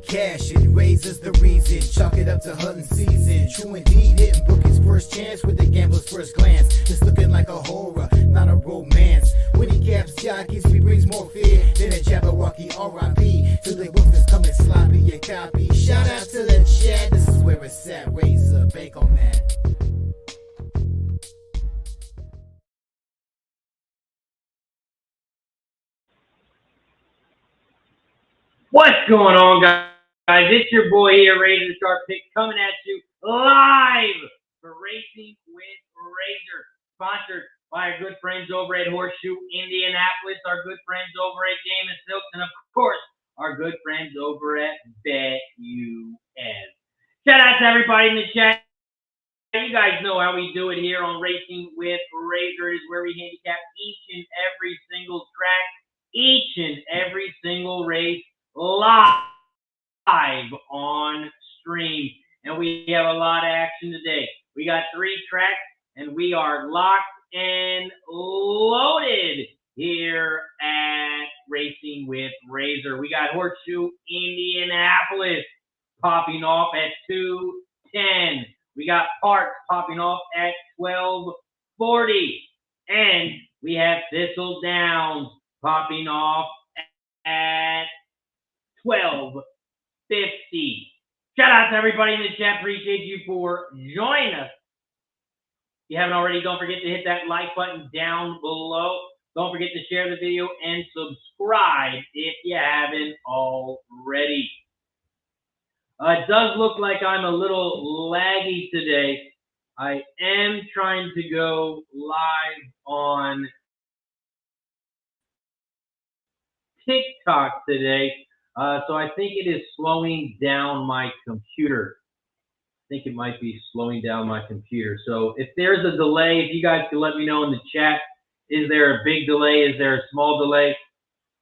cash and Razor's the reason. Chalk it up to hunting season. True indeed, hitting bookie's first chance with the gambler's first glance. It's looking like a horror, not a romance. When he caps jockeys, he brings more fear than a Jabberwocky RIP. To the wolf that's coming sloppy and copy. Shout out to the chat, this is where it's at. Razor, bank on that. What's going on, guys? It's your boy here, RazorSharpPicks, coming at you live for Racing with Razor, sponsored by our good friends over at Horseshoe Indianapolis, our good friends over at Game and Silks, and of course, our good friends over at BetUS. Shout out to everybody in the chat. You guys know how we do it here on Racing with Razor. It is where we handicap each and every single track, each and every single race live on stream. And we have a lot of action today. We got 3 tracks, and we are locked and loaded here at Racing with Razor. We got Horseshoe Indianapolis popping off at 2:10. We got Parx popping off at 12:40. And we have Thistledown popping off at 12:50. Shout out to everybody in the chat. Appreciate you for joining us. If you haven't already, don't forget to hit that like button down below. Don't forget to share the video and subscribe if you haven't already. It does look like I'm a little laggy today. I am trying to go live on TikTok today. So I think it is slowing down my computer. I think it might be slowing down my computer. So if there's a delay, if you guys could let me know in the chat, is there a big delay? Is there a small delay?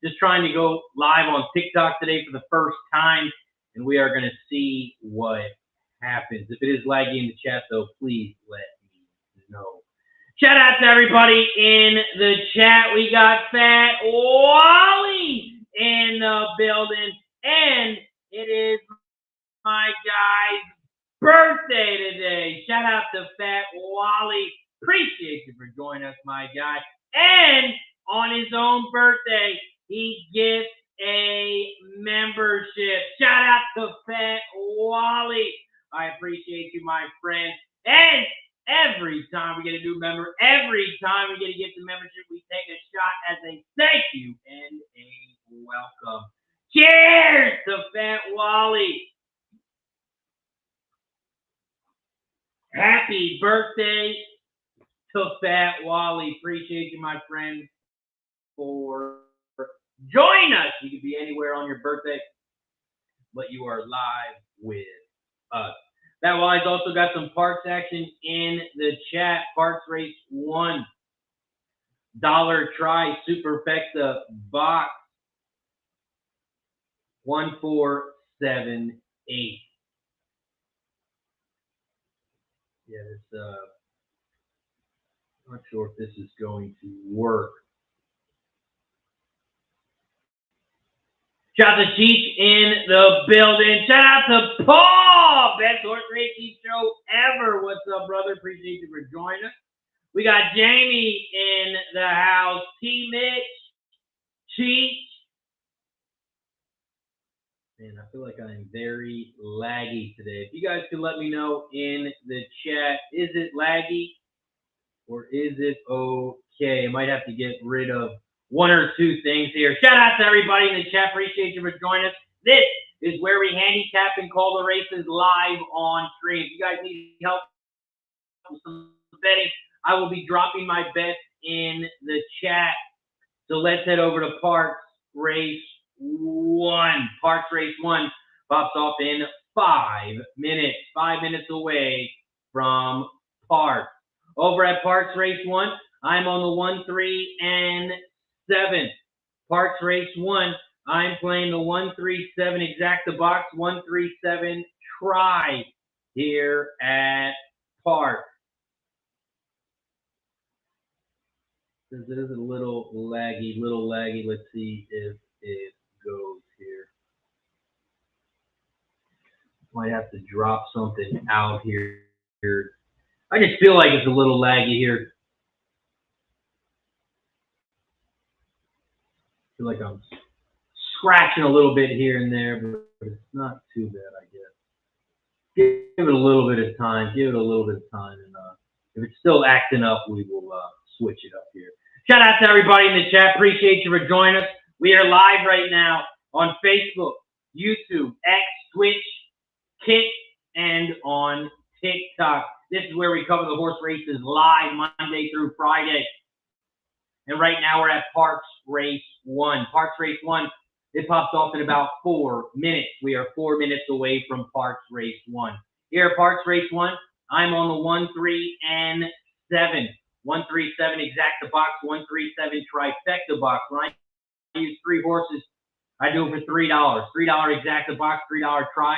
Just trying to go live on TikTok today for the first time, and we are going to see what happens. If it is laggy in the chat, though, please let me know. Shout out to everybody in the chat. We got Fat Wally in the building, and it is my guy's birthday today. Shout out to Fat Wally. Appreciate you for joining us, my guy. And on his own birthday, he gets a membership. Shout out to Fat Wally. I appreciate you, my friend. And every time we get a new member, every time we get to get the membership, we take a shot as a thank you and a welcome. Cheers to Fat Wally. Happy birthday to Fat Wally. Appreciate you, my friend, for joining us. You could be anywhere on your birthday, but you are live with us. Fat Wally's also got some Parx action in the chat. Parx Race 1. Dollar Try Superfecta box. 1478. Yeah, this not sure if this is going to work. Shout out to Cheech in the building. Shout out to Paul. Best horse racing show ever. What's up, brother? Appreciate you for joining us. We got Jamie in the house. T. Mitch. Cheech. Man, I feel like I'm very laggy today. If you guys could let me know in the chat, is it laggy or is it okay? I might have to get rid of 1 or 2 things here. Shout out to everybody in the chat. Appreciate you for joining us. This is where we handicap and call the races live on stream. If you guys need help with some betting, I will be dropping my bets in the chat. So let's head over to Parx Race 1. Parx Race 1 pops off in 5 minutes. 5 minutes away from Parx. Over at Parx Race 1, I'm on the 1, 3, and 7. Parx Race 1, I'm playing the 1, 3, 7 exacta box, 1, 3, 7 try here at Parx. This is a little laggy. Let's see if it goes here. Might have to drop something out here. I just feel like it's a little laggy here. I feel like I'm scratching a little bit here and there, but it's not too bad, I guess. Give it a little bit of time. Give it a little bit of time, and if it's still acting up, we will switch it up here. Shout out to everybody in the chat. Appreciate you for joining us. We are live right now on Facebook, YouTube, X, Twitch, Kick, and on TikTok. This is where we cover the horse races live Monday through Friday. And right now we're at Parx Race 1. Parx Race 1, it pops off in about 4 minutes. We are 4 minutes away from Parx Race 1. Here at Parx Race 1, I'm on the 1, 3, and 7. 1, 3, 7 exacta box, 1, 3, 7 trifecta box. When I use 3 horses, I do it for $3. $3 exacta box, $3 tri.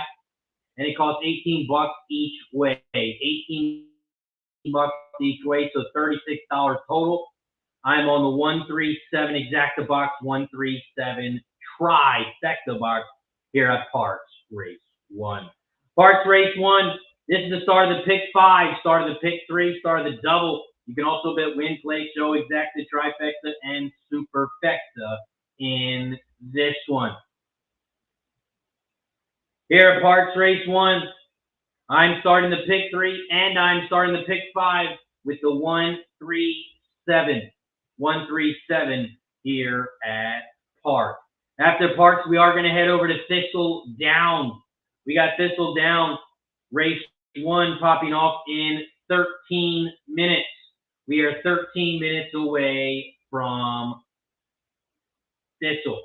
And it costs $18 each way. $18 each way, so $36 total. I'm on the 1, 3, 7 exacta box, 1, 3, 7 trifecta box here at Parx Race 1. Parx Race 1, this is the start of the pick 5, start of the pick 3, start of the double. You can also bet win, play, show, exacta, trifecta, and superfecta in this one. Here at Parx Race 1, I'm starting the pick 3 and I'm starting the pick 5 with the 1, 3, 7. 1, 3, 7 here at Parx. After Parx, we are going to head over to Thistledown. We got Thistledown Race 1 popping off in 13 minutes. We are 13 minutes away from Thistle.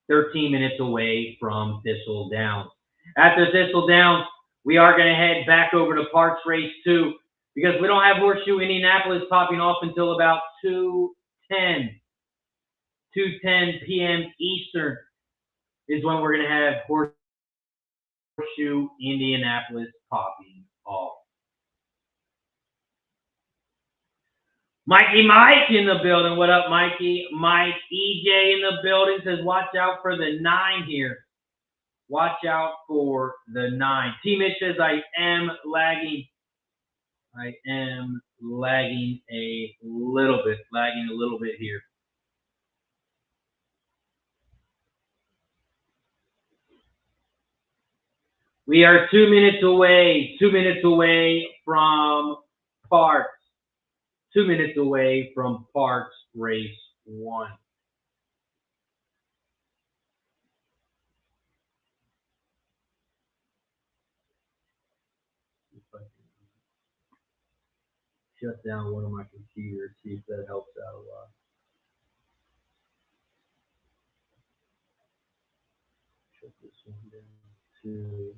13 minutes away from Thistledown. After Thistledown, we are going to head back over to Parx Race 2 because we don't have Horseshoe Indianapolis popping off until about 2:10 p.m. Eastern is when we're going to have Horseshoe Indianapolis popping off. Mikey Mike in the building. What up, Mikey? Mike EJ in the building says, watch out for the 9 here. Watch out for the 9. T. Mitch says, I am lagging. I am lagging a little bit. Lagging a little bit here. We are 2 minutes away. 2 minutes away from Parx. 2 minutes away from Parx Race 1. Shut down one of my computers, see if that helps out a lot. Shut this one down too.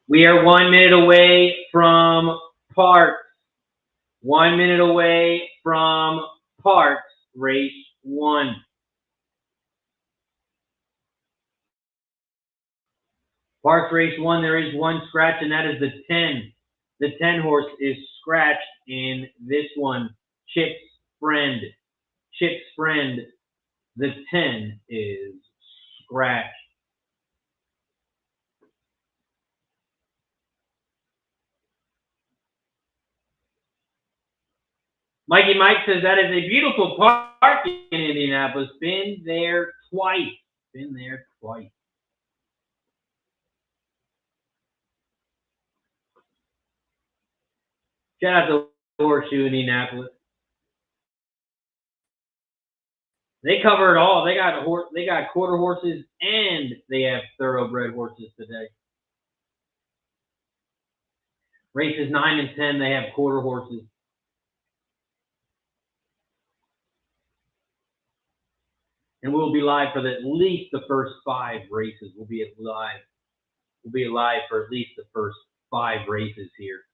We are 1 minute away from Parx. 1 minute away from Parx Race 1. Parx Race 1, there is one scratch, and that is the 10. The 10 horse is scratched in this one. Chip's Friend. Chip's Friend. The 10 is scratched. Mikey Mike says that is a beautiful park in Indianapolis. Been there twice. Been there twice. Shout out to Horseshoe Indianapolis. They cover it all. They got quarter horses and they have thoroughbred horses today. Races 9 and 10, they have quarter horses. And we'll be live for at least the first 5 races. We'll be live for at least the first 5 races here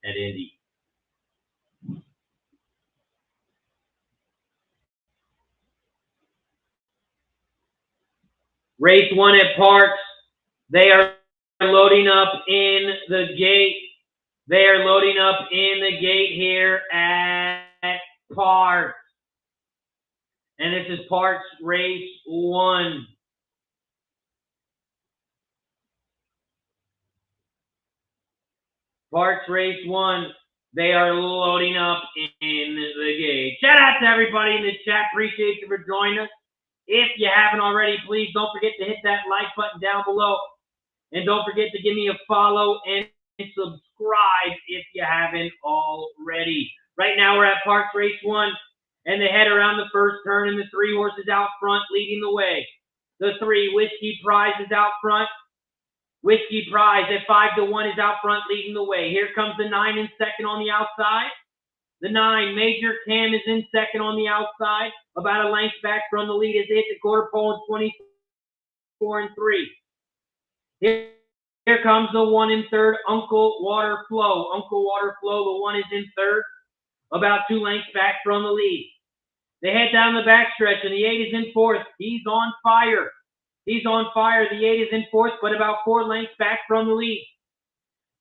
at Indy. Race 1 at Parx. They are loading up in the gate. They are loading up in the gate here at Parx. And this is Parx Race 1. Parx Race 1. They are loading up in the gate. Shout out to everybody in the chat. Appreciate you for joining us. If you haven't already, please don't forget to hit that like button down below. And don't forget to give me a follow and subscribe if you haven't already. Right now we're at Parx Race 1. And they head around the first turn, and the 3 horses out front leading the way. The 3, Whiskey Prize, is out front. Whiskey Prize at 5-1 is out front leading the way. Here comes the 9 in second on the outside. The 9, Major Cam, is in second on the outside. About a length back from the lead as they hit the quarter pole in 24-3. Here comes the 1 in third, Uncle Water Flow. Uncle Water Flow, the 1 is in third. About 2 lengths back from the lead. They head down the backstretch, and the 8 is in fourth. He's on fire. He's on fire. The 8 is in fourth, but about 4 lengths back from the lead.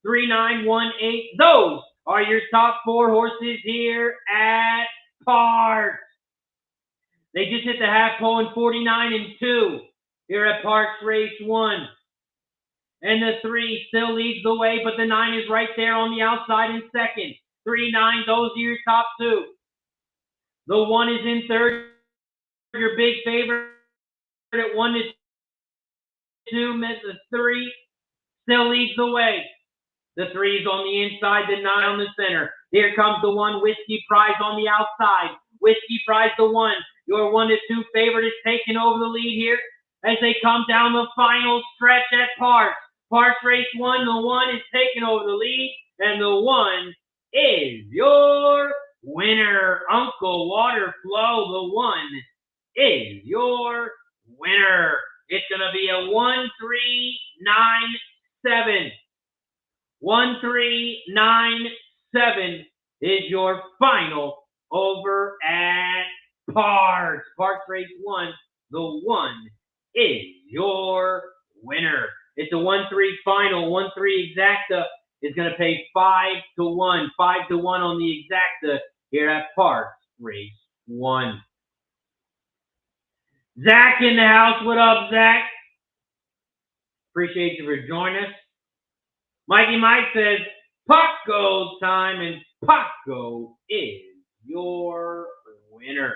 3, 9, 1, 8. Those are your top 4 horses here at Parx. They just hit the half pole in 49-2 here at Parx Race 1. And the 3 still leads the way, but the 9 is right there on the outside in second. 3, 9, those are your top 2. The 1 is in third, your big favorite at 1-2. The 3 still leads the way. The 3 is on the inside, the 9 on the center. Here comes the 1, Whiskey Prize, on the outside. Whiskey Prize, the 1. Your 1-2 favorite is taking over the lead here as they come down the final stretch at Parx. Parx Race 1, the 1 is taking over the lead, and the 1 is your winner. Uncle Water Flow, the 1 is your winner. It's going to be a 1-3-9-7. 1-3-9-7 is your final over at Parx. Parx Race 1, the 1 is your winner. It's a 1-3 final. 1-3 exacta is going to pay 5-1. 5-1 on the exacta here at Parx Race 1. Zach in the house. What up, Zach? Appreciate you for joining us. Mikey Mike says, Paco time, and Paco is your winner.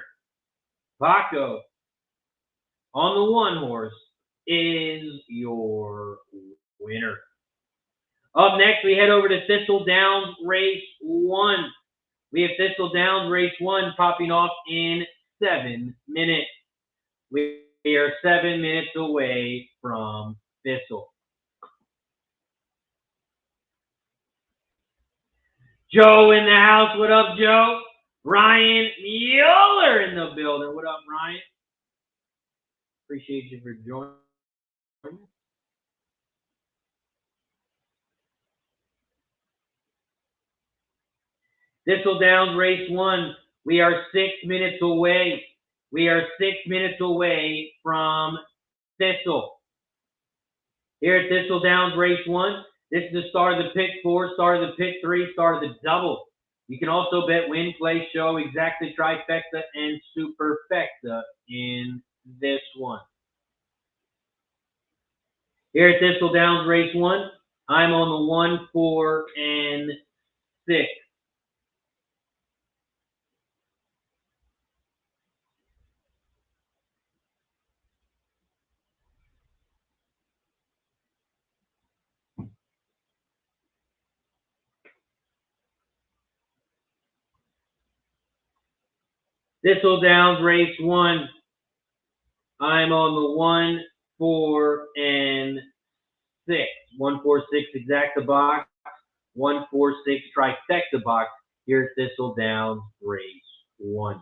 Paco on the 1 horse is your winner. Up next, we head over to Thistledown Race 1. We have Thistledown Race 1 popping off in 7 minutes. We are 7 minutes away from Thistle. Joe in the house. What up, Joe? Ryan Mueller in the building. What up, Ryan? Appreciate you for joining. Thistledown Race 1. We are 6 minutes away. We are 6 minutes away from Thistle. Here at Thistledown Race 1, this is the start of the pick 4, start of the pick 3, start of the double. You can also bet win, play, show, exacta, trifecta, and superfecta in this one. Here at Thistledown Race 1, I'm on the 1, 4, and 6. Thistledown Race 1, I'm on the 1, 4, and 6. 1, 4, 6 exacta box, 1, 4, 6 trifecta box here at Thistledown Race 1.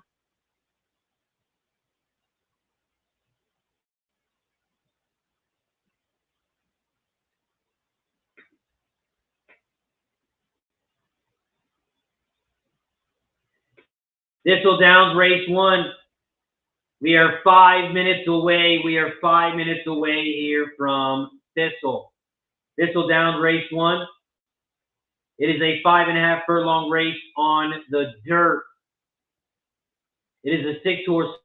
Thistledown Race 1. We are 5 minutes away. We are 5 minutes away here from Thistle. Thistledown Race 1. It is a 5.5 furlong race on the dirt. It is a 6-horse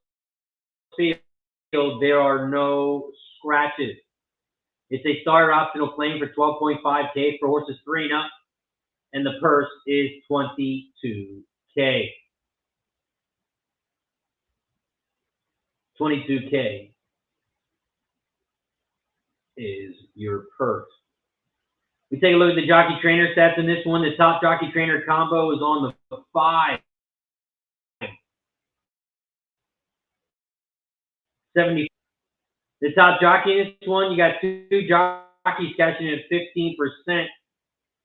field. There are no scratches. It's a starter optional claim for $12.5K for horses 3 and up, and the purse is $22K. $22K is your purse. We take a look at the jockey trainer stats in this one. The top jockey trainer combo is on the 5. 70. The top jockey in this one, you got 2 jockeys cashing in at 15%.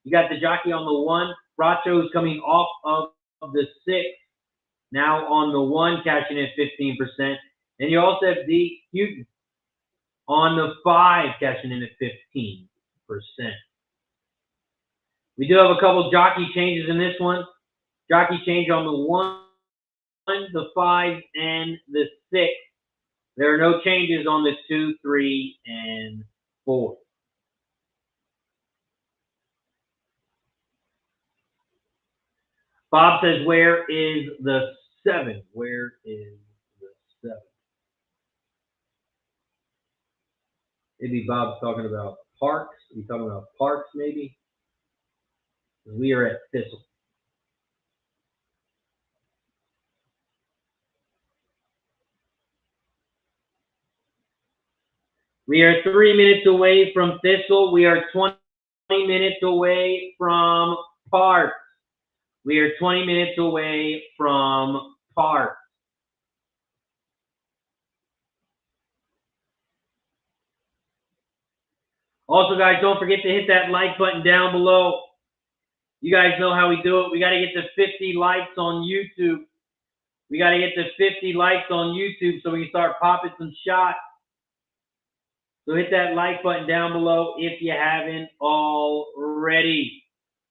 You got the jockey on the 1. Bracho is coming off of the 6. Now on the 1, cashing in at 15%. And you also have the Houghton on the 5, cashing in at 15%. We do have a couple jockey changes in this one. Jockey change on the 1, the 5, and the 6. There are no changes on the 2, 3, and 4. Bob says, where is the 7? Where is the 7? Maybe Bob's talking about Parx. Are you talking about Parx, maybe? We are at Thistle. We are 3 minutes away from Thistle. We are 20 minutes away from Parx. We are 20 minutes away from Parx. Also, guys, don't forget to hit that like button down below. You guys know how we do it. We got to get to 50 likes on YouTube. We got to get to 50 likes on YouTube so we can start popping some shots. So hit that like button down below if you haven't already.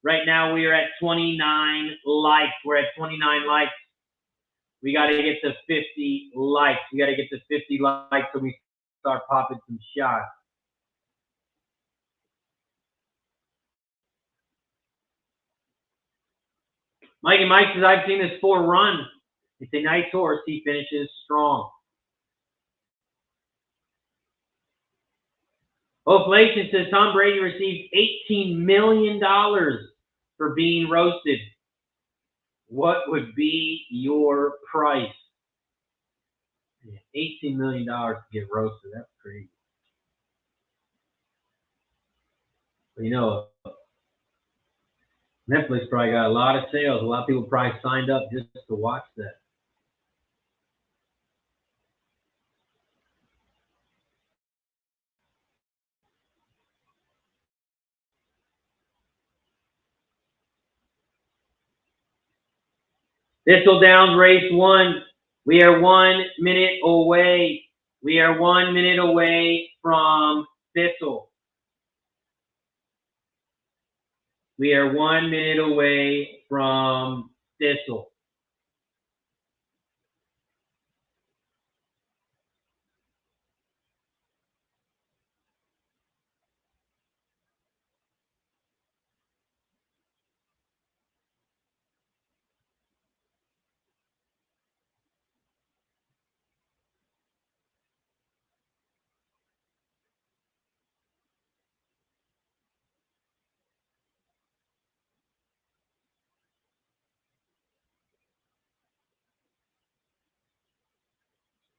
Right now we are at 29 likes. We're at 29 likes. We got to get to 50 likes. We got to get to 50 likes so we start popping some shots. Mikey Mike says, I've seen this 4 run. It's a nice horse. He finishes strong. Inflation says Tom Brady received $18 million for being roasted. What would be your price? Yeah, $18 million to get roasted. That's crazy. But you know, Netflix probably got a lot of sales. A lot of people probably signed up just to watch that. Thistledown race 1. We are 1 minute away. We are 1 minute away from Thistle. We are 1 minute away from Thistle.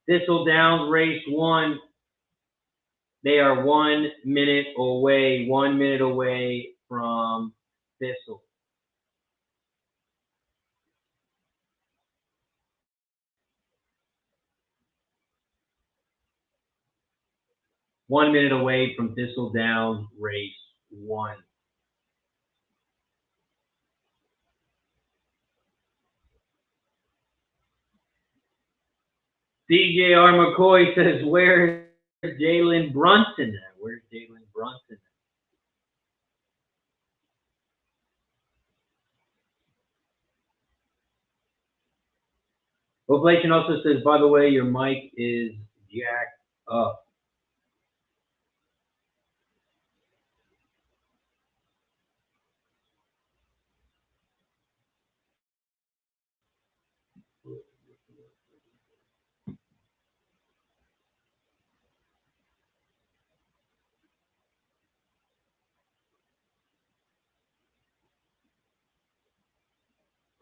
Thistledown race 1. They are 1 minute away. 1 minute away from Thistle. One minute away from Thistledown race 1. DJR McCoy says, where's Jalen Brunson at? Where's Jalen Brunson at? Inflation also says, by the way, your mic is jacked up.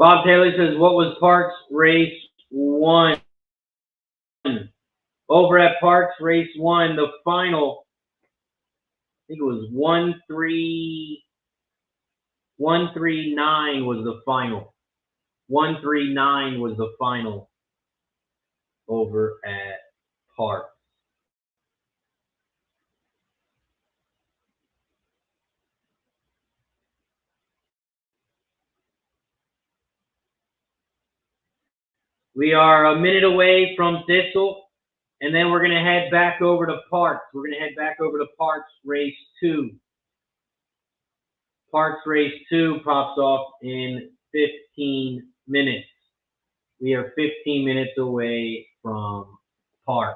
Bob Taylor says, what was Parx Race 1? Over at Parx Race 1, the final, I think it was 139 was the final. 139 was the final over at Parx. We are a minute away from Thistle, and then we're going to head back over to Parx. We're going to head back over to Parx Race 2. Parx Race 2 pops off in 15 minutes. We are 15 minutes away from Parx.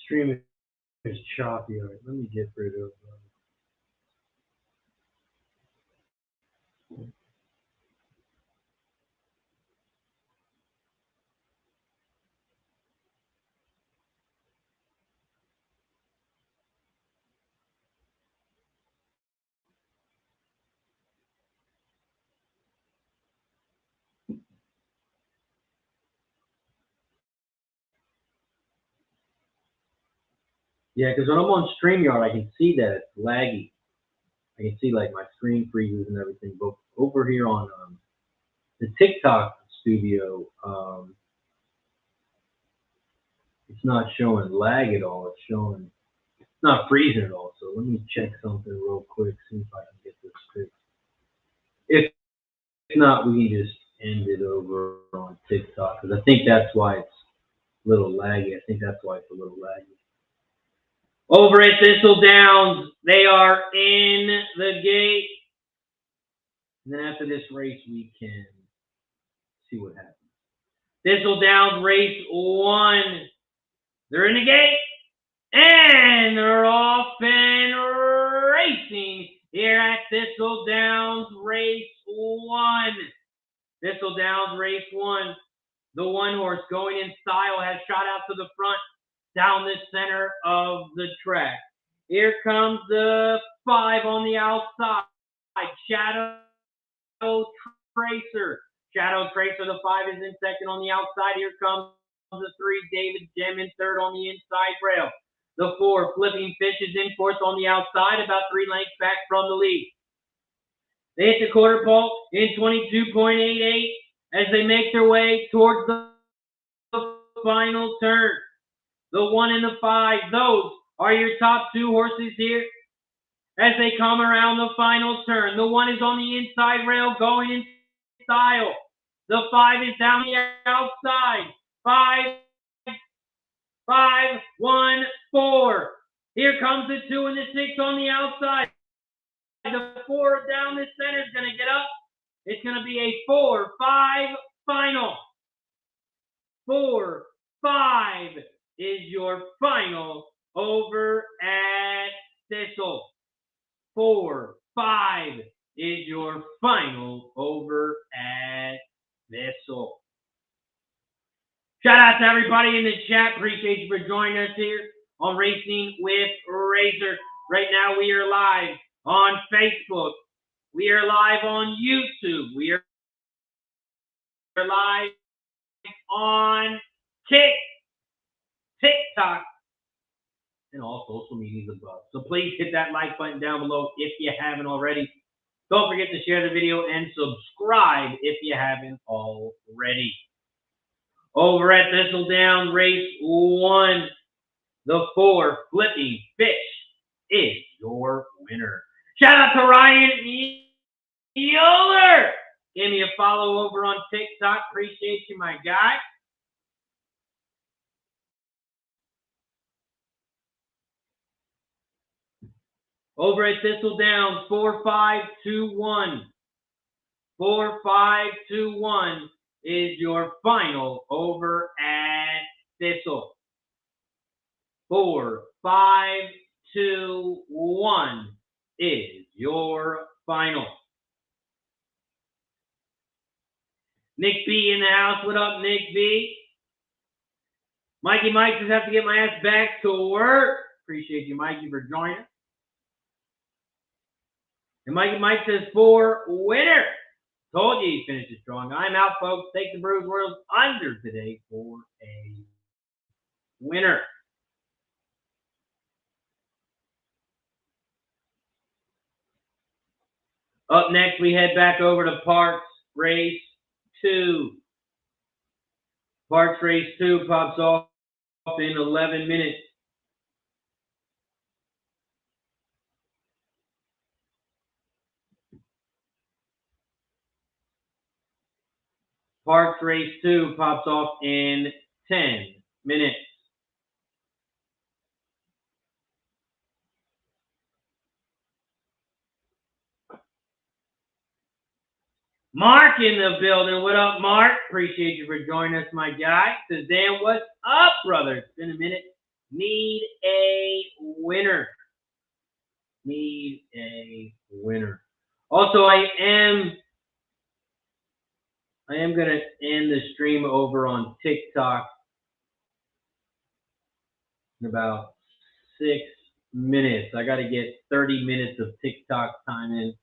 Stream is choppy. All right, let me get rid of. Yeah, because when I'm on StreamYard, I can see that it's laggy. I can see like my screen freezes and everything. But over here on the TikTok studio, it's not showing lag at all. It's showing, it's not freezing at all. So let me check something real quick, see if I can get this fixed. If not, we can just end it over on TikTok, because I think that's why it's a little laggy. I think that's why it's a little laggy. Over at Thistledown, they are in the gate. And then after this race, we can see what happens. Thistledown race 1. They're in the gate. And they're off and racing here at Thistledown race 1. Thistledown race 1. The one horse going in style has shot out to the front down the center of the track. Here comes the 5 on the outside. Shadow Tracer. Shadow Tracer, the 5 is in second on the outside. Here comes the 3, David Gem in third on the inside rail. The 4, Flipping Fish is in fourth on the outside, about 3 lengths back from the lead. They hit the quarter pole in 22.88 as they make their way towards the final turn. The 1 and the 5, those are your top 2 horses here as they come around the final turn. The 1 is on the inside rail going in style. The 5 is down the outside. 5, 1, 4. Here comes the 2 and the 6 on the outside. The 4 down the center is going to get up. It's going to be a 4-5 final. 4-5 is your final over at Thistle. 4-5 is your final over at Thistle. Shout out to everybody in the chat. Appreciate you for joining us here on Racing with Razor. Right now we are live on Facebook. We are live on YouTube. We are live on TikTok and all social medias above. So please hit that like button down below if you haven't already. Don't forget to share the video and subscribe if you haven't already. Over at Thistledown race 1, the 4, Flipping Fish is your winner. Shout out to Ryan Yoler. Give me a follow over on TikTok. Appreciate you, my guy. Over at Thistledown, 4-5-2-1. 4-5-2-1 is your final over at Thistle. 4-5-2-1 is your final. Nick B in the house. What up, Nick B? Mikey Mike says, have to get my ass back to work. Appreciate you, Mikey, for joining us. And Mikey Mike says, for winner. Told you he finished it strong. I'm out, folks. Take the Bruise World under today for a winner. Up next, we head back over to Parx Race 2. Parx Race 2 pops off in 11 minutes. Parx Race 2 pops off in 10 minutes. Mark in the building. What up, Mark? Appreciate you for joining us, my guy. Says, Dan, what's up, brother? It's been a minute. Need a winner. Need a winner. Also, I am going to end the stream over on TikTok in about 6 minutes. I got to get 30 minutes of TikTok time in.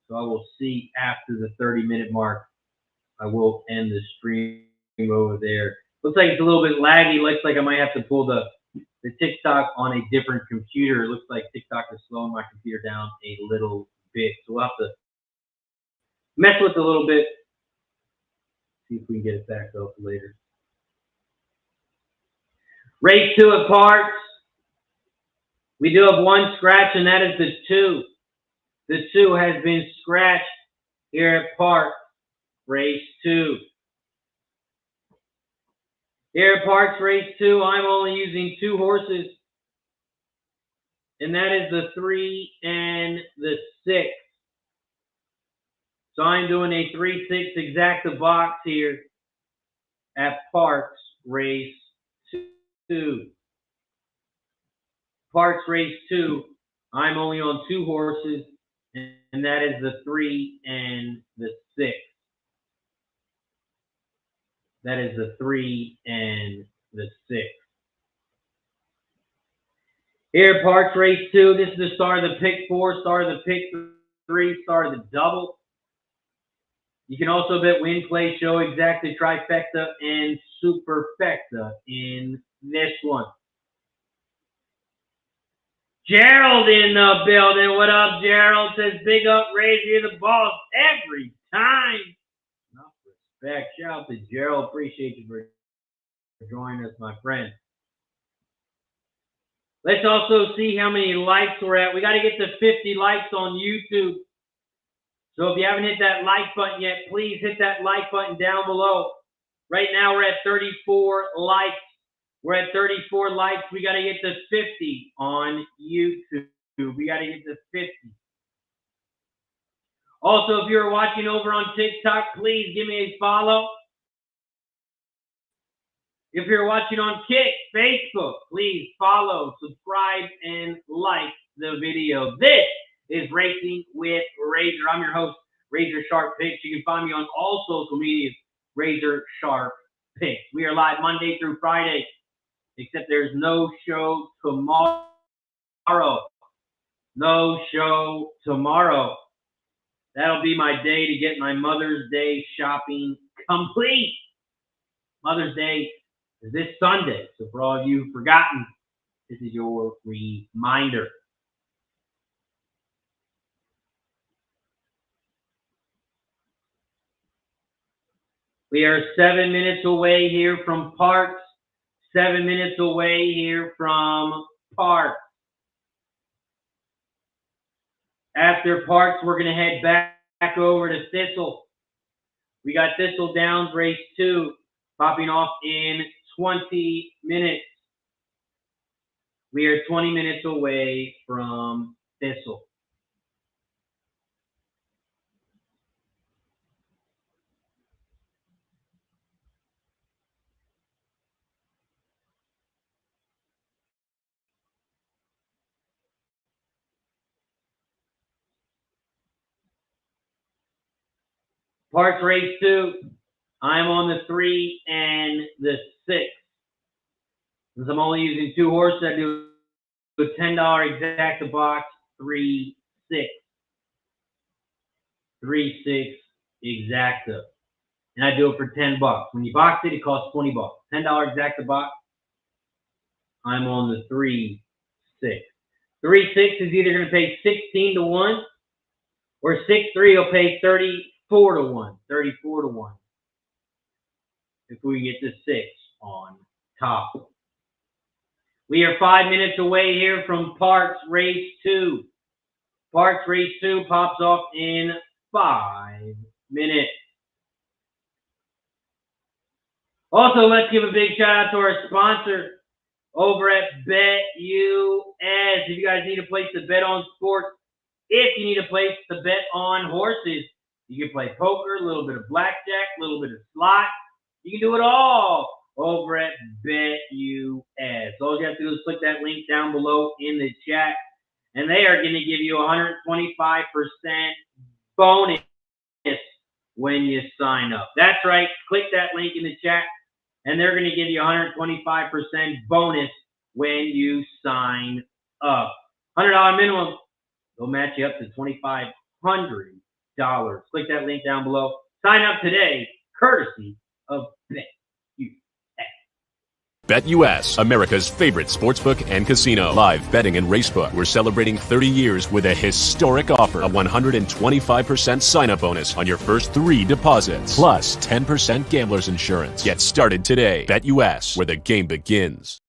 So I will see after the 30-minute mark. I will end the stream over there. Looks like it's a little bit laggy. Looks like I might have to pull the TikTok on a different computer. It looks like TikTok is slowing my computer down a little bit. So we'll have to mess with it a little bit. See if we can get it back up later. Race 2 at Parx. We do have one scratch, and that is the 2. The 2 has been scratched here at Parx Race 2. Here at Parx Race 2, I'm only using 2 horses, and that is the 3 and the 6. So I'm doing a 3-6 exacta box here at Parx Race 2. Parx Race 2, I'm only on 2 horses, and that is the 3 and the 6. That is the 3 and the 6. Here at Parx Race 2, this is the start of the pick 4, start of the pick 3, start of the double. You can also bet win, play, show, exacta, trifecta, and superfecta in this one. Gerald in the building. What up, Gerald? Says, big up, Razor, you're the boss every time. Enough respect. Shout out to Gerald. Appreciate you for joining us, my friend. Let's also see how many likes we're at. We got to get to 50 likes on YouTube. So if you haven't hit that like button yet, please hit that like button down below. Right now we're at 34 likes. We're at 34 likes. We got to get to 50 on YouTube. We got to get to 50. Also, if you're watching over on TikTok, please give me a follow. If you're watching on Kick, Facebook, please follow, subscribe, and like the video. This is Racing with Razor. I'm your host, RazorSharpPicks. You can find me on all social media, RazorSharpPicks. We are live Monday through Friday, except there's no show tomorrow. No show tomorrow. That'll be my day to get my Mother's Day shopping complete. Mother's Day is this Sunday. So for all of you who've forgotten, this is your reminder. We are 7 minutes away here from Parx. 7 minutes away here from Parx. After Parx, we're going to head back over to Thistle. We got Thistledown Race 2 popping off in 20 minutes. We are 20 minutes away from Thistle. Parx Race 2, I'm on the 3 and the 6. Since I'm only using 2 horses, I do a $10 exacta box, 3, 6. 3, 6 exacta. And I do it for $10. When you box it, it costs $20. $10 exacta box. I'm on the 3, 6. 3, 6 is either going to pay 16 to 1, or 6, 3 will pay 34 to 1. 34 to 1. If we get the 6 on top. We are 5 minutes away here from Parx Race 2. Parx Race 2 pops off in 5 minutes. Also, let's give a big shout out to our sponsor over at BetUS. If you guys need a place to bet on sports, if you need a place to bet on horses, you can play poker, a little bit of blackjack, a little bit of slot. You can do it all over at BetUS. All you have to do is click that link down below in the chat, and they are going to give you 125% bonus when you sign up. That's right. Click that link in the chat, and they're going to give you 125% bonus when you sign up. $100 minimum. They'll match you up to $2,500. Click that link down below. Sign up today, courtesy of BetUS. BetUS, America's favorite sportsbook and casino. Live betting and racebook. We're celebrating 30 years with a historic offer. A 125% sign-up bonus on your first 3 deposits. Plus 10% gambler's insurance. Get started today. BetUS, where the game begins.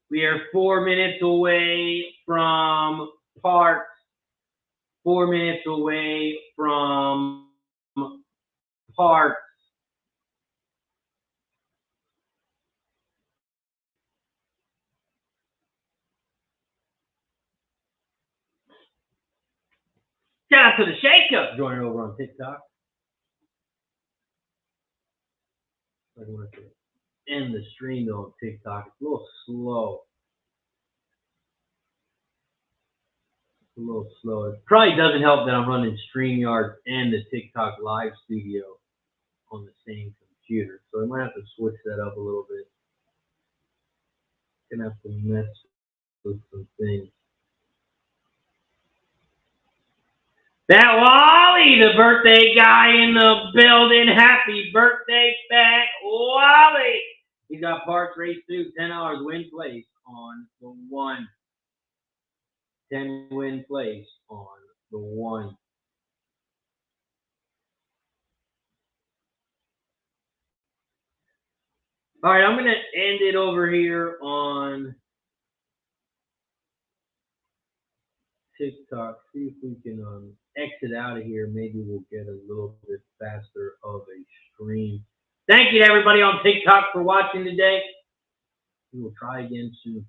We are 4 minutes away from Parx. 4 minutes away from Parx. Shout out to the Shake-Up joining over on TikTok. I want to end the stream though on TikTok. It's a little slow. It probably doesn't help that I'm running StreamYard and the TikTok live studio on the same computer. So I might have to switch that up a little bit. Gonna have to mess with some things. That Wally, the birthday guy in the building. Happy birthday, Fat Wally. He's got Parx Race 2, $10 win place on the 1. 10 win place on the 1. All right, I'm going to end it over here on TikTok. See if we can exit out of here. Maybe we'll get a little bit faster of a stream. Thank you to everybody on TikTok for watching today. We will try again soon.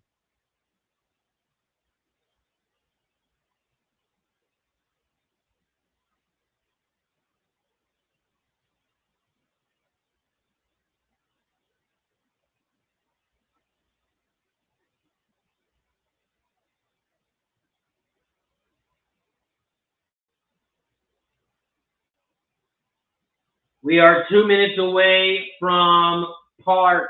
We are 2 minutes away from Parx.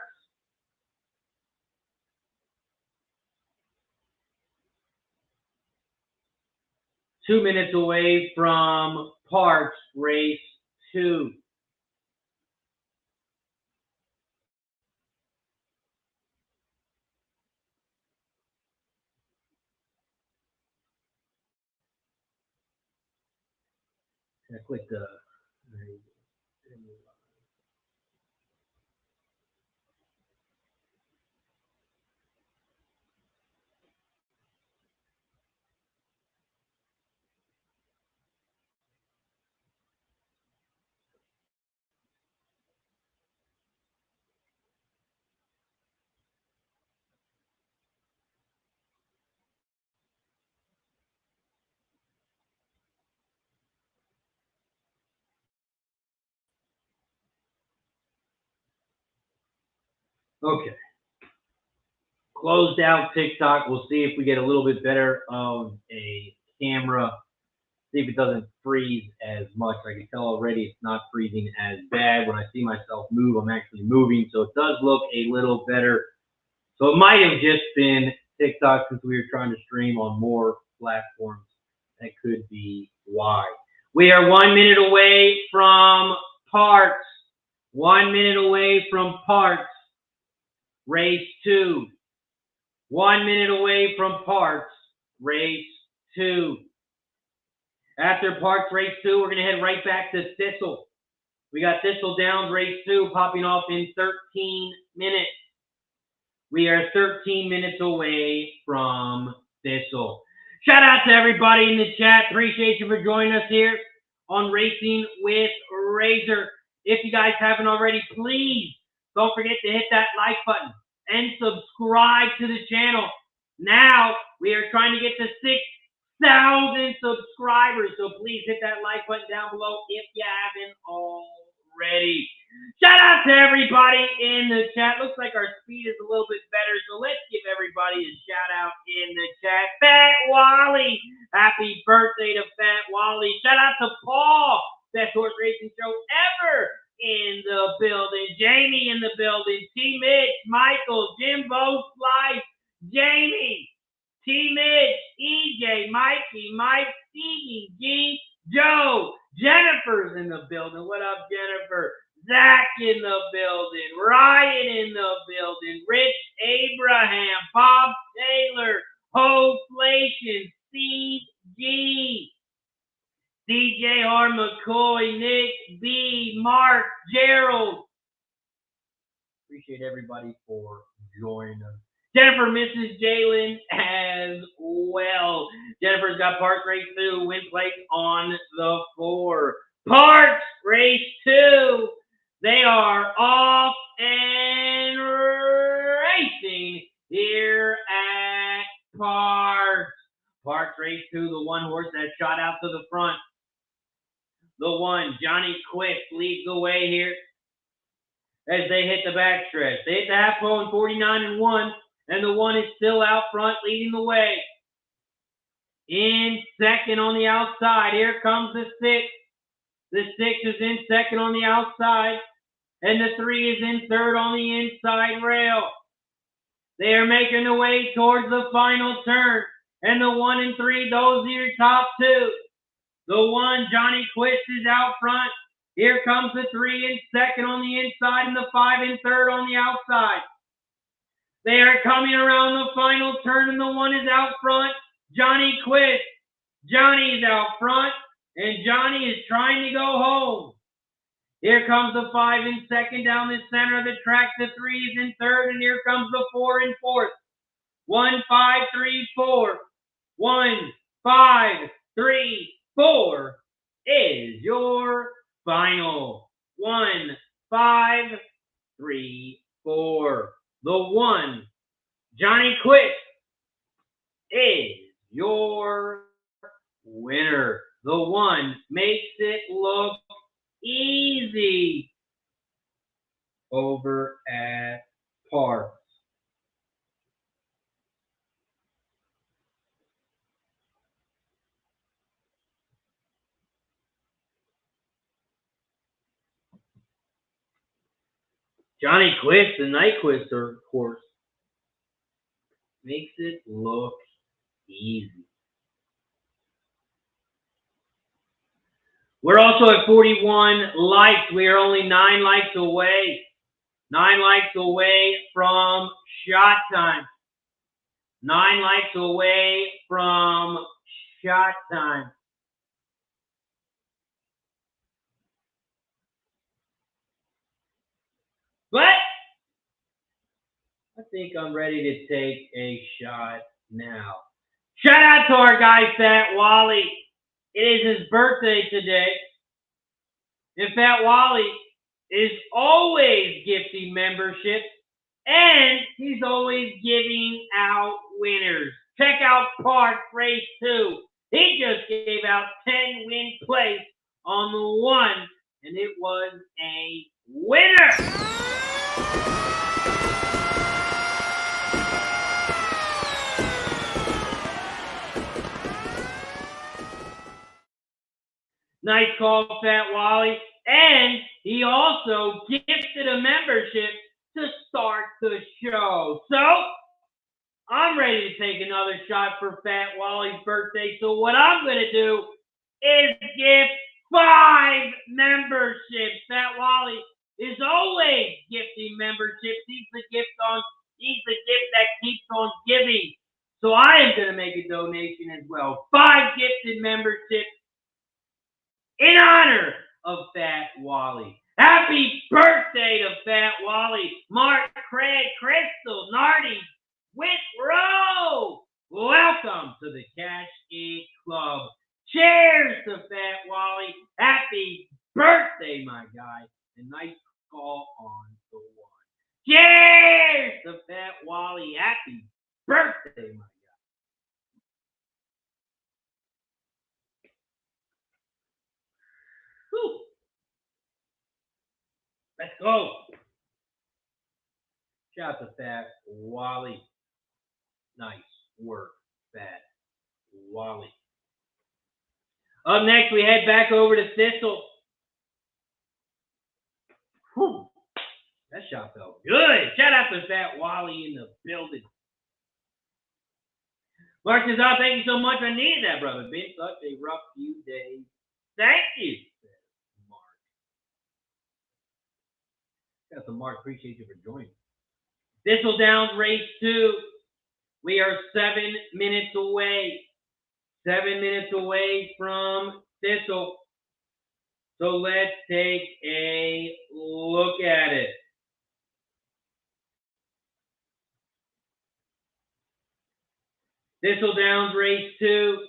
Two minutes away from Parx Race 2. I click the. Okay. Closed out TikTok. We'll see if we get a little bit better of a camera. See if it doesn't freeze as much. I can tell already it's not freezing as bad. When I see myself move, I'm actually moving. So it does look a little better. So it might have just been TikTok since we were trying to stream on more platforms. That could be why. We are 1 minute away from Parx. 1 minute away from Parx. Race 2. 1 minute away from Parx. Race 2. After Parx Race 2, we're going to head right back to Thistle. We got Thistledown Race 2 popping off in 13 minutes. We are 13 minutes away from Thistle. Shout out to everybody in the chat. Appreciate you for joining us here on Racing with Razor. If you guys haven't already, please don't forget to hit that like button and subscribe to the channel. Now we are trying to get to 6,000 subscribers, so please hit that like button down below if you haven't already. Shout out to everybody in the chat. Looks like our speed is a little bit better, so let's give everybody a shout out in the chat. Fat Wally, happy birthday to Fat Wally. Shout out to Paul, best horse racing show ever in the building. Jamie in the building. T. Mitch, Michael, Jimbo Slice, Jamie, T. Mitch, EJ, Mikey, Mike, Stevie, G, Joe, Jennifer's in the building. What up, Jennifer? Zach in the building. Ryan in the building. Rich Abraham, Bob Taylor, Hoflation, Steve G, DJ R. McCoy, Nick B, Mark, Gerald. Appreciate everybody for joining us. Jennifer misses Jalen as well. Jennifer's got Parx Race 2, win place on the 4. Parx Race 2. They are off and racing here at Parx. Parx Race 2, the one horse that shot out to the front. The one, Johnny Quick, leads the way here as they hit the backstretch. They hit the half pole in 49-1, and the one is still out front leading the way. In second on the outside, here comes the 6. The 6 is in second on the outside, and the 3 is in third on the inside rail. They are making their way towards the final turn, and the 1 and 3, those are your top 2. The 1, Johnny Quist, is out front. Here comes the 3 in second on the inside, and the 5 in third on the outside. They are coming around the final turn, and the 1 is out front, Johnny Quist. Johnny is out front, and Johnny is trying to go home. Here comes the 5 in second down the center of the track. The 3 is in third, and here comes the 4 in fourth. 1, 5, 3, 4. 1, 5, 3, 4 is your final. 1, 5, 3, 4. The 1, Johnny Quick, is your winner. The 1 makes it look easy over at Parx. Johnny Quist, the Nyquist horse, makes it look easy. We're also at 41 likes. We are only 9 likes away. 9 likes away from shot time. 9 likes away from shot time. But I think I'm ready to take a shot now. Shout out to our guy, Fat Wally. It is his birthday today. And Fat Wally is always gifting memberships, and he's always giving out winners. Check out Parx Race 2. He just gave out 10 win plays on the one, and it was a winner. Nice call, Fat Wally. And he also gifted a membership to start the show. So, I'm ready to take another shot for Fat Wally's birthday. So what I'm going to do is gift 5 memberships. Fat Wally is always gifting memberships. He's the gift that keeps on giving. So I am going to make a donation as well. 5 gifted memberships in honor of Fat Wally. Happy birthday to Fat Wally. Mark, Craig, Crystal, Nardi, Whitrow. Welcome to the Cash It Club. Cheers to Fat Wally. Happy birthday, my guy. And nice call on the one. Cheers to Fat Wally. Happy birthday, my guy. Whew. Let's go. Shout out to Fat Wally. Nice work, Fat Wally. Up next, we head back over to Thistle. Whew. That shot felt good. Shout out to Fat Wally in the building. Mark says, oh, thank you so much. I needed that, brother. Been such a rough few days. Thank you, Mark. Shout out to Mark. Appreciate you for joining. Thistledown race 2. We are 7 minutes away. 7 minutes away from Thistle. So let's take a look at it. Thistledown race 2.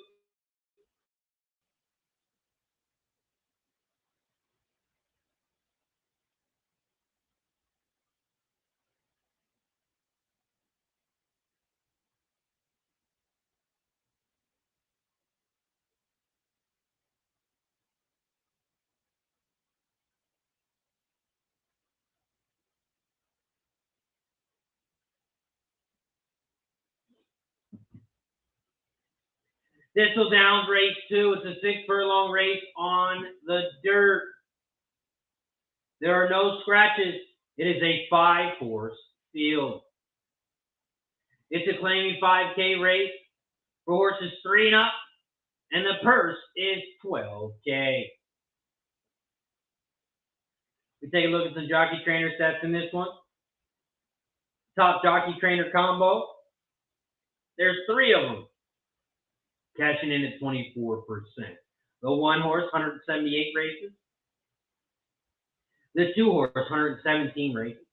Thistledown race 2. It's a 6 furlong race on the dirt. There are no scratches. It is a 5-horse field. It's a claiming 5K race for horses 3 and up, and the purse is $12K. We take a look at some jockey trainer sets in this one. Top jockey trainer combo. There's 3 of them. Cashing in at 24%. The 1 horse, 178 races. The 2 horse, 117 races.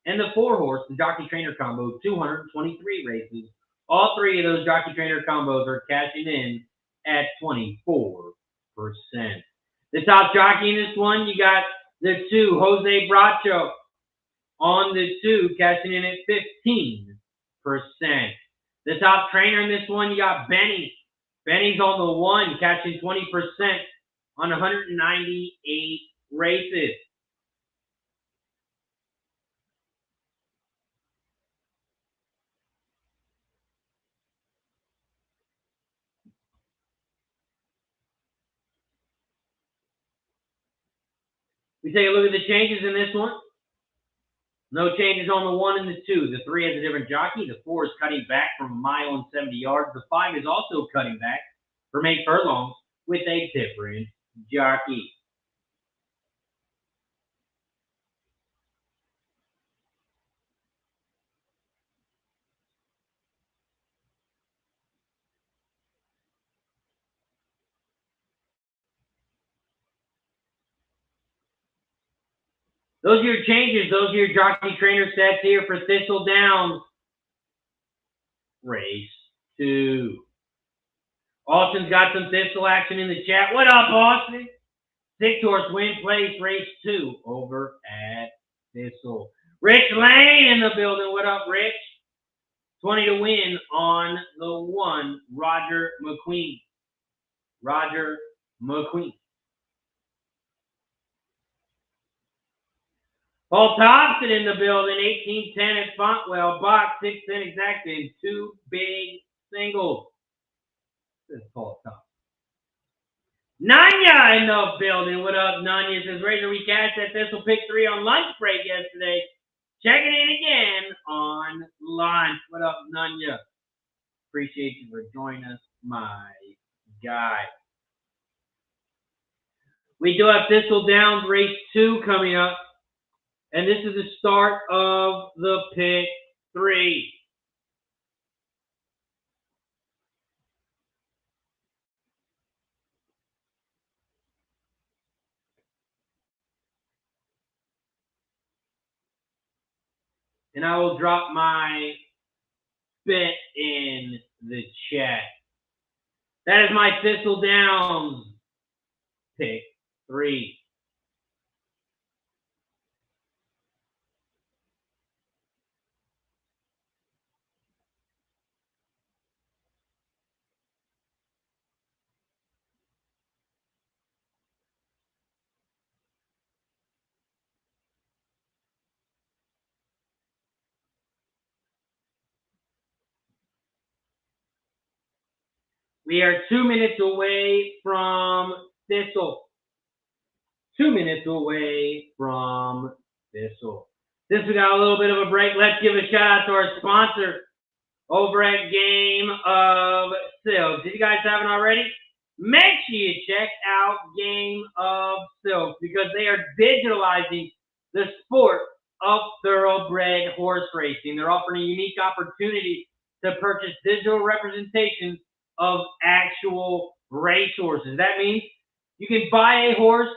And the 4 horse, the jockey trainer combo, 223 races. All 3 of those jockey trainer combos are cashing in at 24%. The top jockey in this one, you got the 2, Jose Bracho. On the 2, cashing in at 15%. The top trainer in this one, you got Benny. Benny's on the 1, catching 20% on 198 races. We take a look at the changes in this one. No changes on the 1 and the 2. The 3 has a different jockey. The 4 is cutting back from 1 mile and 70 yards. The 5 is also cutting back from 8 furlongs with a different jockey. Those are your changes. Those are your jockey trainer sets here for Thistledown. Race 2. Austin's got some Thistle action in the chat. What up, Austin? 6-horse win place, race 2 over at Thistle. Rich Lane in the building. What up, Rich? 20 to win on the 1, Roger McQueen. Roger McQueen. Paul Thompson in the building. 18-10 at Fontwell. Box 6-10 exact in 2 big singles. This is Paul Thompson. Nanya in the building. What up, Nanya? Says, ready to recash that Thistle pick 3 on lunch break yesterday. Checking in again on lunch. What up, Nanya? Appreciate you for joining us, my guy. We do have Thistledown race 2 coming up. And this is the start of the pick 3. And I will drop my bet in the chat. That is my Thistledown pick 3. We are 2 minutes away from Thistle. 2 minutes away from Thistle. Since we got a little bit of a break, let's give a shout out to our sponsor over at Game of Silks. If you guys haven't already, make sure you check out Game of Silks because they are digitalizing the sport of thoroughbred horse racing. They're offering a unique opportunity to purchase digital representations of actual racehorses. That means you can buy a horse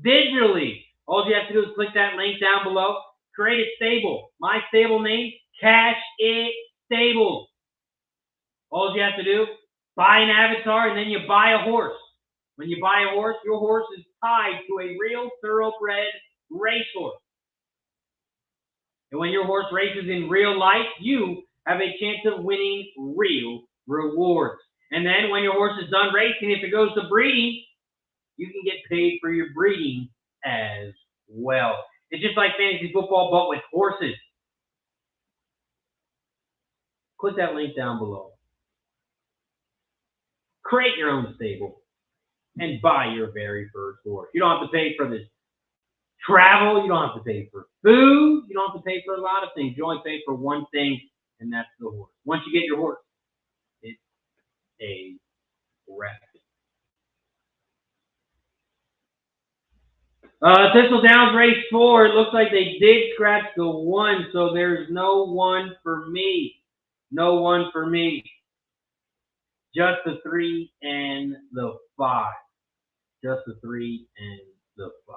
digitally. All you have to do is click that link down below, create a stable. My stable name, Cash It Stables. All you have to do, buy an avatar, and then you buy a horse. When you buy a horse, your horse is tied to a real thoroughbred racehorse. And when your horse races in real life, you have a chance of winning real rewards. And then when your horse is done racing, if it goes to breeding, you can get paid for your breeding as well. It's just like fantasy football, but with horses. Click that link down below. Create your own stable and buy your very first horse. You don't have to pay for this travel. You don't have to pay for food. You don't have to pay for a lot of things. You only pay for one thing, and that's the horse. Once you get your horse, it's a wrap. Thistledown race 4. It looks like they did scratch the 1, so there's no 1 for me. No 1 for me. Just the 3 and the 5. Just the 3 and the 5.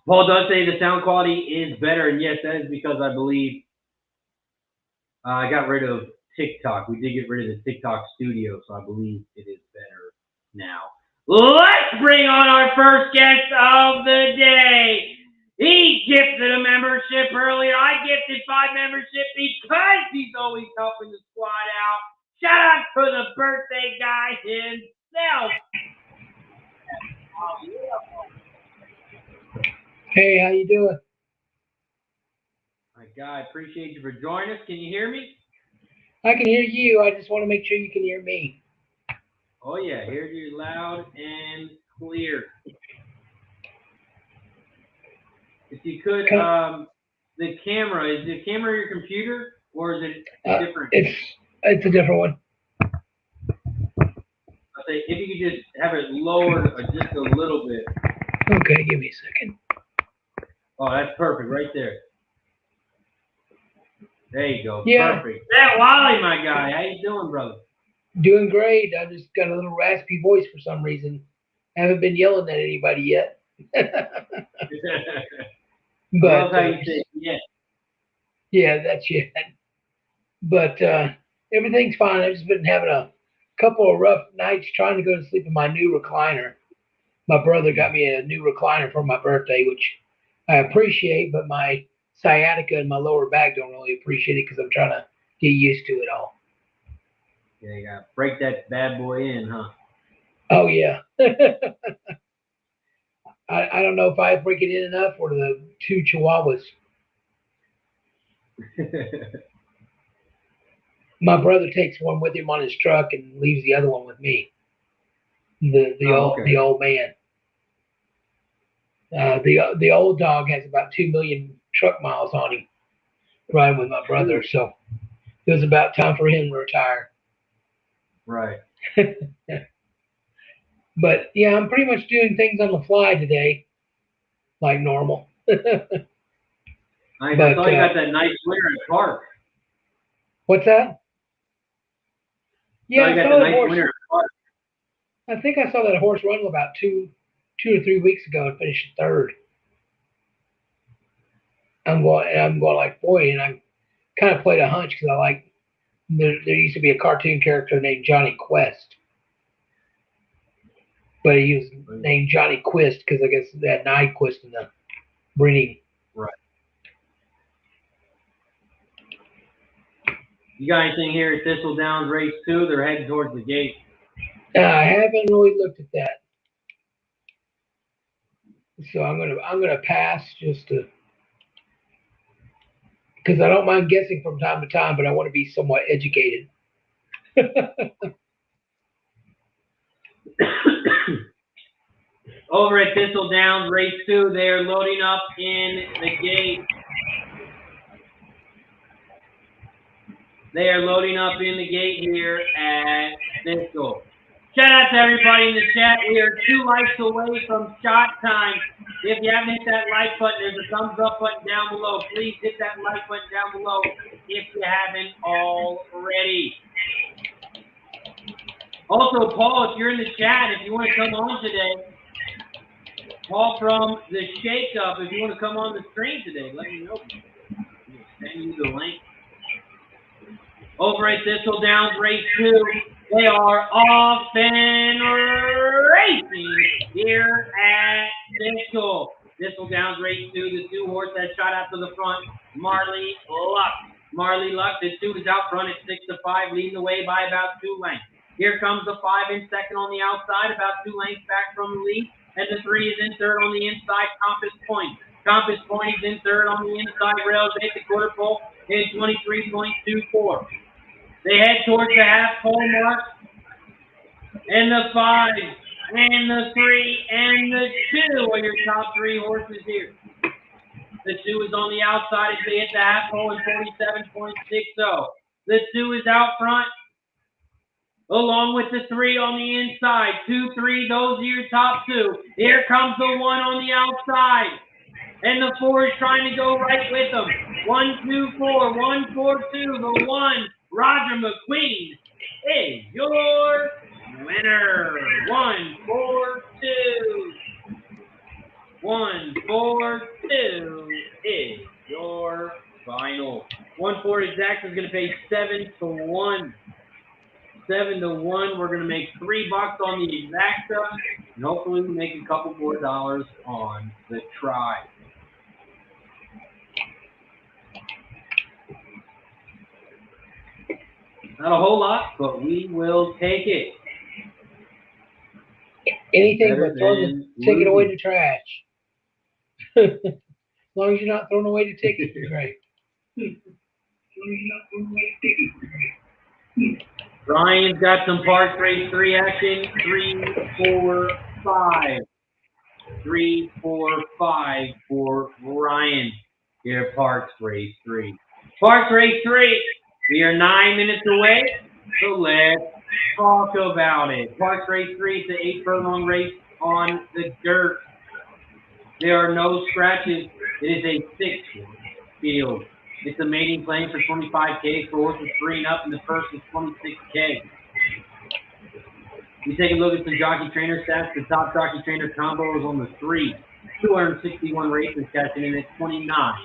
Paul does say the sound quality is better, and yes, that is because I believe I got rid of TikTok. We did get rid of the TikTok studio, so I believe it is better now. Let's bring on our first guest of the day. He gifted a membership earlier. I gifted 5 membership because he's always helping the squad out. Shout out to the birthday guy himself. Hey, how you doing? My guy, appreciate you for joining us. Can you hear me? I can hear you. I just want to make sure you can hear me. Oh yeah, hear you loud and clear. If you could, the camera, is the camera your computer or is it different? It's a different one. I'll say if you could just have it lowered just a little bit. Okay, give me a second. Oh, that's perfect right there. There you go. Yeah. Perfect. That Wally, my guy. How you doing, brother? Doing great. I just got a little raspy voice for some reason. Haven't been yelling at anybody yet. But But how you say yeah. yeah, that's it. But everything's fine. I've just been having a couple of rough nights trying to go to sleep in my new recliner. My brother got me a new recliner for my birthday, which I appreciate, but my sciatica and my lower back don't really appreciate it because I'm trying to get used to it all. Yeah, you gotta break that bad boy in, huh? Oh, yeah. I don't know if I break it in enough or the two chihuahuas. My brother takes one with him on his truck and leaves the other one with me. The old man. The old dog has about 2 million truck miles on him, riding with my brother. So it was about time for him to retire. Right. But yeah, I'm pretty much doing things on the fly today, like normal. I saw you got that nice winner at Parx. What's that? Yeah, I got the nice winner at Parx. I think I saw that horse run about two or 3 weeks ago and finished third. I'm going like, boy, and I kind of played a hunch because I like there used to be a cartoon character named Johnny Quest, but he was named Johnny Quist because I guess they had Nyquist in the breeding. Right. You got anything here at Thistledown race 2? They're heading towards the gate. I haven't really looked at that, so I'm gonna pass just to. Because I don't mind guessing from time to time, but I want to be somewhat educated. Over at Thistledown, race 2, they are loading up in the gate. They are loading up in the gate here at Thistle. Shout out to everybody in the chat. We are 2 likes away from shot time. If you haven't hit that like button, there's a thumbs up button down below. Please hit that like button down below if you haven't already. Also, Paul, if you're in the chat, if you want to come on today, Paul from the Shake Up, if you want to come on the stream today, let me know. Send you the link. Over at Thistledown race 2, they are off and racing here at Thistle. Thistledown race 2, the 2 horse that shot out to the front, Marley Luck. Marley Luck, the 2 is out front at 6-5, leading the way by about 2 lengths. Here comes the 5 in second on the outside, about 2 lengths back from the lead. And the 3 is in third on the inside, Compass Point. Compass Point is in third on the inside rails at the quarter pole in 23.24. They head towards the half pole mark. And the 5, and the 3, and the 2 are your top 3 horses here. The 2 is on the outside as they hit the half pole in 47.60. The 2 is out front, along with the 3 on the inside. 2, 3, those are your top 2. Here comes the 1 on the outside. And the 4 is trying to go right with them. 1, 2, 4. 1, 4, 2. The 1, Roger McQueen, is your winner. 1, 4, 2. 1, 4, 2 is your final. 1, 4 exact is going to pay 7-1. 7-1. We're going to make $3 on the exacta, and hopefully we make a couple more dollars on the try. Not a whole lot, but we will take it. Anything but take it away to trash. As long as you're not throwing away the tickets, you're great. Ryan's got some Parx Race 3 action. 3, 4, 5. 3, 4, 5 for Ryan here at Parx Race 3. Parx Race 3, we are 9 minutes away, so let's talk about it. Parx Race 3 is the 8 furlong race on the dirt. There are no scratches. It is a 6 field. It's a mating claim for $25K for horses 3 and up, and the first is $26K. We take a look at some jockey trainer stats. The top jockey trainer combo is on the 3. 261 races, cashing in at 29%.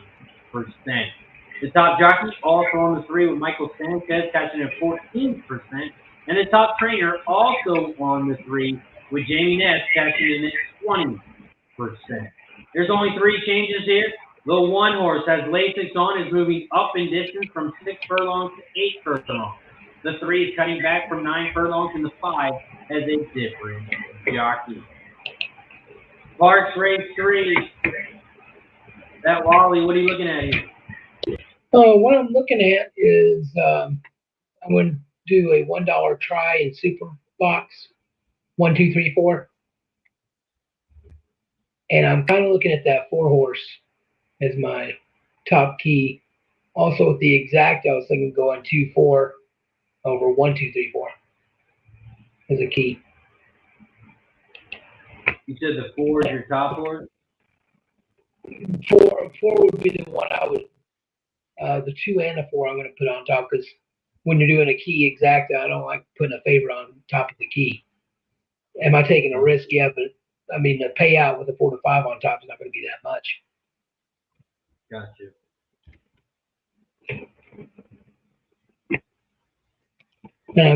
The top jockey also on the 3 with Michael Sanchez, cashing in at 14%. And the top trainer also on the 3 with Jamie Ness, cashing in at 20%. There's only 3 changes here. The 1 horse has Lasix on, is moving up in distance from 6 furlongs to 8 furlongs. The 3 is cutting back from 9 furlongs, and the 5 has a different jockey. Parx Race 3. That Wally, what are you looking at here? What I'm looking at is I'm going to do a $1 try in Super Box 1, 2, 3, 4, and I'm kind of looking at that 4 horse as my top key. Also with the exact, I was thinking going 2, 4 over 1, 2, 3, 4 as a key. You said the 4 is your top horse? 4 would be the one I would. The 2 and the 4 I'm going to put on top, because when you're doing a key exact, I don't like putting a favorite on top of the key. Am I taking a risk? Yeah, but I mean the payout with a 4 to 5 on top is not going to be that much. Gotcha. Yeah,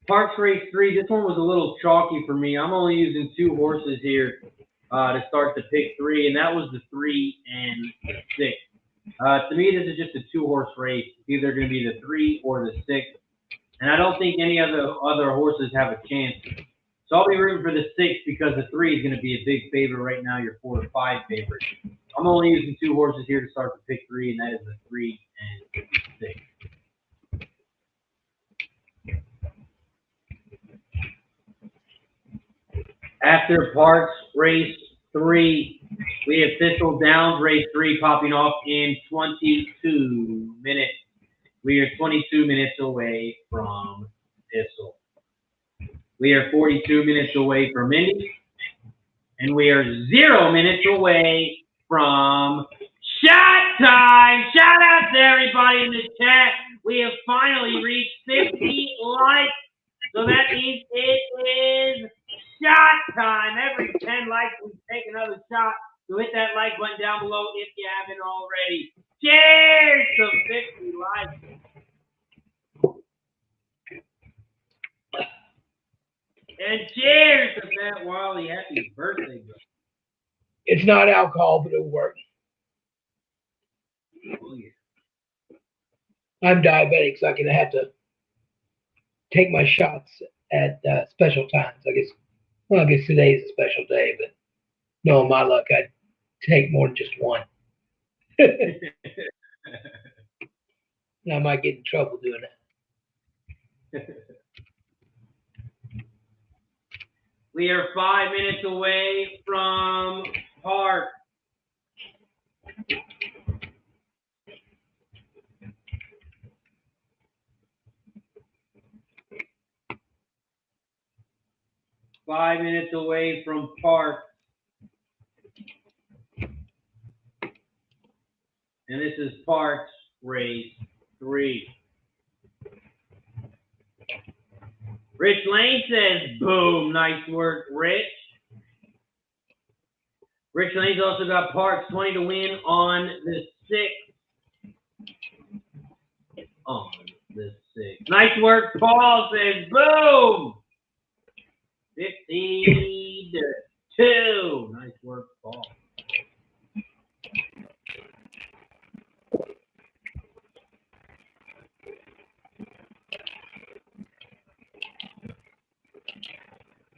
Parx Race 3, this one was a little chalky for me. I'm only using 2 horses here to start the pick 3, and that was the 3 and the 6. To me, this is just a 2-horse race. It's either going to be the 3 or the 6, and I don't think any of the other horses have a chance. So I'll be rooting for the 6 because the 3 is going to be a big favorite right now, your 4 to 5 favorite. I'm only using 2 horses here to start the pick 3, and that is the 3 and the 6. After Parx Race 3, we have Thistledown Race 3 popping off in 22 minutes. We are 22 minutes away from Thistle. We are 42 minutes away from Indy. And we are 0 minutes away from shot time. Shout out to everybody in the chat. We have finally reached 50 likes. So that means it is shot time. Every 10 likes, we take another shot. So hit that like button down below if you haven't already. Cheers to 50 likes. And cheers to Fat Wally. Happy birthday, bro. It's not alcohol, but it'll work. Oh, yeah. I'm diabetic, so I'm going to have to take my shots at special times. I guess today is a special day, but no, my luck, I'd take more than just one. And I might get in trouble doing that. We are 5 minutes away from Parx. Five minutes away from Parx. And this is Parx Race 3. Rich Lane says, boom, nice work, Rich. Rich Lane's also got Parx 20 to win on the 6th. On the 6th. Nice work, Paul says, boom. 50 to 2. Nice work, Paul.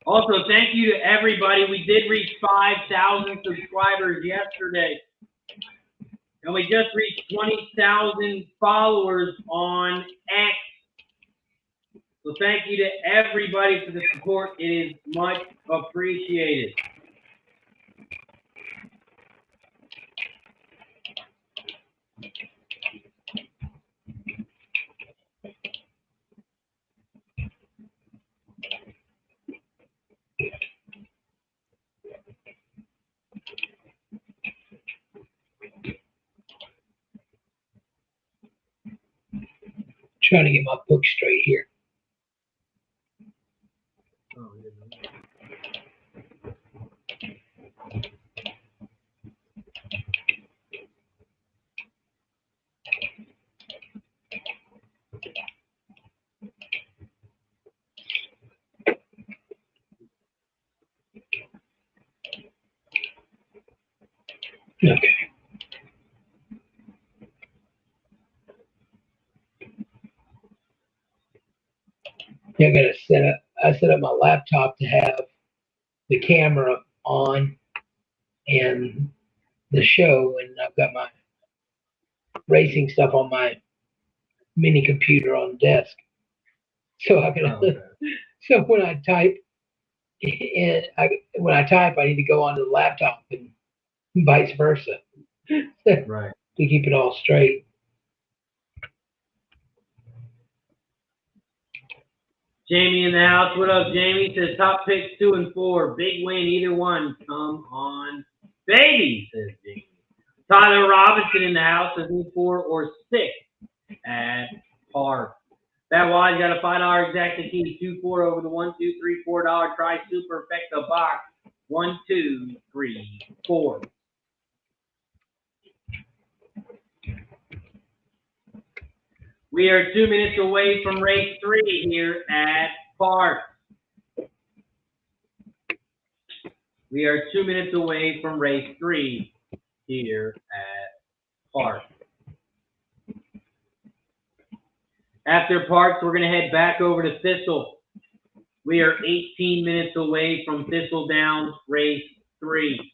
Also, thank you to everybody. We did reach 5,000 subscribers yesterday. And we just reached 20,000 followers on X. So thank you to everybody for the support. It is much appreciated. trying to get my book straight here. Oh, Okay. Yeah, I set up my laptop to have the camera on and the show, and I've got my racing stuff on my mini computer on the desk. So I can, so when I type, I need to go onto the laptop and vice versa. right. To keep it all straight. Jamie in the house. What up, Jamie? Says top picks 2 and 4. Big win, either one. Come on, baby, says Jamie. Tyler Robinson in the house says 4 or 6 at par. That wise got a $5 exact key. 2-4 over the 1, 2, 3, $4 try super perfecta box. 1, 2, 3, 4. We are 2 minutes away from race 3 here at Parx. We are 2 minutes away from race 3 here at Parx. After Parx, we're going to head back over to Thistle. We are 18 minutes away from Thistledown race 3.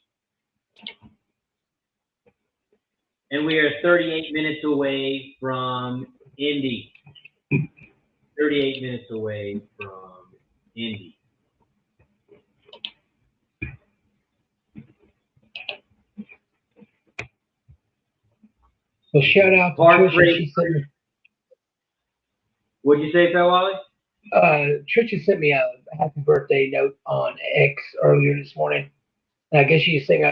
And we are 38 minutes away from Indy. 38 minutes away from Indy. So shout out to Parx Trisha. Racing. What'd you say, Phil Wally? Trisha sent me a happy birthday note on X earlier this morning. And I guess she was saying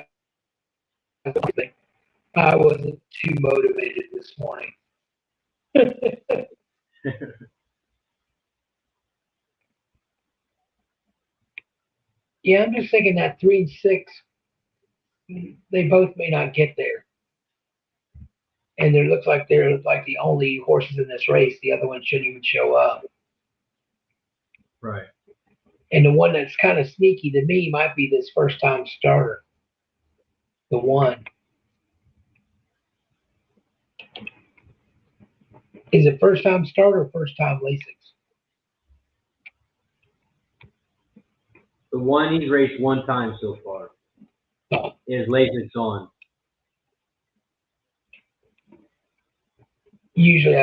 I wasn't too motivated this morning. Yeah, I'm just thinking that 3 and 6, they both may not get there. And it looks like they're like the only horses in this race. The other ones shouldn't even show up. Right. And the one that's kind of sneaky to me might be this first time starter. The one. Is it first time starter or first time Lasix? The one he's raced 1 time so far. Oh. Is Lasix on. Usually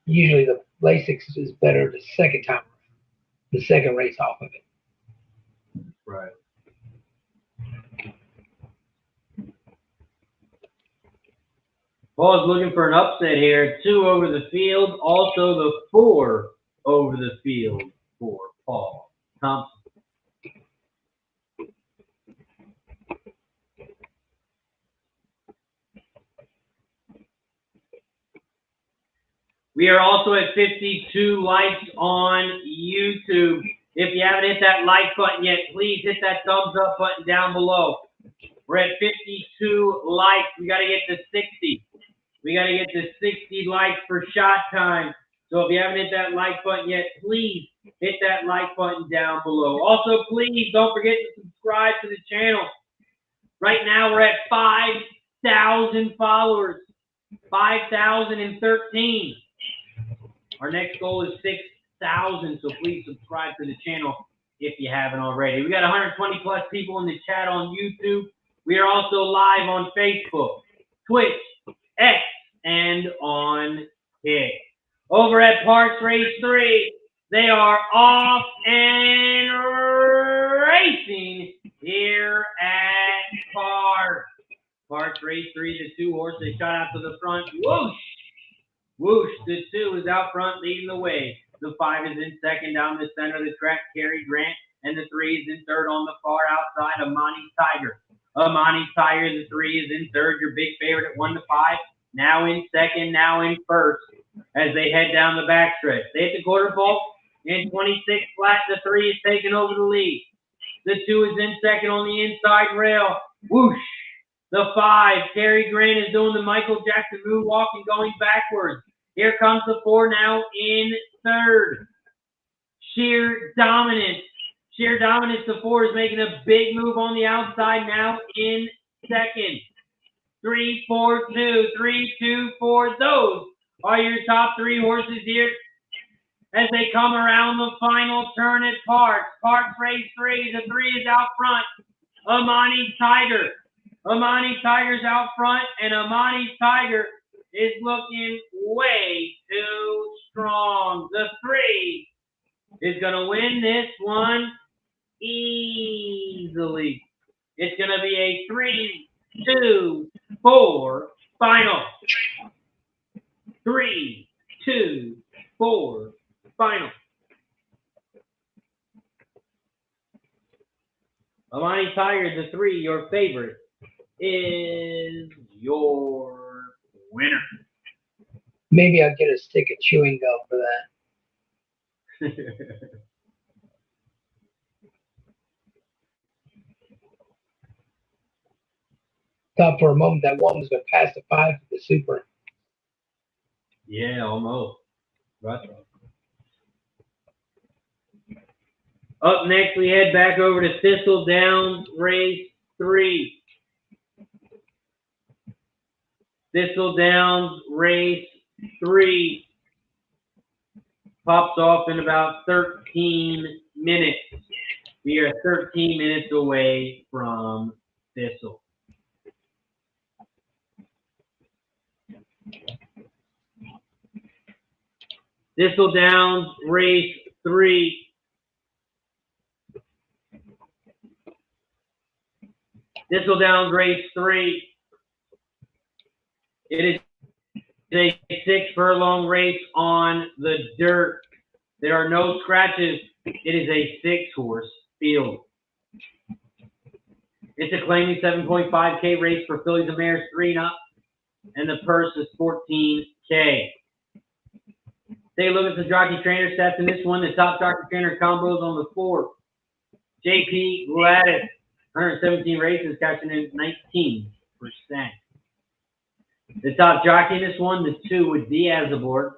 usually the Lasix is better the second time, the second race off of it. Right. Paul's looking for an upset here. 2 over the field. Also the 4 over the field for Paul Thompson. We are also at 52 likes on YouTube. If you haven't hit that like button yet, please hit that thumbs up button down below. We're at 52 likes. We got to get to 60. We got to get to 60 likes for shot time. So if you haven't hit that like button yet, please hit that like button down below. Also, please don't forget to subscribe to the channel. Right now, we're at 5,000 followers. 5,013. Our next goal is 6,000, so please subscribe to the channel if you haven't already. We got 120 plus people in the chat on YouTube. We are also live on Facebook, Twitch, X, and on Kick. Over at Parx Race 3, they are off and racing here at Parx. Parx Race 3, the 2 horse, they shot out to the front. Whoosh! Whoosh, the 2 is out front leading the way. The 5 is in second down the center of the track, Cary Grant. And the 3 is in third on the far outside, Amani Tiger. Amani Tiger, the 3 is in third. Your big favorite at 1 to 5. now in second, now in first, as they head down the backstretch. They hit the quarter pole in 26 flat. The 3 is taking over the lead. The 2 is in second on the inside rail. Whoosh. The 5, Terry Grant, is doing the Michael Jackson moonwalk and going backwards. Here comes the 4 now in third. Sheer dominance. Sheer dominance. The 4 is making a big move on the outside now in second. 3, 4, 2, 3, 2, 4. Those are your top 3 horses here as they come around the final turn at Parx. Parx Race 3. The 3 is out front. Amani Tiger. Amani Tiger's out front, and Amani Tiger is looking way too strong. The 3 is going to win this one easily. It's going to be a 3, 2, 4 final. 3, 2, 4 final. Amani Tiger, the 3, your favorite, is your winner. Maybe I'll get a stick of chewing gum for that. Thought for a moment that one was going to pass the 5 for the super. Yeah, almost. Right. Up next, we head back over to Thistledown Race 3. Thistledown Race 3 pops off in about 13 minutes. We are 13 minutes away from Thistle. Thistledown Race 3. Thistledown Race 3. It is a 6-furlong race on the dirt. There are no scratches. It is a 6-horse field. It's a claiming 7.5K race for fillies and mares 3 and up, and the purse is $14K. Take a look at the jockey trainer stats in this one. The top jockey trainer combos on the 4. JP Gladys, 117 races, catching in 19%. The top jockey in this one, the 2 with Diaz aboard,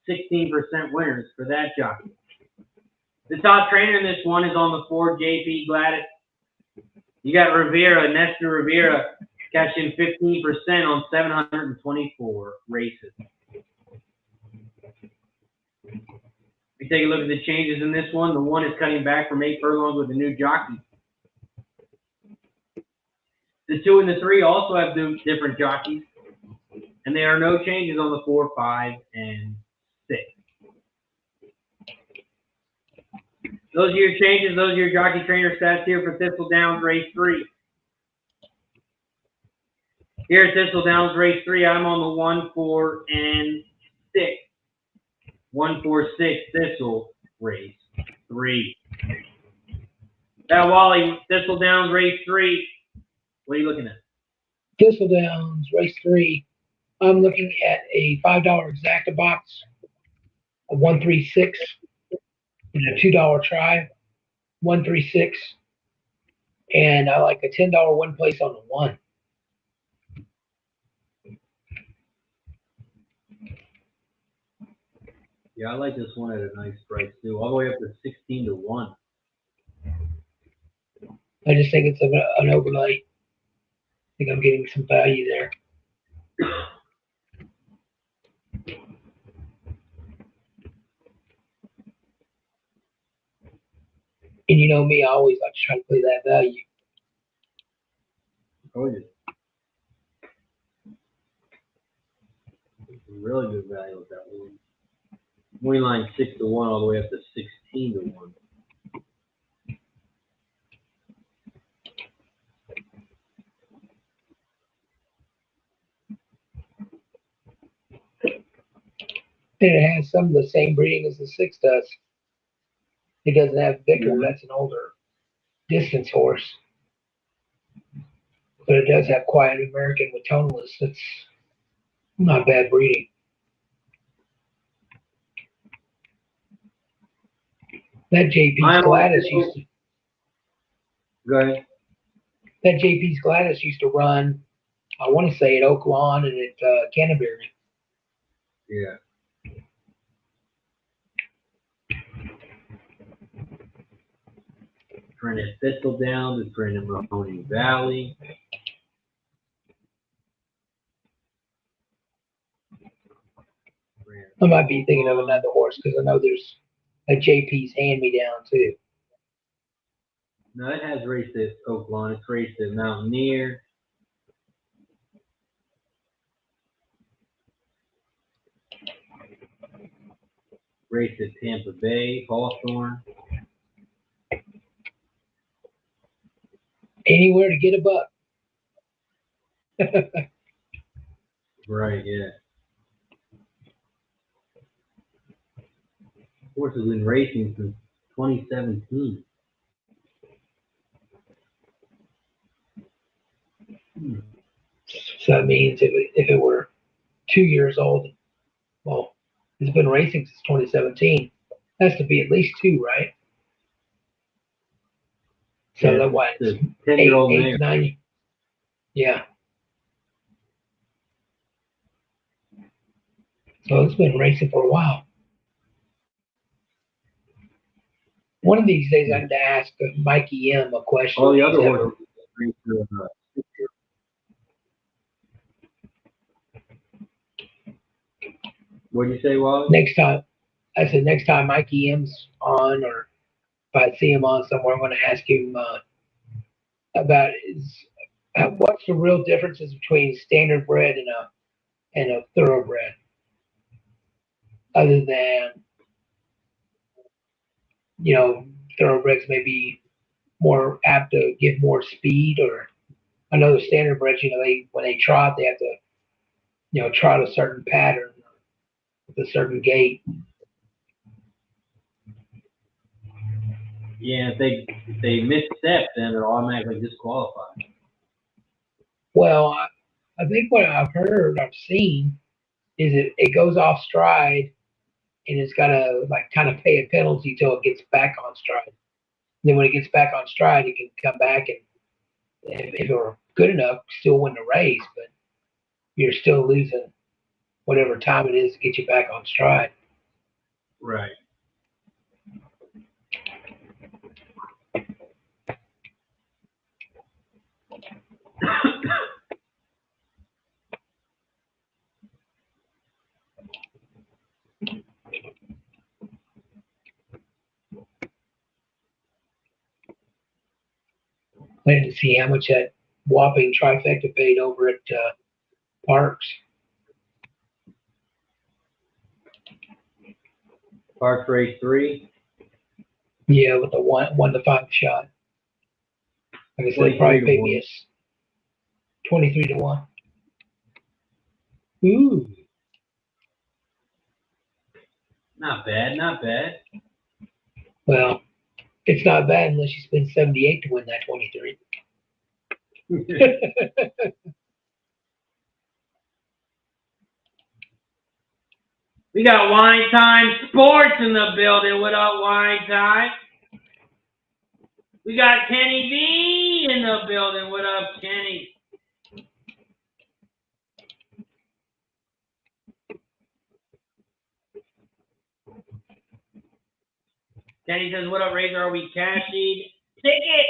16% winners for that jockey. The top trainer in this one is on the 4, JP Gladys. You got Rivera, Nestor Rivera, catching 15% on 724 races. We take a look at the changes in this one. The 1 is cutting back from 8 furlongs with a new jockey. The 2 and the 3 also have different jockeys, and there are no changes on the 4, 5, and 6. Those are your changes. Those are your jockey trainer stats here for Thistledown Race 3. Here at Thistledown Race 3, I'm on the 1, 4, and 6. 1, 4, 6 Thistle Race 3. Now, Wally, Thistledown Race 3. What are you looking at? Thistledown's Race 3. I'm looking at a $5 exacta box, a 136, and a $2 try, 136, and I like a $10 win place on the 1. Yeah, I like this one at a nice price too, all the way up to 16 to 1. I just think it's an overlay. I think I'm getting some value there. And you know me, I always like to try to play that value. Oh, yeah. Really good value with that one. Money line 6 to 1 all the way up to 16 to 1. And it has some of the same breeding as the 6 does. It doesn't have Vicker, that's an older distance horse. But it does have Quiet American with Toneless. That's Not bad breeding. That JP's Gladys used to. Go ahead. That JP's Gladys used to run. I want to say at Oak Lawn and at Canterbury. Yeah. Friend at Thistledown, the friend in Mahoney Valley. I might be thinking of another horse because I know there's a JP's hand-me-down too. No, it has raced at Oak Lawn. It's raced at Mountaineer. Raced at Tampa Bay, Hawthorne. Anywhere to get a buck. Right, yeah. Horse has been racing since 2017. So that means if it were 2 years old, well, it's been racing since 2017. Has to be at least 2, right? So Yeah, that what? it's a 10-year-old eight, mare. 9. Yeah. So it's been racing for a while. One of these days, I need to ask Mikey M a question. All the other horses raced through What did you say, Wally? Next time, I said next time Mikey M's on, or if I see him on somewhere, I'm going to ask him about what's the real differences between standard bred and a thoroughbred, other than thoroughbreds may be more apt to give more speed, or I know the standard breds, when they trot, they have to trot a certain pattern with a certain gait. Yeah, if they misstep, then they're automatically disqualified. Well, I think what I've seen is it goes off stride, and it's got to kind of pay a penalty till it gets back on stride. And then when it gets back on stride, it can come back and if it were good enough, still win the race, but you're still losing whatever time it is to get you back on stride. Right. Planning to see how much that whopping trifecta paid over at Parx. Parx Race 3. Yeah, with the 1 to 5 shot. Like I said, probably paid me 23 to 1. Ooh. Not bad, not bad. Well, it's not bad unless you spend 78 to win that 23. We got Wine Time Sports in the building. What up, Wine Time? We got Kenny V in the building. What up, Kenny? Kenny says, what up, Razor? Are we cashing? Ticket!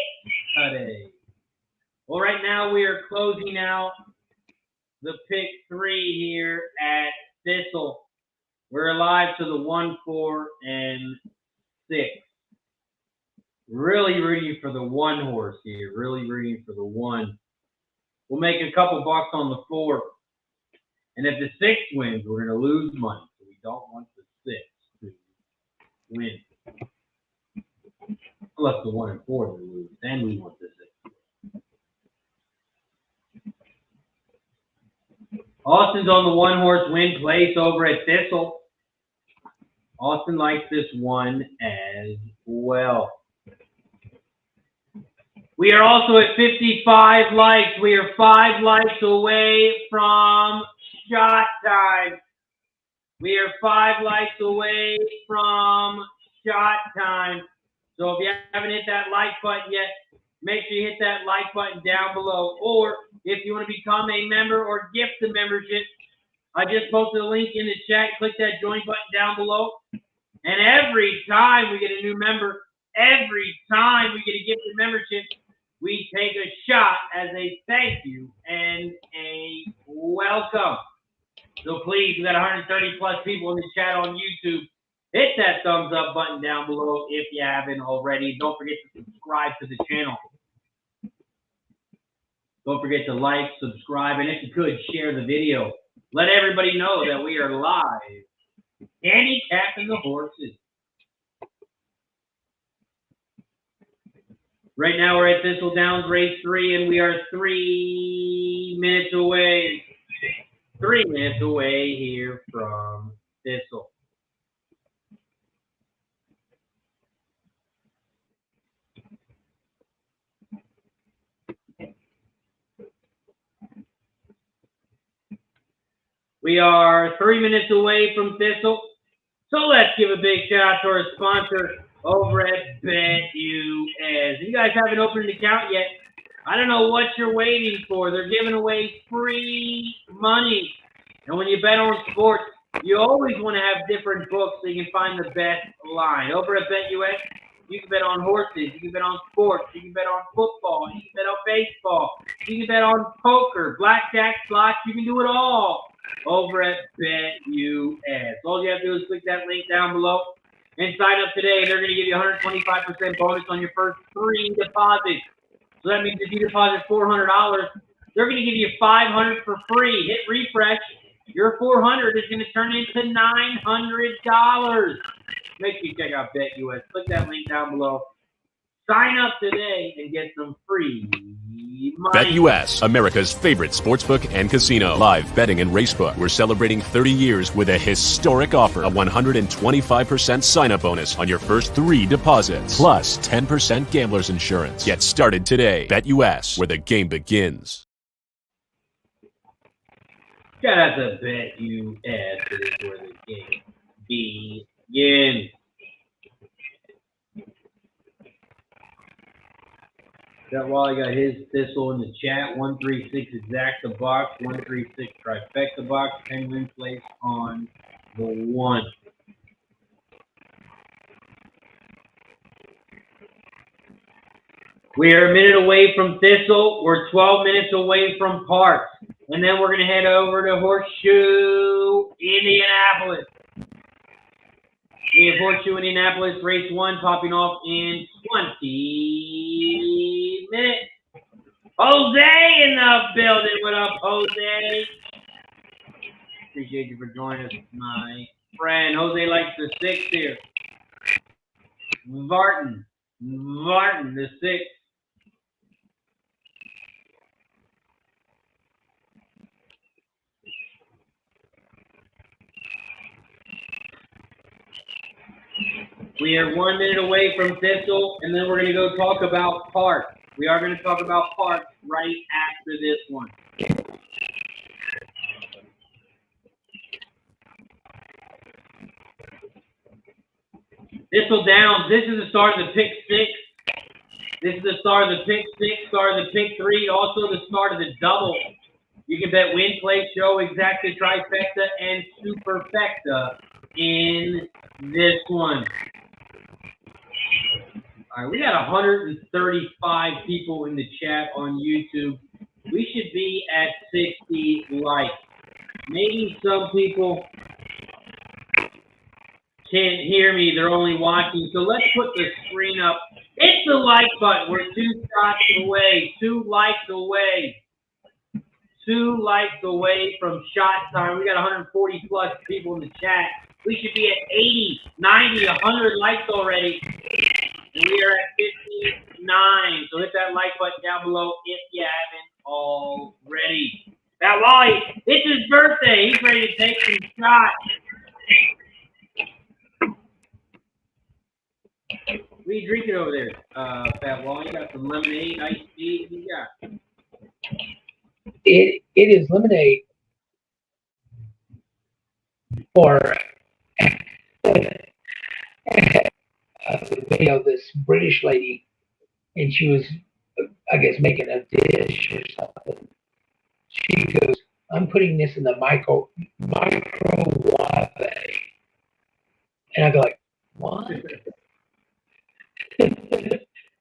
Today. Well, right now we are closing out the pick 3 here at Thistle. We're alive to the 1, 4, and 6. Really rooting for the 1 horse here. Really rooting for the 1. We'll make a couple bucks on the 4. And if the 6 wins, we're going to lose money. So we don't want the 6 to win. Unless the 1 and 4 we lose. Then we want the 6. Austin's on the 1 horse win place over at Thistle. Austin likes this one as well. We are also at 55 likes. We are 5 likes away from shot time. We are 5 likes away from shot time. So if you haven't hit that like button yet, make sure you hit that like button down below. Or if you want to become a member or gift the membership, I just posted a link in the chat. Click that join button down below. And every time we get a new member, every time we get a gifted membership, we take a shot as a thank you and a welcome. So please, we got 130 plus people in the chat on YouTube. Hit that thumbs up button down below if you haven't already. Don't forget to subscribe to the channel. Don't forget to like, subscribe, and if you could, share the video. Let everybody know that we are live handicapping the horses. Right now we're at Thistledown race 3, and we are 3 minutes away. 3 minutes away here from Thistle. We are 3 minutes away from Thistle. So let's give a big shout out to our sponsor over at BetUS. If you guys haven't opened an account yet, I don't know what you're waiting for. They're giving away free money. And when you bet on sports, you always want to have different books so you can find the best line. Over at BetUS, you can bet on horses, you can bet on sports, you can bet on football, you can bet on baseball, you can bet on poker, blackjack, slots, you can do it all over at BetUS. All you have to do is click that link down below and sign up today. They're going to give you 125% bonus on your first 3 deposits. So that means if you deposit $400, they're going to give you $500 for free. Hit refresh. Your $400 is going to turn into $900. Make sure you check out BetUS. Click that link down below. Sign up today and get some free money. BetUS, America's favorite sportsbook and casino. Live betting and racebook. We're celebrating 30 years with a historic offer. A 125% sign-up bonus on your first 3 deposits. Plus 10% gambler's insurance. Get started today. BetUS, where the game begins. Shout out to BetUS. It is where the game begins. That Wally got his Thistle in the chat. 136 exacta box, 136 trifecta box, penguin place on the 1. We are a minute away from Thistle. We're 12 minutes away from Parx. And then we're going to head over to Horseshoe Indianapolis. We have Horseshoe Indianapolis race 1 popping off in 20 minutes. Jose in the building. What up, Jose? Appreciate you for joining us, my friend. Jose likes the 6 here. Vartan, the 6. We are 1 minute away from Thistle, and then we're going to go talk about Parx. We are going to talk about Parx right after this one. Thistledown, this is the start of the pick 6. This is the start of the pick 6, start of the pick 3, also the start of the double. You can bet win, play, show, exacta, trifecta, and superfecta in this one. All right, we got 135 people in the chat on YouTube. We should be at 60 likes. Maybe some people can't hear me. They're only watching. So let's put the screen up. Hit the like button. We're 2 shots away, 2 likes away. 2 likes away from shot time. We got 140 plus people in the chat. We should be at 80, 90, 100 likes already. And we are at 59. So hit that like button down below if you haven't already. Now, Wally, it's his birthday. He's ready to take some shots. What are you drinking over there, Fat Wally? You got some lemonade, iced tea? What do you got? It is lemonade. Or video of this British lady, and she was, I guess, making a dish or something. She goes, "I'm putting this in the microwave," and I go like, "What?"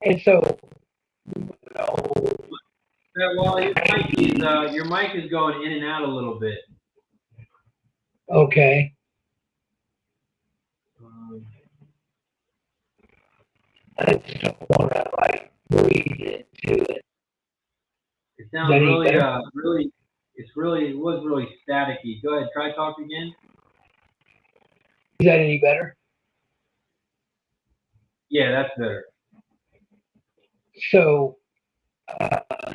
And so, Well, your mic is going in and out a little bit. okay. I just don't want to like breathe into it. It sounds really, it was really staticky. Go ahead, try talk again. Is that any better? Yeah, that's better. So, like I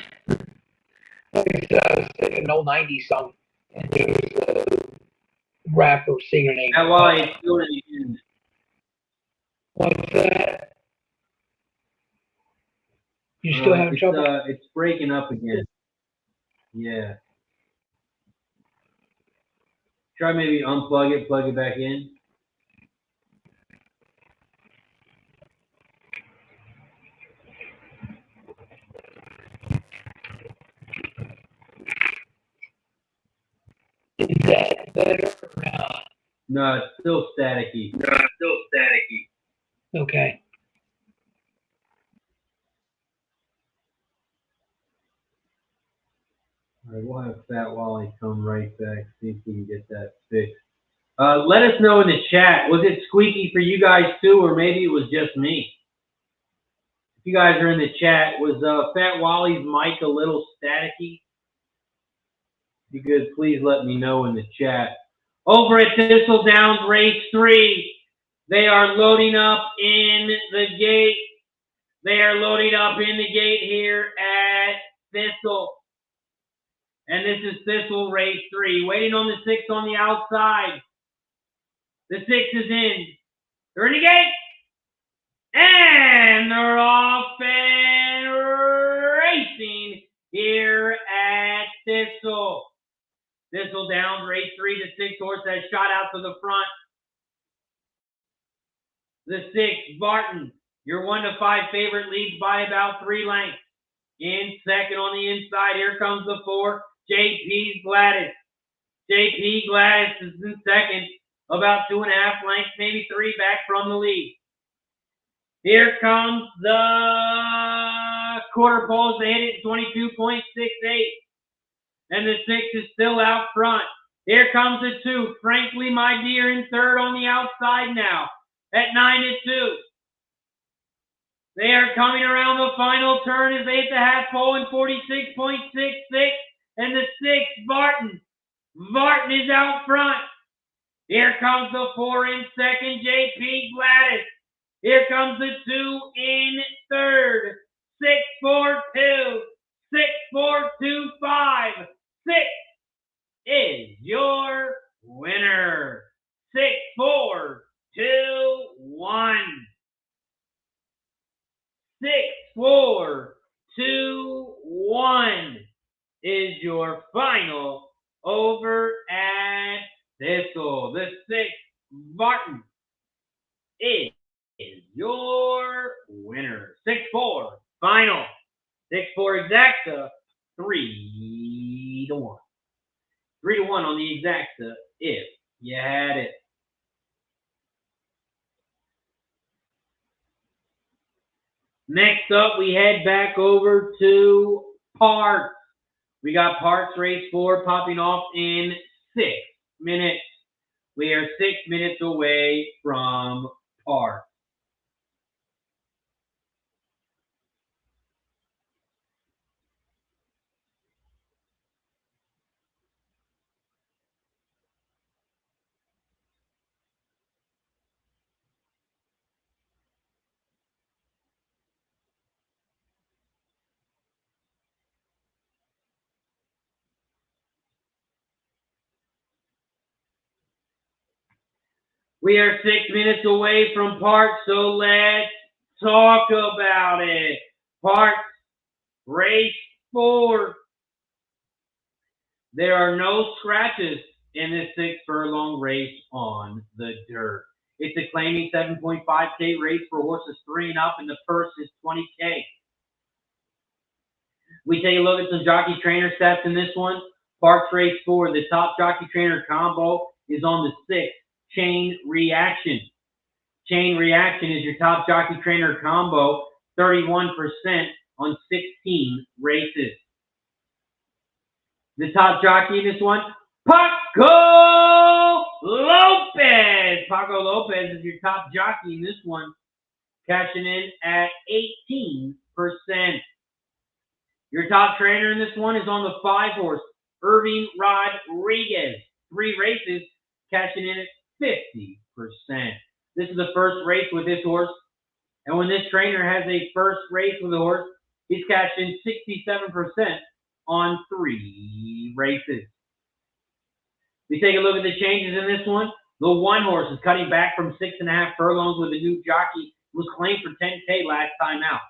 said, I was thinking an old 90s song, and there was a rapper singer named. Wally, it's still in the end. What's that? You still having trouble? It's breaking up again. Yeah. Try maybe unplug it, plug it back in. Is that better or not? No, it's still staticky. Okay. All right, we'll have Fat Wally come right back, see if we can get that fixed. Let us know in the chat, was it squeaky for you guys too, or maybe it was just me? If you guys are in the chat, was Fat Wally's mic a little staticky? If you could please let me know in the chat. Over at Thistledown Race 3, they are loading up in the gate. They are loading up in the gate here at Thistle. And this is Thistle Race 3. Waiting on the 6 on the outside. The 6 is in. They're in the gate. And they're off and racing here at Thistle. Thistledown Race 3. The 6 horse has shot out to the front. The 6, Barton, your 1 to 5 favorite, leads by about 3 lengths. In second on the inside, here comes the 4, JP's Gladys. JP Gladys is in second, about 2.5 lengths, maybe 3 back from the lead. Here comes the quarter poles. They hit it 22.68. And the 6 is still out front. Here comes the 2, Frankly My Dear, in third on the outside now at 9 to 2. They are coming around the final turn as they hit the half pole in 46.66. And the 6, Barton. Barton is out front. Here comes the 4 in second, JP Gladys. Here comes the 2 in third. 6-4-2. 6-4-2-5. 6 is your winner. 6-4-2-1. 6-4-2-1 is your final over at Thistle. The 6, Barton, is your winner. 6-4 final. 6-4 exacta. 3-1. 3-1 on the exacta if you had it. Next up, we head back over to Parx. We got Parx Race 4 popping off in 6 minutes. We are 6 minutes away from Parx. We are 6 minutes away from Parx, so let's talk about it. Parx Race 4. There are no scratches in this 6 furlong race on the dirt. It's a claiming 7.5K race for horses 3 and up, and the purse is $20K. We take a look at some jockey trainer stats in this one. Parx Race 4, the top jockey trainer combo is on the 6, Chain Reaction. Chain Reaction is your top jockey trainer combo, 31% on 16 races. The top jockey in this one, Paco Lopez. Paco Lopez is your top jockey in this one, cashing in at 18%. Your top trainer in this one is on the 5 horse, Irving Rodriguez. 3 races, cashing in at 50%. This is the first race with this horse. And when this trainer has a first race with a horse, he's cashing 67% on 3 races. We take a look at the changes in this one. The 1 horse is cutting back from 6.5 furlongs with a new jockey who was claimed for 10K last time out.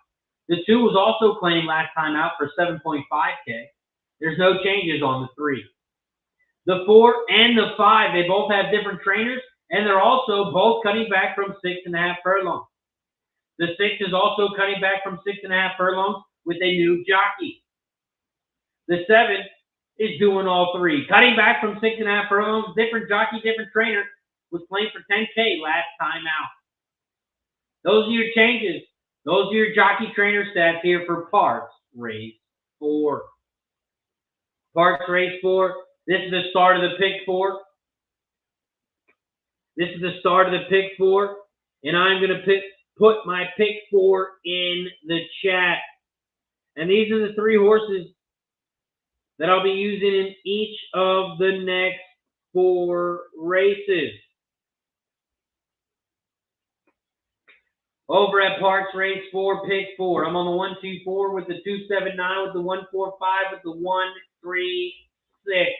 The 2 was also claimed last time out for 7.5K. There's no changes on the 3. The 4 and the 5, they both have different trainers, and they're also both cutting back from 6.5 furlongs. The 6 is also cutting back from 6.5 furlongs with a new jockey. The 7 is doing all 3. Cutting back from 6.5 furlongs, different jockey, different trainer, was claimed for 10K last time out. Those are your changes. Those are your jockey trainer stats here for Parx Race 4. Parx Race 4, this is the start of the pick 4. This is the start of the pick 4, and I'm going to put my pick 4 in the chat. And these are the 3 horses that I'll be using in each of the next 4 races. Over at Parx Race 4, pick 4. I'm on the 124 with the 279, with the 145, with the 136.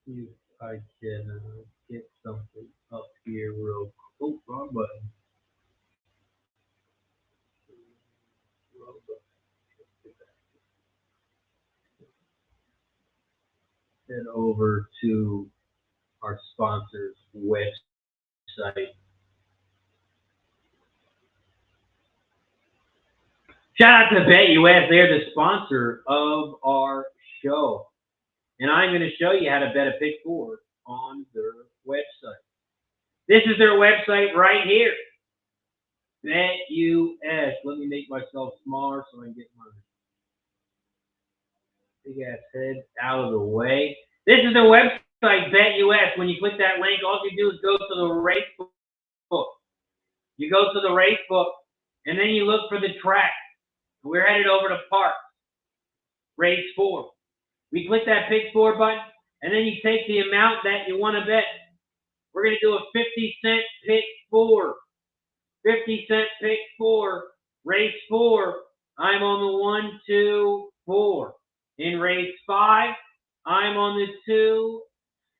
See if I can get something up here real quick. Oh, wrong button. Head over to our sponsor's website. Shout out to BetUS. They're the sponsor of our show. And I'm going to show you how to bet a pick 4 on their website. This is their website right here. BetUS. Let me make myself smaller so I can get my big ass head out of the way. This is their website, BetUS. When you click that link, all you do is go to the race book. You go to the race book, and then you look for the track. We're headed over to Parx Race 4. We click that pick 4 button, and then you take the amount that you want to bet. We're going to do a 50-cent pick 4. 50-cent pick 4. Race 4. I'm on the 1, 2, 4. In race 5, I'm on the 2,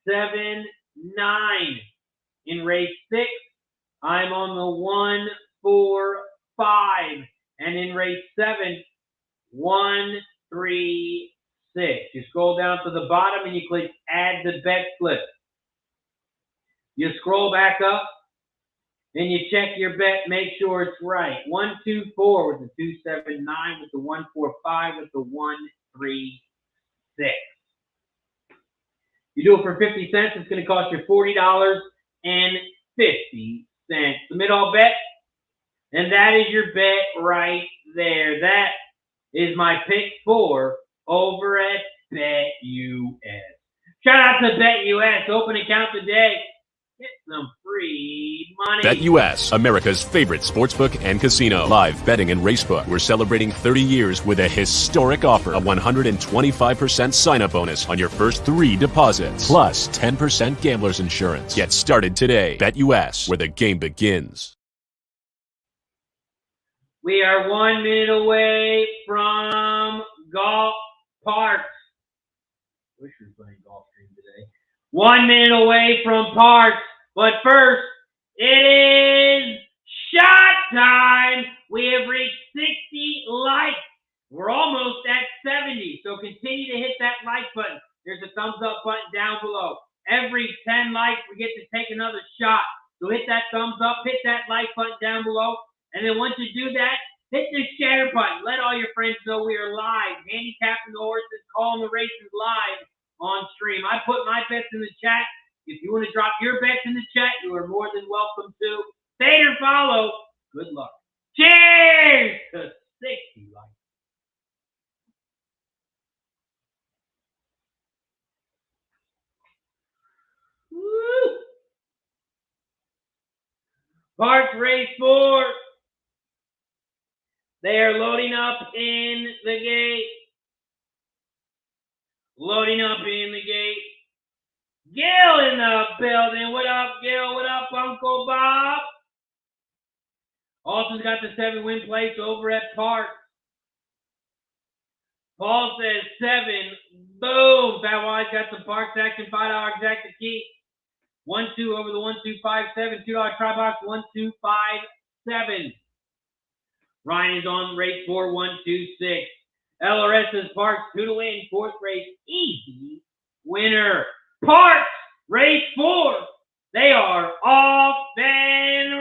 7, 9. In race 6, I'm on the 1, 4, 5. And in race 7, 1, 3, 6. You scroll down to the bottom and you click Add the Bet Slip. You scroll back up and you check your bet, make sure it's right. 1, 2, 4 with the 2, 7, 9, with the 1, 4, 5, with the 1, 3, 6. You do it for 50 cents, it's going to cost you $40.50. Submit all bet, and that is your bet right there. That is my pick 4 over at BetUS. Shout out to BetUS. Open account today. Get some free money. BetUS, America's favorite sportsbook and casino. Live betting and racebook. We're celebrating 30 years with a historic offer. A 125% sign-up bonus on your first 3 deposits. Plus 10% gambler's insurance. Get started today. BetUS, where the game begins. We are 1 minute away from Golf Parx. Wish we were playing golf stream today. 1 minute away from Parx, but first, it is shot time. We have reached 60 likes. We're almost at 70, so continue to hit that like button. There's a thumbs up button down below. Every 10 likes, we get to take another shot. So hit that thumbs up, hit that like button down below, and then once you do that, hit the share button. Let all your friends know we are live, handicapping the horses, calling the races live on stream. I put my bets in the chat. If you want to drop your bets in the chat, you are more than welcome to. Stay or follow. Good luck. Cheers to 60 likes. Woo! Parx Race 4. They are loading up in the gate. Loading up in the gate. Gil in the building. What up, Gil? What up, Uncle Bob? Austin's got the 7-win place over at Parx. Paul says 7. Boom. Fat Wise got some Parx action. $5 exact key. 1-2 over the 1-2-5-7. $2 try box. 1-2-5-7. Ryan is on race 4. 1-2-6. LRS is Parx 2 to win. 4th race. Easy winner. Parx race 4. They are off and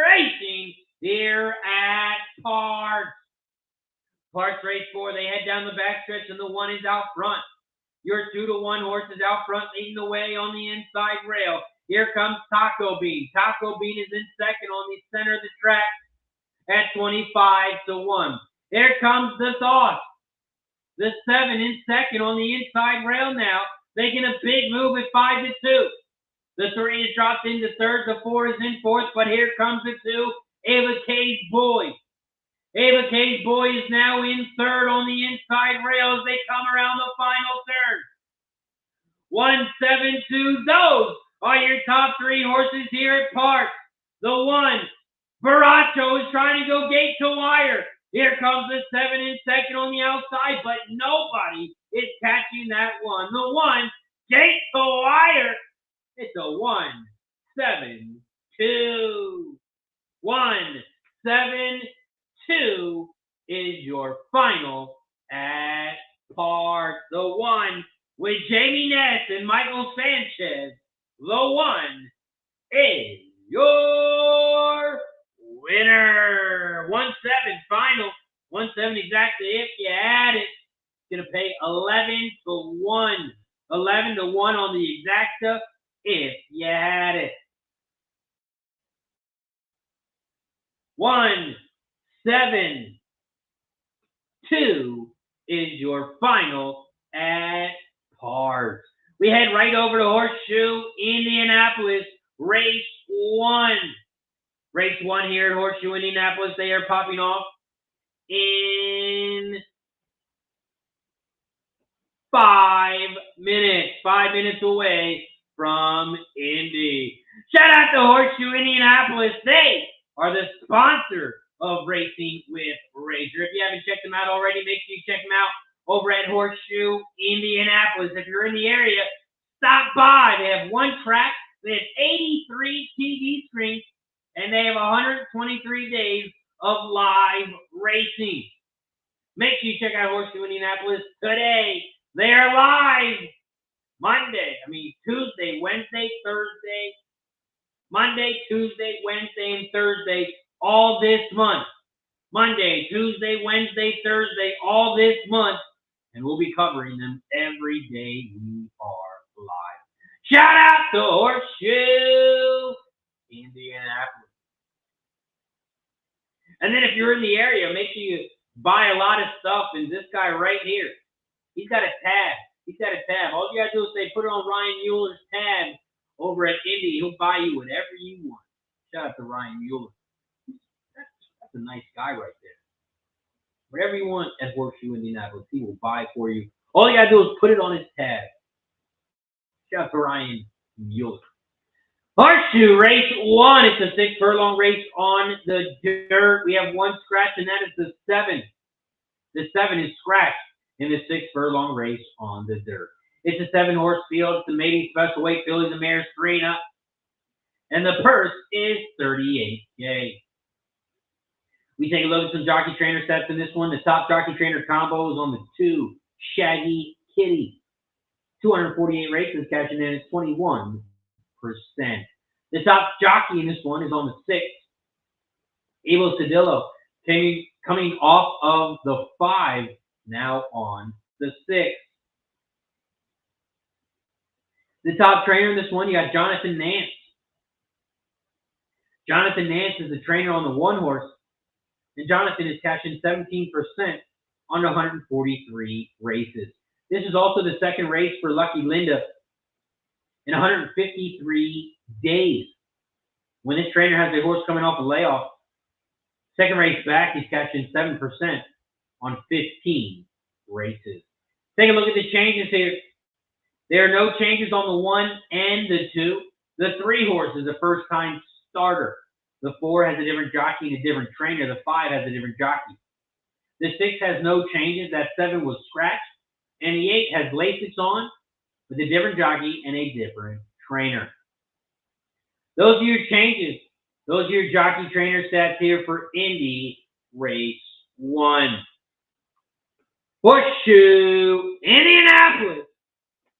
racing here at Parx. Parx race 4. They head down the backstretch and the 1 is out front. Your 2-1 horse is out front, leading the way on the inside rail. Here comes Taco Bean. Taco Bean is in second on the center of the track at 25-1. Here comes the Sauce. The 7 in second on the inside rail now, making a big move at 5-2. The 3 is dropped into third. The 4 is in fourth, but here comes the 2, Ava K's Boy. Ava K's Boy is now in third on the inside rail as they come around the final turn. 1-7-2. Those are your top 3 horses here at Parx. The 1, Baracho, is trying to go gate to wire. Here comes the 7 in second on the outside, but nobody is catching that 1. The 1, gate to wire. It's a 1-7-2. 1-7-2 is your final at Parx. The 1 with Jamie Ness and Michael Sanchez. The 1 is your winner. 1-7 final. 1-7 exactly. If you add it, it's going to pay 11-1. 11-1 on the exacta if you add it. 1-7-2 is your final at Parx. We head right over to Horseshoe Indianapolis, race 1. Race 1 here at Horseshoe Indianapolis. They are popping off in 5 minutes. 5 minutes away from Indy. Shout out to Horseshoe Indianapolis. They are the sponsor of Racing with Razor. If you haven't checked them out already, make sure you check them out over at Horseshoe Indianapolis. If you're in the area, stop by. They have 1 track. They have 83 TV screens, and they have 123 days of live racing. Make sure you check out Horseshoe Indianapolis today. They are live Tuesday, Wednesday, Thursday, Monday, Tuesday, Wednesday, and Thursday, all this month. Monday, Tuesday, Wednesday, Thursday, all this month. And we'll be covering them every day we are live. Shout out to Horseshoe Indianapolis. And then if you're in the area, make sure you buy a lot of stuff. And this guy right here, he's got a tab. All you got to do is say, put it on Ryan Mueller's tab over at Indy. He'll buy you whatever you want. Shout out to Ryan Mueller. That's a nice guy right there. Whatever you want at Horseshoe Indianapolis, he will buy for you. All you got to do is put it on his tab. Shout out to Ryan Mueller. Horseshoe race 1. It's a 6 furlong race on the dirt. We have 1 scratch, and that is the 7. The 7 is scratched in the 6 furlong race on the dirt. It's a 7-horse field. It's a mating special weight fillies and mares 3 and up. And the purse is $38K. We take a look at some jockey trainer sets in this one. The top jockey trainer combo is on the 2, Shaggy Kitty. 248 races, cashing in at 21%. The top jockey in this one is on the 6, Evo Cedillo, coming off of the 5, now on the 6. The top trainer in this one, you got Jonathan Nance. Jonathan Nance is the trainer on the 1 horse, and Jonathan is cashing 17% on 143 races. This is also the second race for Lucky Linda in 153 days. When this trainer has a horse coming off a layoff, second race back, he's cashing 7% on 15 races. Take a look at the changes here. There are no changes on the 1 and the 2. The 3 horse is a first-time starter. The 4 has a different jockey and a different trainer. The 5 has a different jockey. The 6 has no changes. That 7 was scratched. And the 8 has Lasix on with a different jockey and a different trainer. Those are your changes. Those are your jockey trainer stats here for Indy Race 1. Horseshoe Indianapolis,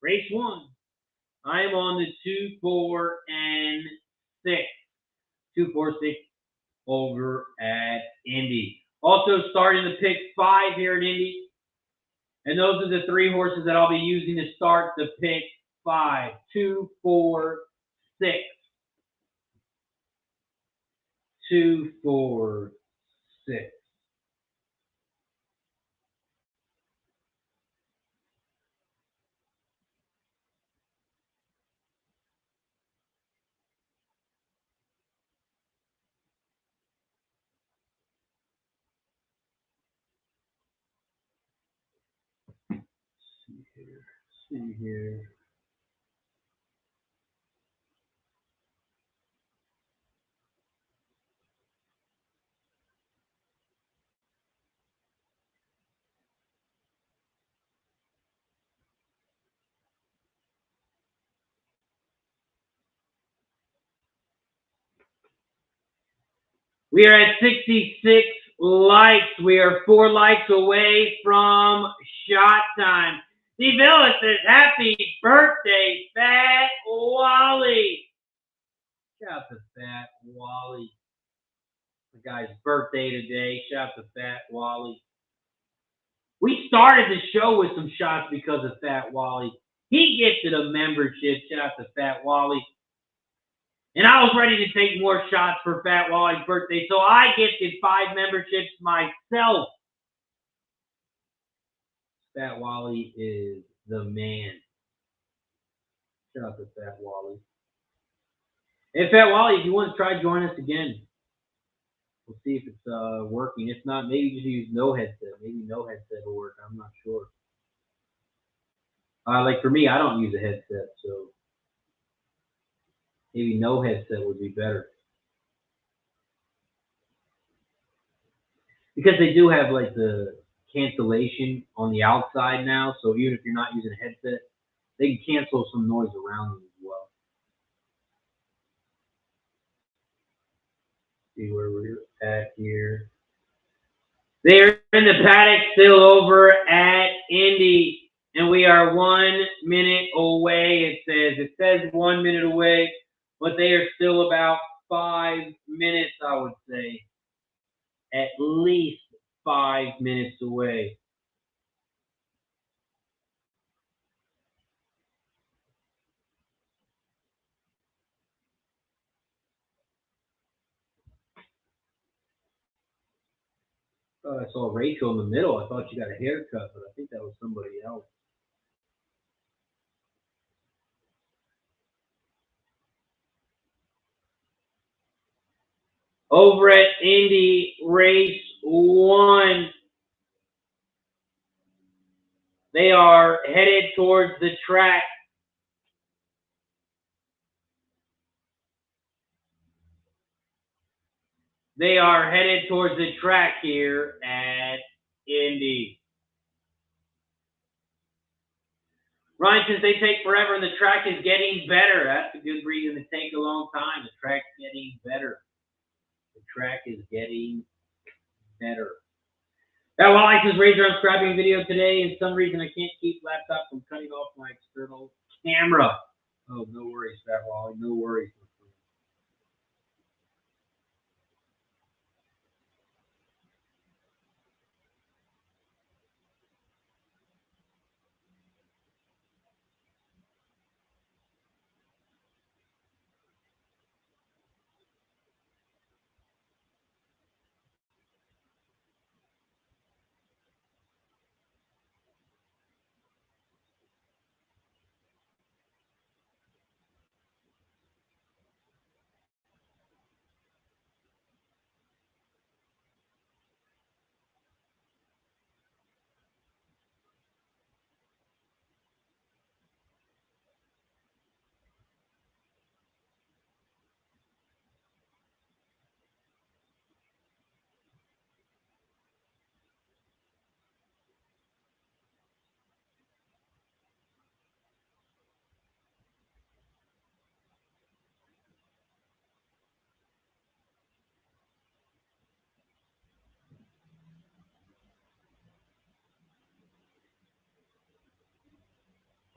Race 1. I am on the 2, 4, and 6. 2, 4, 6 over at Indy. Also starting the pick 5 here at Indy. And those are the 3 horses that I'll be using to start the pick 5. 2, 4, 6. 2, 4, 6. See here. We are at 66 likes. We are 4 likes away from shot time. Steve Ellis says, happy birthday, Fat Wally. Shout out to Fat Wally. The guy's birthday today. Shout out to Fat Wally. We started the show with some shots because of Fat Wally. He gifted a membership. Shout out to Fat Wally. And I was ready to take more shots for Fat Wally's birthday, so I gifted 5 memberships myself. Fat Wally is the man. Shout out to Fat Wally. Hey, Fat Wally, if you want to try, join us again. We'll see if it's working. If not, maybe just use no headset. Maybe no headset will work. I'm not sure. Like for me, I don't use a headset, so maybe no headset would be better. Because they do have like the cancellation on the outside now, so even if you're not using a headset, they can cancel some noise around them as well. See where we're at here. They're in the paddock still over at Indy, and we are 1 minute away, it says 1 minute away, but they are still about 5 minutes, I would say. At least 5 minutes away. I saw Rachel in the middle. I thought she got a haircut, but I think that was somebody else. Over at Indy Race 1, they are headed towards the track. They are headed towards the track here at Indy. Ryan says they take forever and the track is getting better. That's a good reason to take a long time. The track's getting better. The track is getting better. That Wallace is Razor unscrapping video today. And some reason I can't keep laptop from cutting off my external camera. Oh, no worries, Fat Wally. No worries.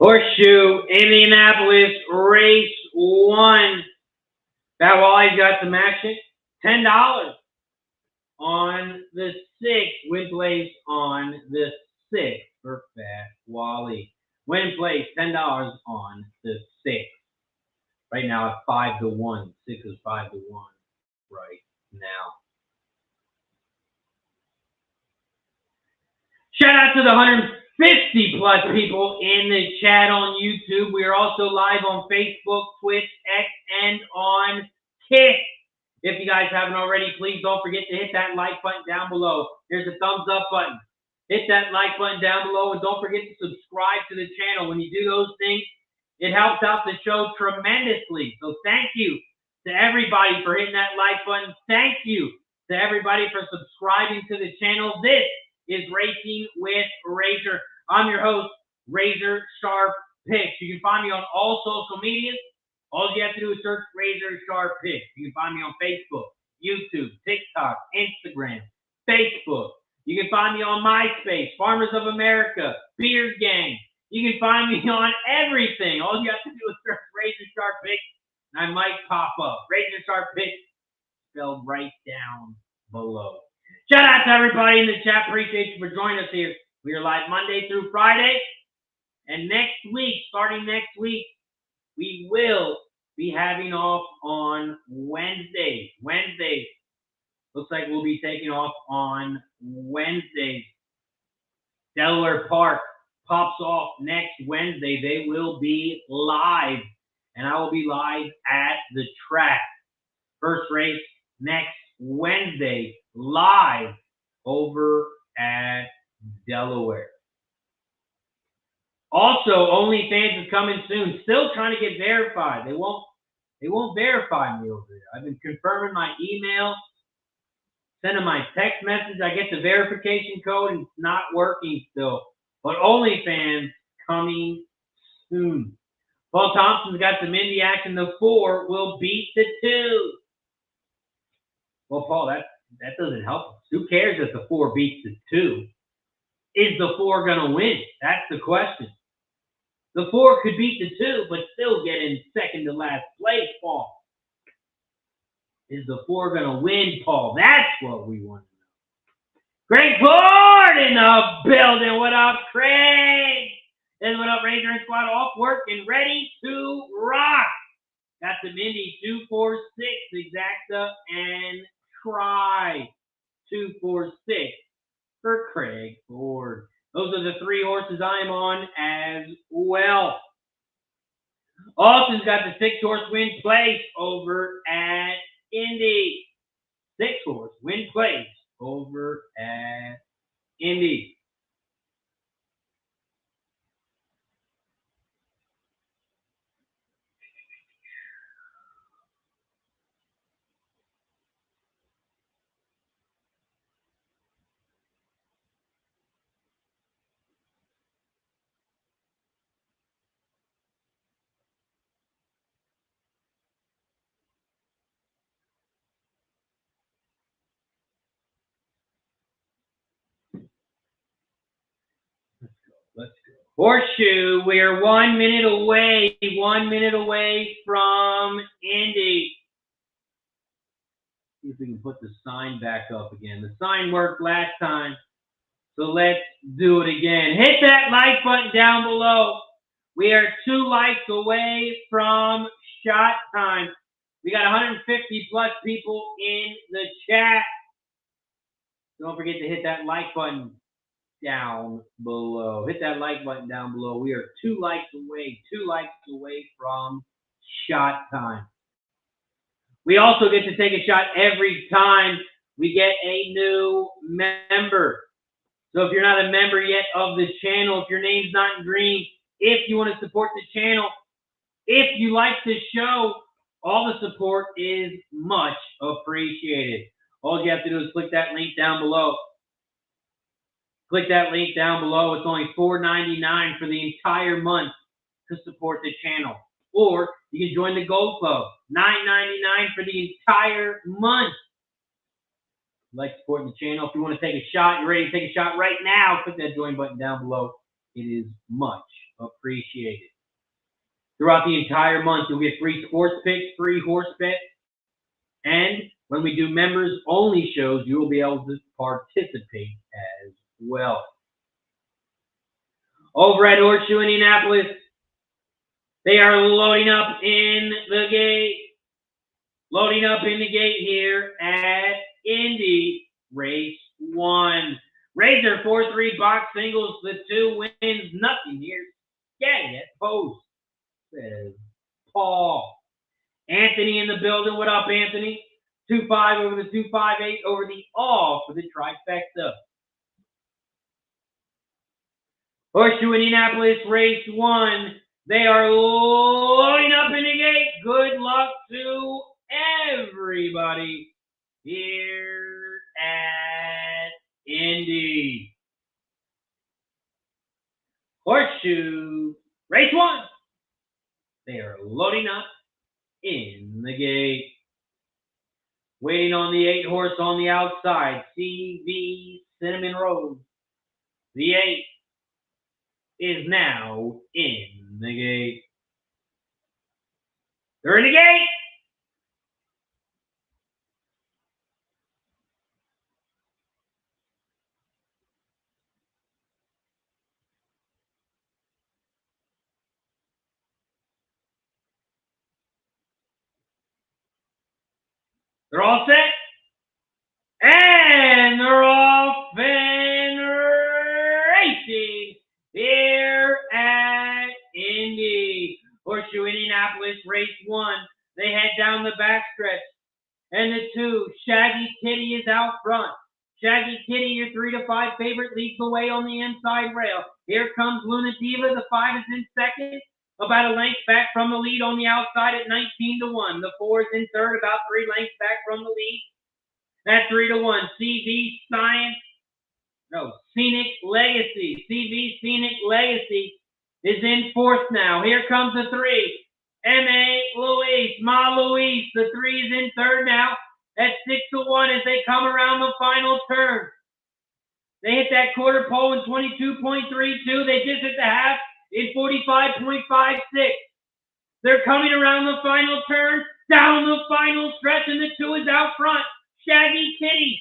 Horseshoe Indianapolis race 1. Fat Wally's got some action. $10 on the 6th. Win place on the 6th for Fat Wally. Win place $10 on the 6th. Right now at 5-1. 6 is 5-1 right now. Shout out to the 150 plus people in the chat on YouTube. We are also live on Facebook, Twitch, X, and on Kick. If you guys haven't already, please don't forget to hit that like button down below. There's a thumbs up button. Hit that like button down below, and don't forget to subscribe to the channel. When you do those things, it helps out the show tremendously. So thank you to everybody for hitting that like button. Thank you to everybody for subscribing to the channel. This is Racing with Razor. I'm your host, RazorSharpPicks. You can find me on all social medias. All you have to do is search RazorSharpPicks. You can find me on Facebook, YouTube, TikTok, Instagram, Facebook. You can find me on MySpace, Farmers of America, Beard Gang. You can find me on everything. All you have to do is search RazorSharpPicks, and I might pop up. RazorSharpPicks spelled right down below. Shout out to everybody in the chat. Appreciate you for joining us here. We are live Monday through Friday. And next week, starting next week, we will be having off on Wednesdays. Looks like we'll be taking off on Wednesdays. Delaware Park pops off next Wednesday. They will be live. And I will be live at the track. First race next Wednesday, live over at Delaware. Also, OnlyFans is coming soon. Still trying to get verified. They won't verify me over there. I've been confirming my email, sending my text message. I get the verification code and it's not working still. But OnlyFans coming soon. Paul Thompson's got some Indy action. The 4 will beat the 2. Well, Paul, that doesn't help us. Who cares if the 4 beats the 2? Is the 4 going to win? That's the question. The 4 could beat the 2, but still get in second to last place, Paul. Is the 4 going to win, Paul? That's what we want to know. Greg Ford in the building. What up, Craig? And what up, Razor and Squad? Off work and ready to rock. Got some Indy 246 exacta and try 246 for Craig Ford. Those are the 3 horses I'm on as well. Austin's got the 6-horse win place over at Indy. 6-horse win place over at Indy. Horseshoe, we are 1 minute away. 1 minute away from Indy. See if we can put the sign back up again. The sign worked last time, so let's do it again. Hit that like button down below. We are 2 likes away from shot time. We got 150 plus people in the chat. Don't forget to hit that like button down below. Hit that like button down below. We are 2 likes away. 2 likes away from shot time. We also get to take a shot every time we get a new member. So if you're not a member yet of the channel, if your name's not in green, if you want to support the channel, if you like the show, all the support is much appreciated. All you have to do is click that link down below. Click that link down below. It's only $4.99 for the entire month to support the channel. Or you can join the Gold Club, $9.99 for the entire month. If you like supporting the channel, if you want to take a shot, you're ready to take a shot right now, click that join button down below. It is much appreciated. Throughout the entire month, you'll get free sports picks, free horse bets, and when we do members only shows, you will be able to participate as well. Over at Horseshoe Indianapolis, they are loading up in the gate. Loading up in the gate here at Indy Race 1. Razor 4-3 box singles. The 2 wins. Nothing here. Getting it. Post. Says Paul. Anthony in the building. What up, Anthony? 2-5 over the 2-5-8 over the all for the trifecta. Horseshoe Indianapolis Race 1. They are loading up in the gate. Good luck to everybody here at Indy. Horseshoe Race 1. They are loading up in the gate. Waiting on the 8 horse on the outside. CV Cinnamon Rose. The 8 is now in the gate. They're in the gate. They're all set. And they're off and racing here at Indy. Horseshoe Indianapolis Race 1. They head down the backstretch. And the 2, Shaggy Kitty is out front. Shaggy Kitty, your 3-5 favorite, leads the way on the inside rail. Here comes Luna Diva. The 5 is in second, about a length back from the lead on the outside at 19-1. The 4 is in third, about 3 lengths back from the lead at 3-1. Scenic Legacy. CV Scenic Legacy is in fourth now. Here comes the 3. M.A. Louise, Ma Louise. The 3 is in third now at 6-1 as they come around the final turn. They hit that quarter pole in 22.32. They just hit the half in 45.56. They're coming around the final turn, down the final stretch, and the 2 is out front. Shaggy Kitty.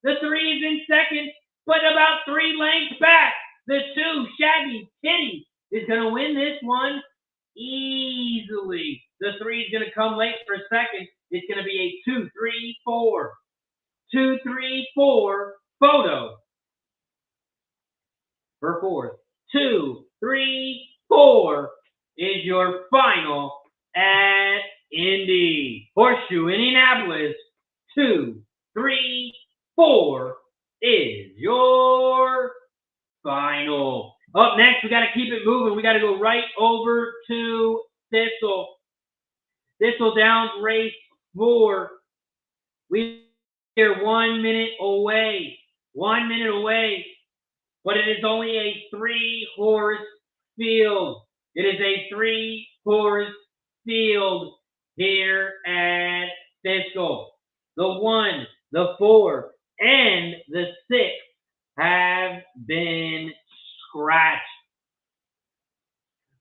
The 3 is in second, but about 3 lengths back. The 2, Shaggy Kitty, is going to win this one easily. The 3 is going to come late for second. It's going to be a 2-3-4. 2-3-4 photo for fourth. 2-3-4 is your final at Indy. Horseshoe Indianapolis 2-3-4 is your final. Up next, we got to keep it moving. We got to go right over to Thistle. Thistledown race 4. We are 1 minute away. 1 minute away. But it is only a 3-horse field. It is a 3-horse field here at Thistle. The 1, the 4, and the 6 have been scratched.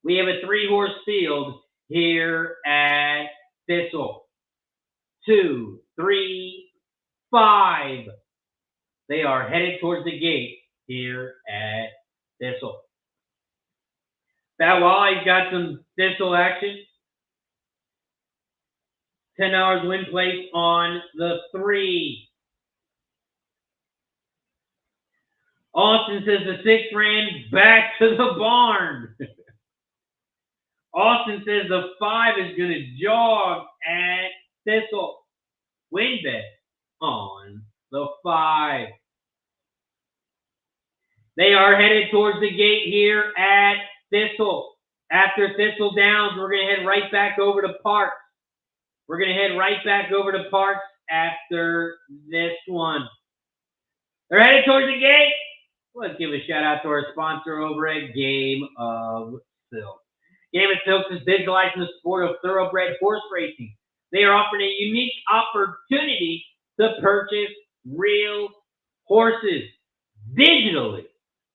We have a 3-horse field here at Thistle. 2, 3, 5. They are headed towards the gate here at Thistle. That wall, he's got some Thistle action. $10 win place on the 3. Austin says the 6 ran back to the barn. Austin says the 5 is going to jog at Thistle. Win bet on the 5. They are headed towards the gate here at Thistle. After Thistledowns, we're going to head right back over to Parx. We're going to head right back over to Parx after this one. They're headed towards the gate. Let's give a shout out to our sponsor over at Game of Silk. Game of Silk is digitalizing the sport of thoroughbred horse racing. They are offering a unique opportunity to purchase real horses digitally.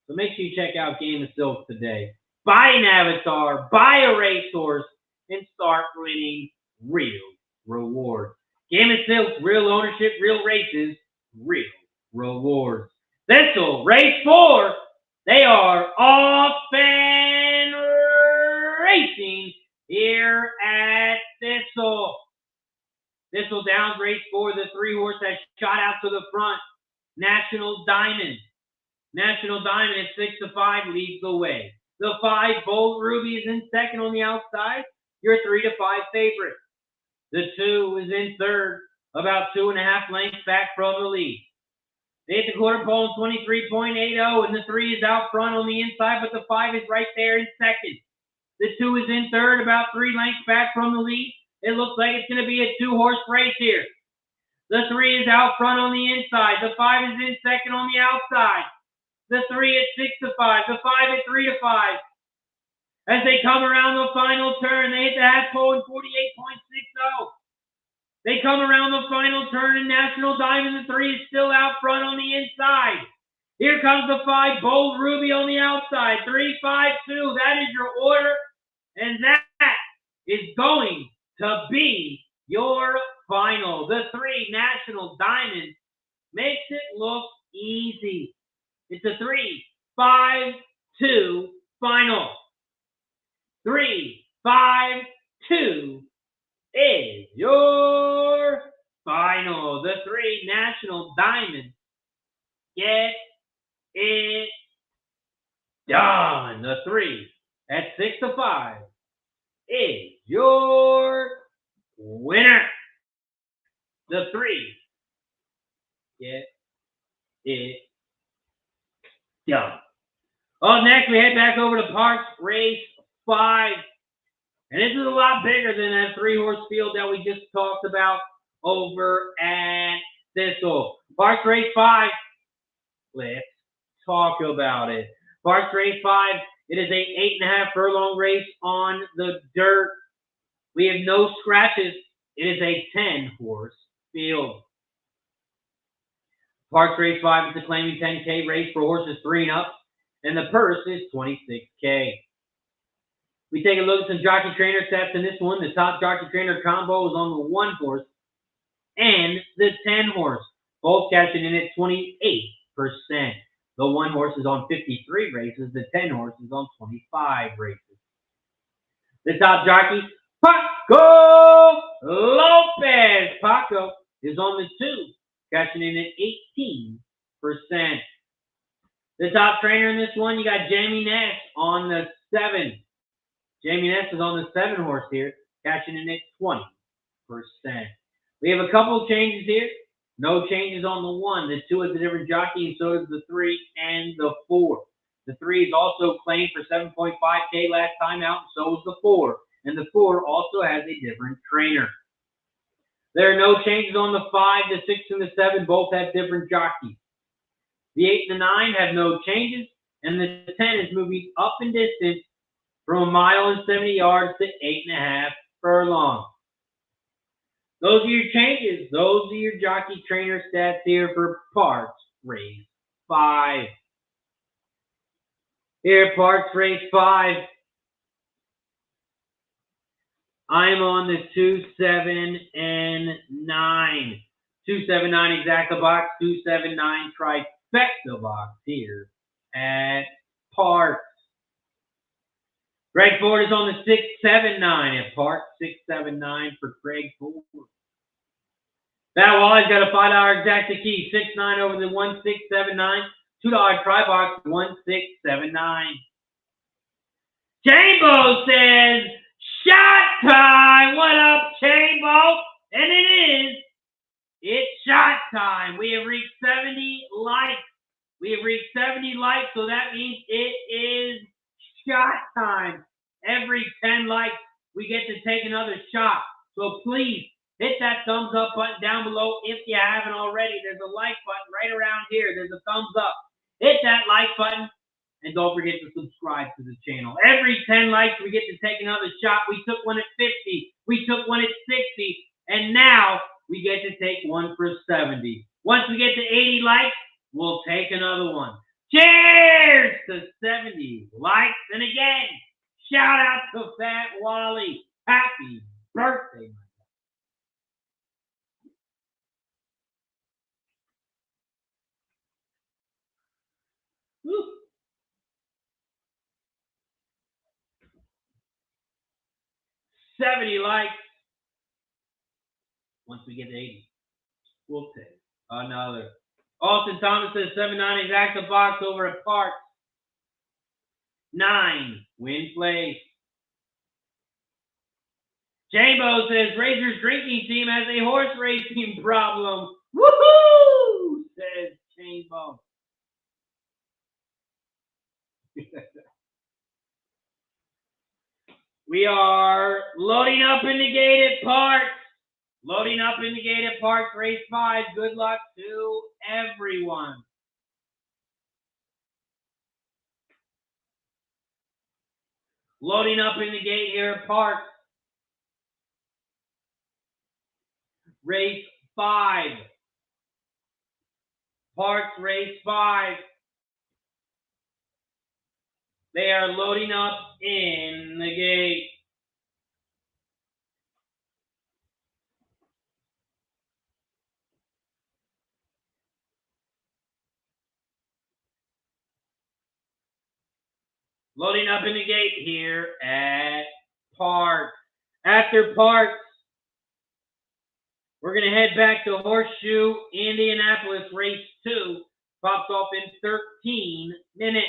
So make sure you check out Game of Silk today. Buy an avatar, buy a racehorse, and start winning real rewards. Game of Silk, real ownership, real races, real rewards. Thistle, race 4. They are off and racing here at Thistle. Thistledowns race 4. The 3-horse has shot out to the front. National Diamond. National Diamond at 6-5 leads the way. The 5, Bold Ruby, is in second on the outside. Your 3-5 favorite. The 2 is in third, about 2.5 lengths back from the lead. They hit the quarter pole in 23.80, and the 3 is out front on the inside, but the 5 is right there in second. The 2 is in third, about 3 lengths back from the lead. It looks like it's going to be a 2-horse race here. The 3 is out front on the inside. The 5 is in second on the outside. The 3 at 6-5. The 5 at 3-5. As they come around the final turn, they hit the half pole in 48.60. They come around the final turn, and National Diamond, the 3, is still out front on the inside. Here comes the 5, Bold Ruby, on the outside. 3, 5, 2. That is your order, and that is going to be your final. The 3, National Diamond, makes it look easy. It's a 3, 5, 2 final. 3, 5, 2 is your final. The 3, National Diamond, get it done. The 3 at 6-5 is your winner. The 3, get it done. Up next, we head back over to Parx Race 5. And this is a lot bigger than that 3-horse field that we just talked about over at Thistle. Parx Race 5. Let's talk about it. Parx Race 5. It is a 8.5 furlong race on the dirt. We have no scratches. It is a 10-horse field. Parx Race 5 is a claiming 10K race for horses 3 and up, and the purse is $26K. We take a look at some jockey trainer stats in this one. The top jockey trainer combo is on the 1-horse and the 10-horse, both cashing in at 28%. The 1-horse is on 53 races. The 10-horse is on 25 races. The top jockey, Paco Lopez. Paco is on the 2, cashing in at 18%. The top trainer in this one, you got Jamie Nash on the 7. Jamie Nash is on the 7-horse here, cashing in at 20%. We have a couple of changes here. No changes on the 1. The 2 is a different jockey, and so is the 3 and the 4. The 3 is also claimed for $7.5K last time out, and so is the 4. And the 4 also has a different trainer. There are no changes on the 5, the 6, and the 7. Both have different jockeys. The 8 and the 9 have no changes, and the 10 is moving up in distance from 1 mile and 70 yards to 8.5 furlongs. Those are your changes. Those are your jockey trainer stats here for Parx Race 5. Here at Parx Race 5, I'm on the 2, 7, and 9. 2, 7, 9 exacta box, 2, 7, 9 trifecta box here at Parx. Greg Ford is on the 6, 7, 9 at Parx. 6, 7, 9 for Greg Ford. That Wally's got a $5 exacta key. 6, 9 over the 1, 6, 7, 9. $2 try box, 1, 6, 7, 9. Chambo says, shot time. What up, Chambo? And it is. It's shot time. We have reached 70 likes. We have reached 70 likes, so that means it is shot time. Every 10 likes, we get to take another shot. So please hit that thumbs up button down below if you haven't already. There's a like button right around here. There's a thumbs up. Hit that like button, and don't forget to subscribe to the channel. Every 10 likes, we get to take another shot. We took one at 50. We took one at 60. And now we get to take one for 70. Once we get to 80 likes, we'll take another one. Cheers to 70 likes. And again, shout out to Fat Wally. Happy birthday, my God. Woo. $70 likes. Once we get to 80, we'll take another. Austin Thomas says 7-9 exacta box over at Parx. 9 win place. Jambo says Razor's drinking team has a horse racing problem. Woohoo! Says Jambo. We are loading up in the gate at Parx. Loading up in the gate at Parx Race 5. Good luck to everyone. Loading up in the gate here at Parx. Race 5. Parx Race 5. They are loading up in the gate. Loading up in the gate here at Parx. After Parx, we're going to head back to Horseshoe Indianapolis. Race 2 pops off in 13 minutes.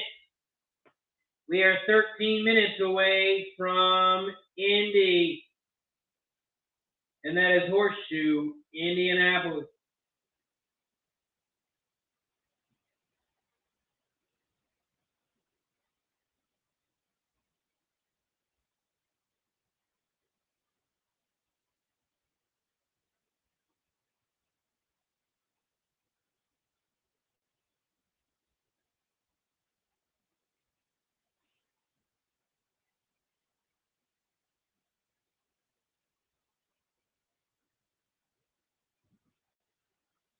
We are 13 minutes away from Indy. And that is Horseshoe Indianapolis.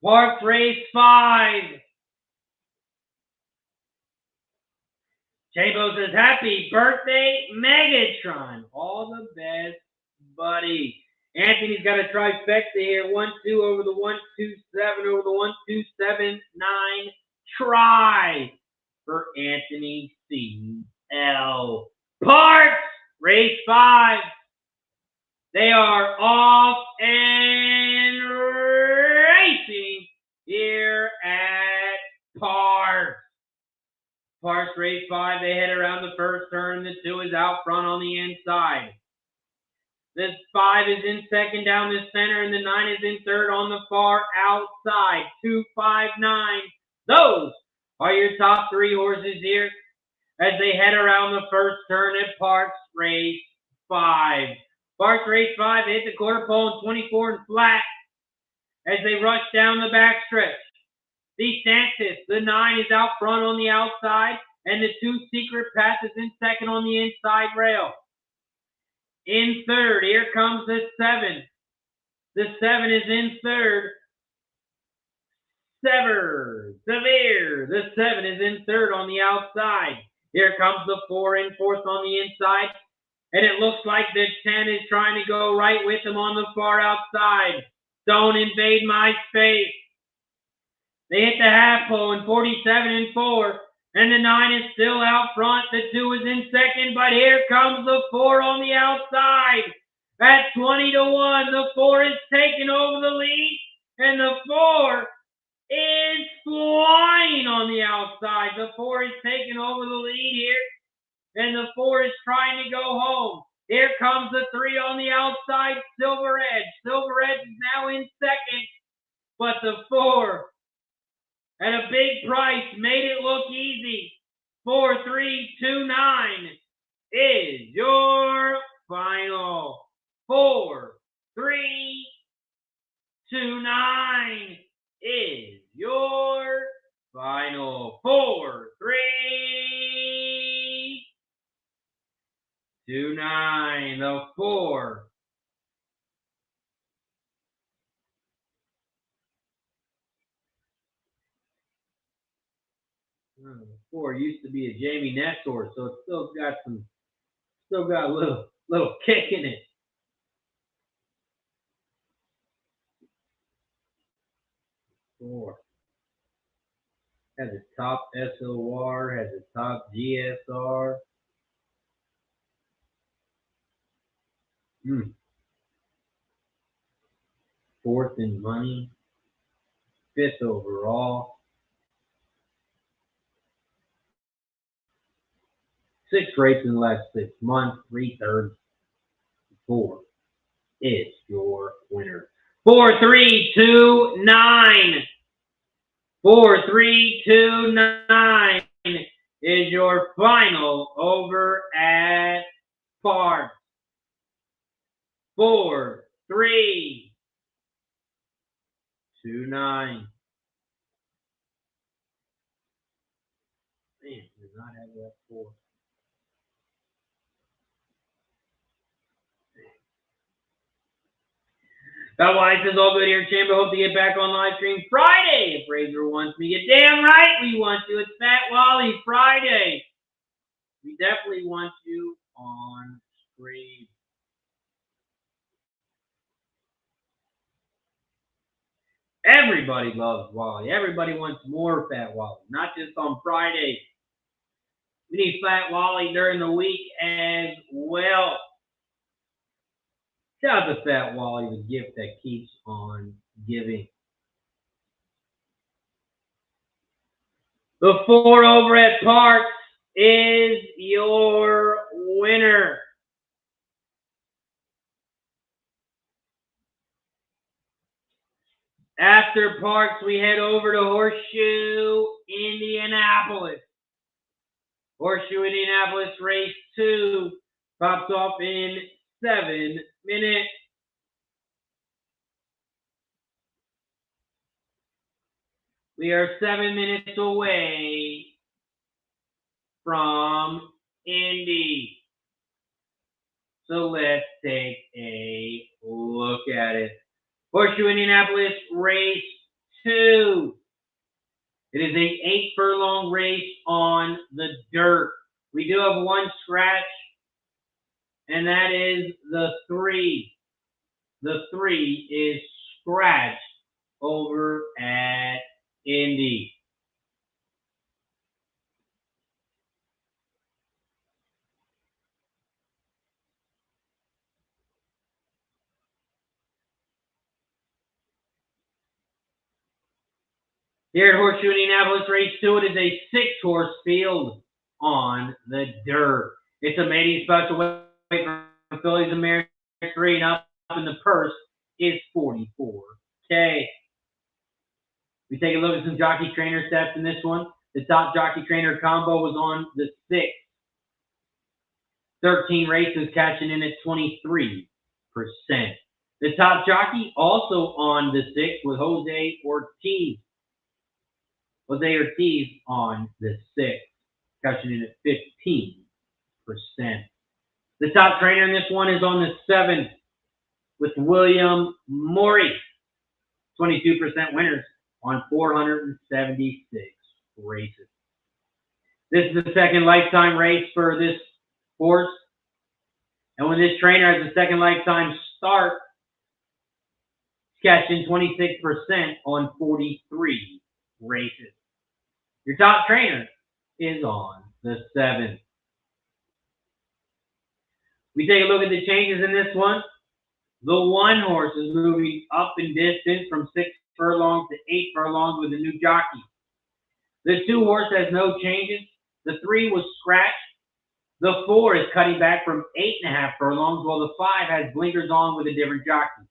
Parx Race 5. Chambo says, happy birthday, Megatron. All the best, buddy. Anthony's got a trifecta here. 1, 2 over the 1, 2, 7 over the 1, 2, 7, 9. Try for Anthony C.L. Parx Race 5. They are off and racing here at Parx. Parx Race 5, they head around the first turn. The 2 is out front on the inside. This 5 is in second down the center, and the 9 is in third on the far outside. 2, 5, 9. Those are your top 3 horses here as they head around the first turn at Parx Race 5. Parx Race 5, they hit the quarter pole in 24 and flat as they rush down the backstretch. DeSantis, the 9 is out front on the outside, and the 2 Secret Path is in second on the inside rail. In third, here comes the 7. The 7 is in third. Severe. The 7 is in third on the outside. Here comes the 4 in fourth on the inside. And it looks like the 10 is trying to go right with him on the far outside. Don't invade my space. They hit the half pole in 47-4. And the 9 is still out front. The 2 is in second. But here comes the 4 on the outside. At 20-1, the 4 is taking over the lead. And the 4 is flying on the outside. The 4 is taking over the lead here. And the 4 is trying to go home. Here comes the 3 on the outside, Silver Edge. Silver Edge is now in second. But the 4, at a big price, made it look easy. 4-3-2-9 is your final. 4-3-2-9 is your final. 4-3-2-9. The 4. The 4 used to be a Jamie Ness horse, so it's still got a little kick in it. 4 has a top SOR, has a top GSR. Fourth in money, 5th overall. 6 races in the last 6 months, 3/3. 4 is your winner. 4-3-2-9. 4-3-2-9 is your final over at Parx. 4-3-2-9. Man, does not have that 4. That Wise is all good here, Chamber. Hope to get back on live stream Friday if Razor wants me. You're damn right we want you. It's Fat Wally Friday. We definitely want you on screen. Everybody loves Wally. Everybody wants more Fat Wally, not just on Friday. We need Fat Wally during the week as well. Shout out to Fat Wally, the gift that keeps on giving. The 4 over at Parx is your winner. After Parx, we head over to Horseshoe Indianapolis. Horseshoe Indianapolis race 2 pops off in 7 minutes. We are 7 minutes away from Indy. So let's take a look at it. Horseshoe Indianapolis race 2. It is a 8 furlong race on the dirt. We do have one scratch, and that is the 3. The 3 is scratched over at Indy. Here at Horseshoe Indianapolis race 2, it is a 6-horse field on the dirt. It's a mating special weight for fillies and mares 3, and up in the purse is $44K. We take a look at some jockey trainer stats in this one. The top jockey trainer combo was on the 6th. 13 races, cashing in at 23%. The top jockey also on the 6th with Jose Ortiz. Jose Ortiz on the 6th, cashing in at 15%. The top trainer in this one is on the 7th with William Morey. 22% winners on 476 races. This is the second lifetime race for this horse. And when this trainer has a second lifetime start, catching 26% on 43 races. Your top trainer is on the 7. We take a look at the changes in this one. The 1 horse is moving up in distance from 6 furlongs to 8 furlongs with a new jockey. The 2 horse has no changes. The 3 was scratched. The 4 is cutting back from 8.5 furlongs, while the 5 has blinkers on with a different jockey.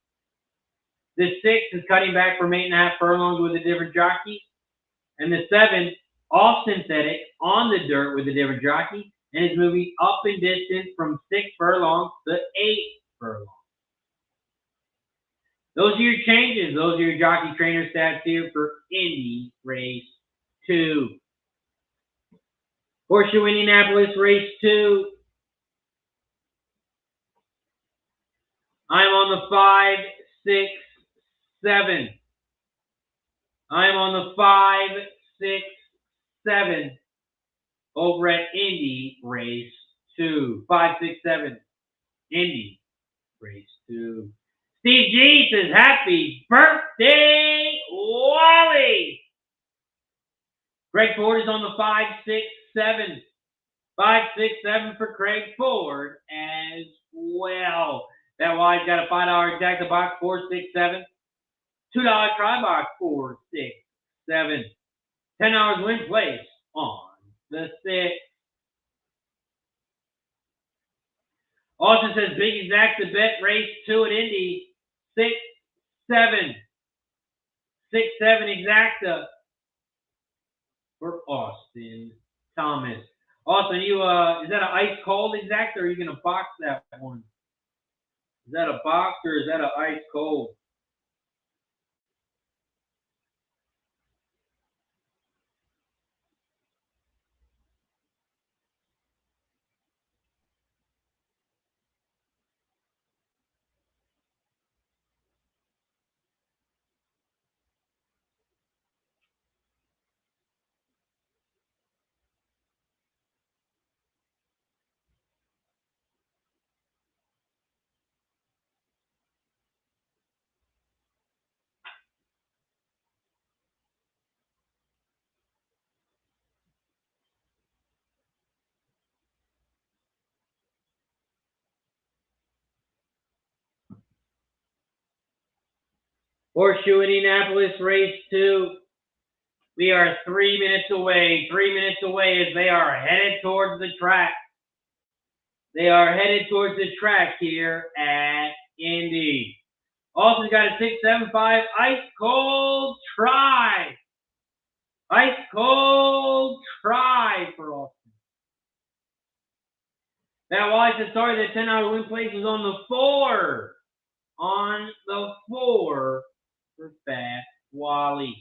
The 6 is cutting back from 8.5 furlongs with a different jockey. And the 7, off synthetic, on the dirt with a different jockey, and is moving up in distance from 6 furlongs to 8 furlongs. Those are your changes. Those are your jockey trainer stats here for Indy Race 2. Horseshoe Indianapolis Race 2. I'm on the 5, 6, 7. I'm on the 5, 6, 7 over at Indy Race 2. 5, 6, 7. Indy Race 2. Steve G says, happy birthday, Wally. Craig Ford is on the 5, 6, 7. 5, 6, 7 for Craig Ford as well. That Wally's got a $5 exacta box, 4, 6, 7. $2 try box, 4, 6, 7. $10 win place on the 6. Austin says, big exacta bet, race 2 at Indy, 6, 7. 6, 7 exacta for Austin Thomas. Austin, you is that an ice cold exacta, or are you gonna box that one? Is that a box or is that an ice cold? Horseshoe Indianapolis Race 2. We are 3 minutes away. 3 minutes away as they are headed towards the track. They are headed towards the track here at Indy. Austin's got a 6.75 ice cold try. Ice cold try for Austin. That was the start of the $10 win place is on the 4. On the 4 for Fast Wally.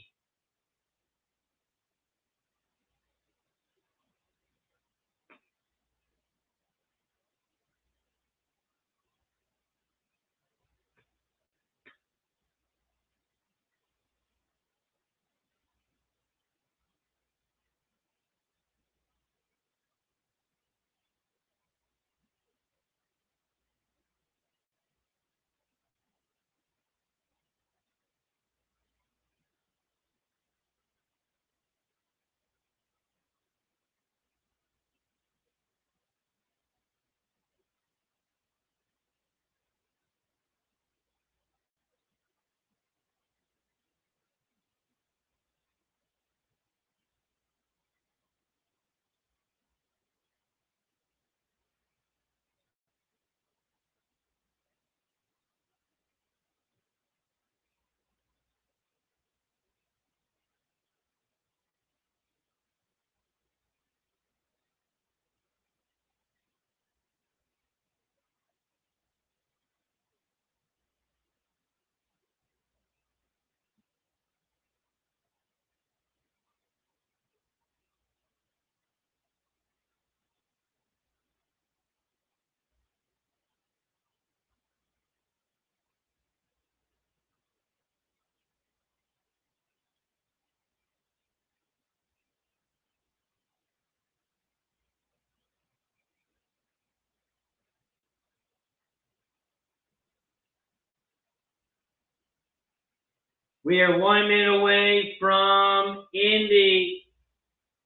We are 1 minute away from Indy.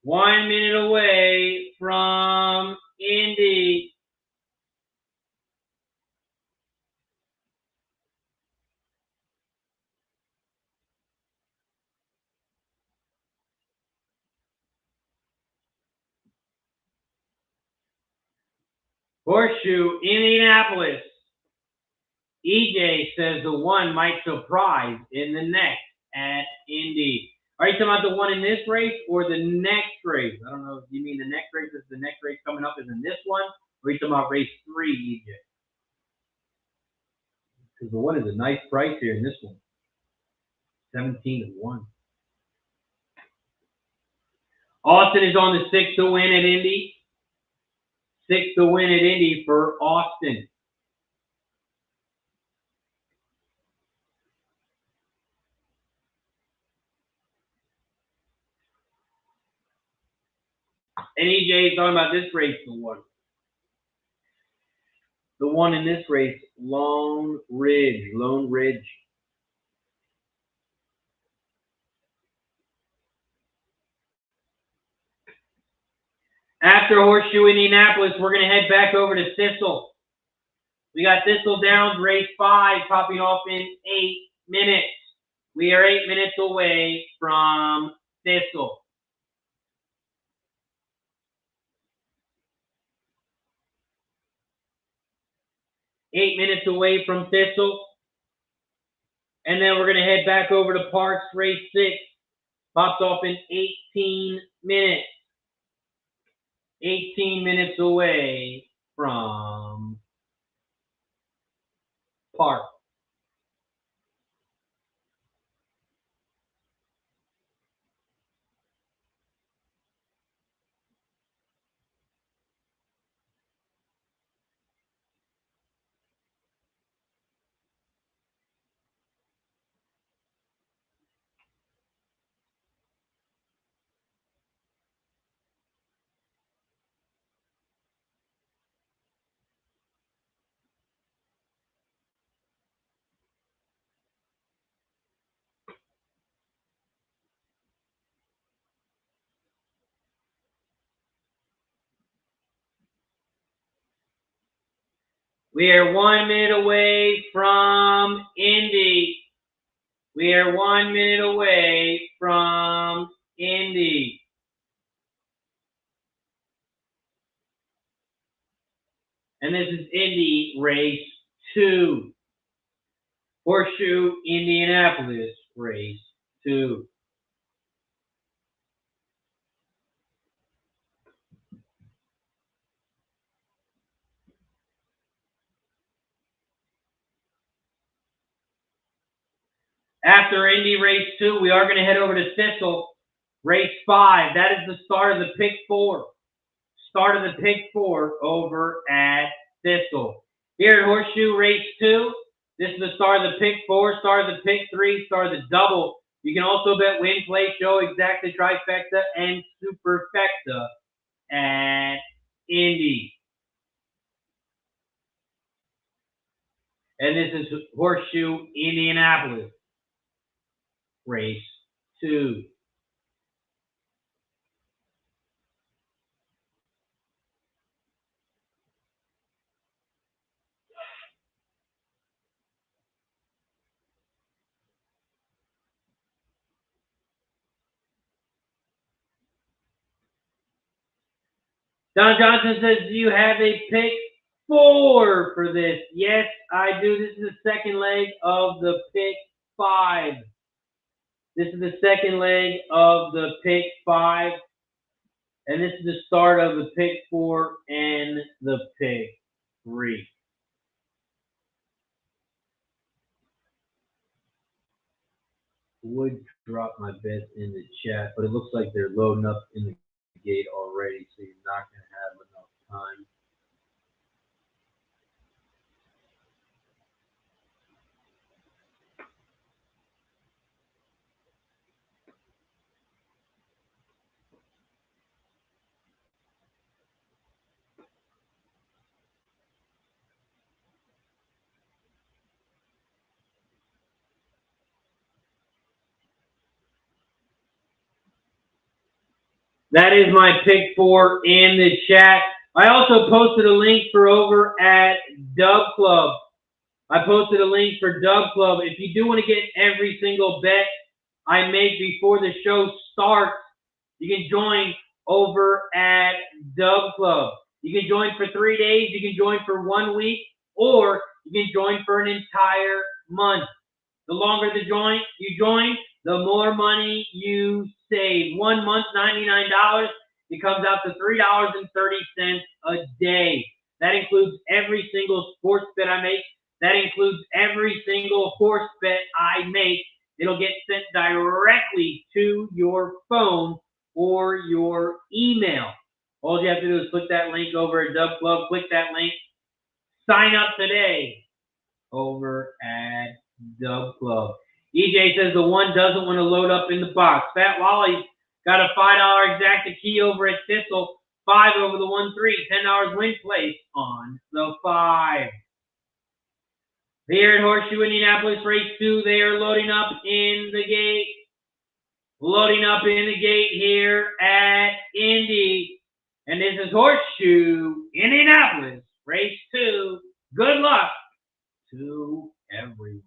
1 minute away from Indy. Horseshoe Indianapolis. EJ says the one might surprise in the next at Indy. Are you talking about the one in this race or the next race? I don't know if you mean the next race is the next race coming up is in this one, or are you talking about race 3, EJ? Because the one is a nice price here in this one. 17-1. Austin is on the 6 to win at Indy. 6 to win at Indy for Austin. And EJ is talking about this race, the one. The one in this race, Lone Ridge. After Horseshoe Indianapolis, we're going to head back over to Thistle. We got Thistledown race 5 popping off in 8 minutes. We are 8 minutes away from Thistle. Eight minutes away from Thistle. And then we're going to head back over to Parx race 6. Pops off in 18 minutes. 18 minutes away from Parx. We are 1 minute away from Indy. We are 1 minute away from Indy. And this is Indy race 2. Horseshoe Indianapolis race 2. After Indy race 2, we are going to head over to Thistle race 5. That is the start of the pick 4. Start of the pick 4 over at Thistle. Here at Horseshoe race 2, this is the start of the pick 4, start of the pick 3, start of the double. You can also bet win, play, show, exacta, trifecta, and superfecta at Indy. And this is Horseshoe Indianapolis race 2. Don Johnson says, do you have a pick 4 for this? Yes, I do. This is the second leg of the pick 5. This is the second leg of the pick 5. And this is the start of the pick 4 and the pick 3. Would drop my bets in the chat, but it looks like they're loading up in the gate already, so you're not going to have enough time. That is my pick 4 in the chat. I also posted a link for over at Dub Club. I posted a link for Dub Club. If you do want to get every single bet I make before the show starts, you can join over at Dub Club. You can join for 3 days, you can join for 1 week, or you can join for an entire month. The longer you join, the more money you save. 1 month, $99. It comes out to $3.30 a day. That includes every single sports bet I make. That includes every single horse bet I make. It'll get sent directly to your phone or your email. All you have to do is click that link over at Dub Club. Click that link. Sign up today over at Dub Club. EJ says the one doesn't want to load up in the box. Fat Wally's got a $5 exacta key over at Thistle. 5 over the 1-3. $10 win place on the 5. Here at Horseshoe Indianapolis Race 2, they are loading up in the gate. Loading up in the gate here at Indy. And this is Horseshoe Indianapolis Race 2. Good luck to everyone.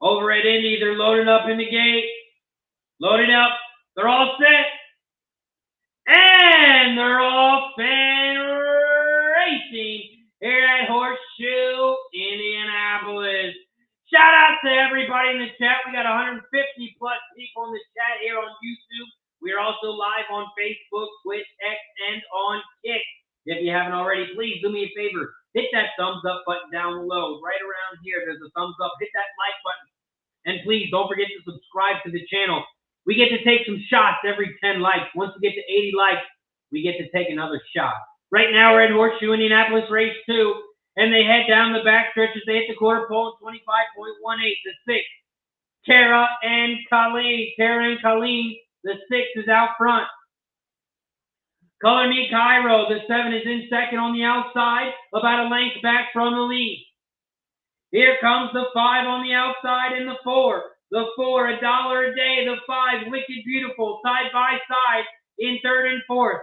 Over at Indy, they're loading up in the gate. Loading up. They're all set. And they're off and racing here at Horseshoe Indianapolis. Shout out to everybody in the chat. We got 150 plus people in the chat here on YouTube. We are also live on Facebook, Twitch, X, and on Kick. If you haven't already, please do me a favor. Hit that thumbs up button down below. Right around here, there's a thumbs up. Hit that like button. And please don't forget to subscribe to the channel. We get to take some shots every 10 likes. Once we get to 80 likes, we get to take another shot. Right now, we're at Horseshoe Indianapolis Race 2, and they head down the back stretch as they hit the quarter pole, 25.18 to 6. Tara and Colleen, the 6 is out front. Color Me Cairo, the 7 is in second on the outside, about a length back from the lead. Here comes the 5 on the outside and the 4. The 4, $1 a day. The 5, Wicked Beautiful, side by side in third and fourth.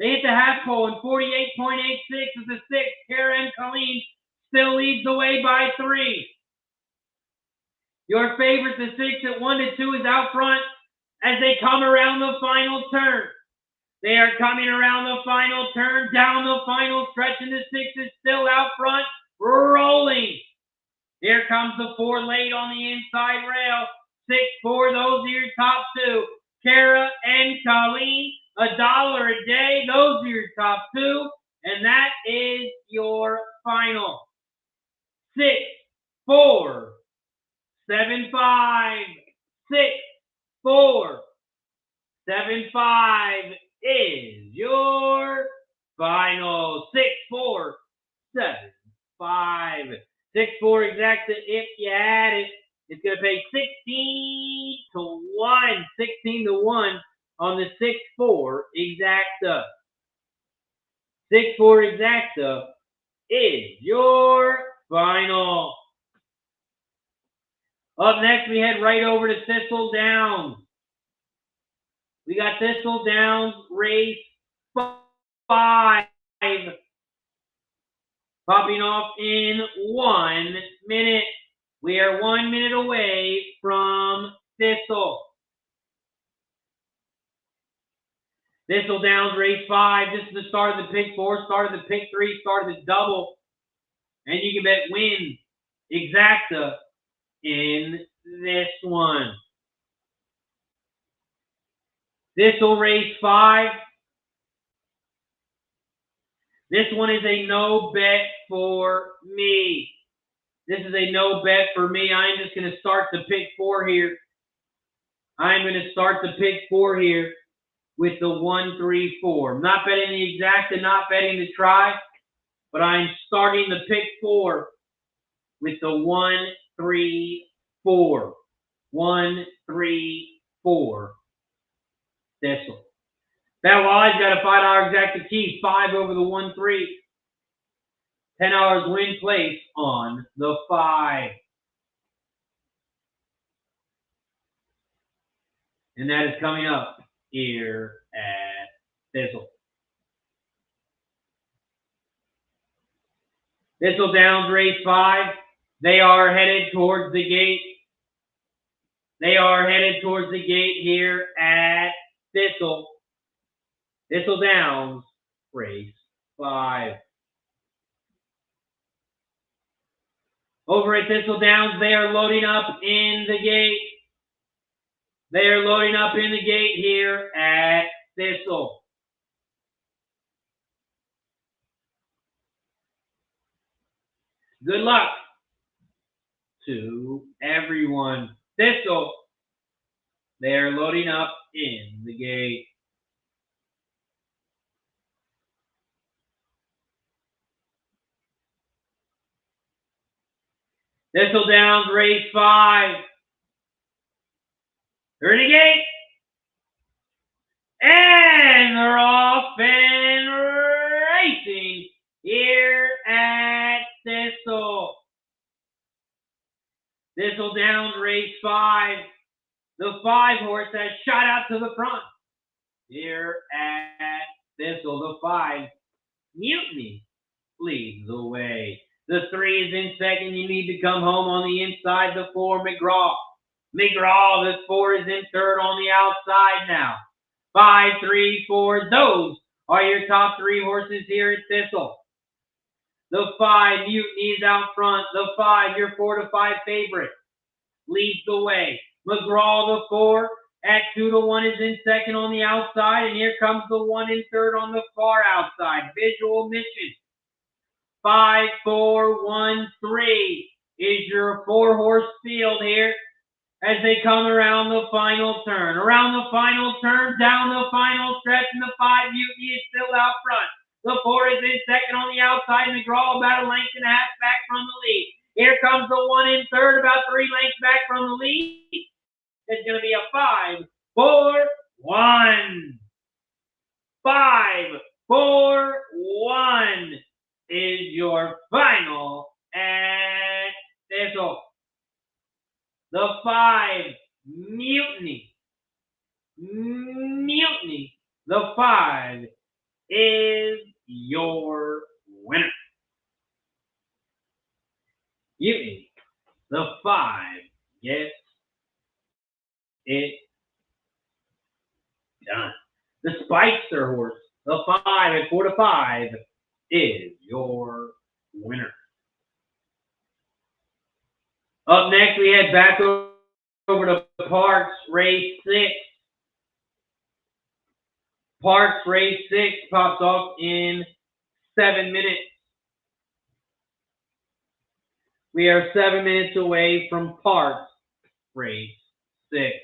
They hit the half pole in 48.86 as the 6, Karen Colleen, still leads the way by 3. Your favorite, the 6 at 1-2, is out front as they come around the final turn. They are coming around the final turn, down the final stretch, and the 6 is still out front, rolling. Here comes the 4 late on the inside rail. 6-4, those are your top 2. Kara and Colleen, $1 a day. Those are your top 2. And that is your final. 6, 4, 7, 5. 6, 4, 7, 5 is your final. 6, 4, 7, 5. 6-4 exacta if you had it. It's going to pay 16 to 1. 16 to 1 on the 6-4 exacta. 6-4 exacta is your final. Up next, we head right over to Thistledown. We got Thistledown race 5. Popping off in 1 minute. We are 1 minute away from Thistle. Thistledown race 5. This is the start of the pick 4, start of the pick 3, start of the double. And you can bet win exacta in this one. Thistle race 5. This one is a no bet for me. This is a no bet for me. I'm just going to start the pick 4 here. I'm going to start the pick 4 here. with the 1, 3, 4. I'm not betting the exact and not betting the try, but I'm starting the pick 4 with the 1, 3, 4. 1, 3, 4. Thistle. That Wally's got a $5 exacta key, 5 over the 1, 3. $10 win place on the 5. And that is coming up here at Thistle. Thistledowns race 5. They are headed towards the gate. They are headed towards the gate here at Thistle. Thistledowns race 5. Over at Thistledowns, they are loading up in the gate. They are loading up in the gate here at Thistle. Good luck to everyone. Thistle, they are loading up in the gate. Thistledowns race 5. They're in the gate. And they're off and racing here at Thistle. Thistledowns race 5. The 5 horse has shot out to the front here at Thistle. The 5, Mutiny, leads the way. The 3 is in second. You need to come home on the inside. The 4, McGraw. The 4 is in third on the outside now. 5, 3, 4. Those are your top 3 horses here at Thistle. The 5, Mutiny, is out front. The 5, your 4 to 5 favorite, leads the way. McGraw, the 4, at 2 to 1 is in second on the outside. And here comes the 1 in third on the far outside. Visual Mission. 5, 4, 1, 3 is your 4-horse field here as they come around the final turn. Around the final turn, down the final stretch, and the 5, Mutiny, is still out front. The 4 is in second on the outside. McGraw about a length and a half back from the lead. Here comes the 1 in third, about 3 lengths back from the lead. It's going to be a 5, 4, 1. 5, 4, 1 is your final at Thistle. The 5, Mutiny. The 5 is your winner. Mutiny. The 5 gets it done. The Spikester horse, the 5 at 4 to 5, is your winner. Up next, we head back over to Parx Race 6. Parx Race 6 pops off in 7 minutes. We are 7 minutes away from Parx Race 6.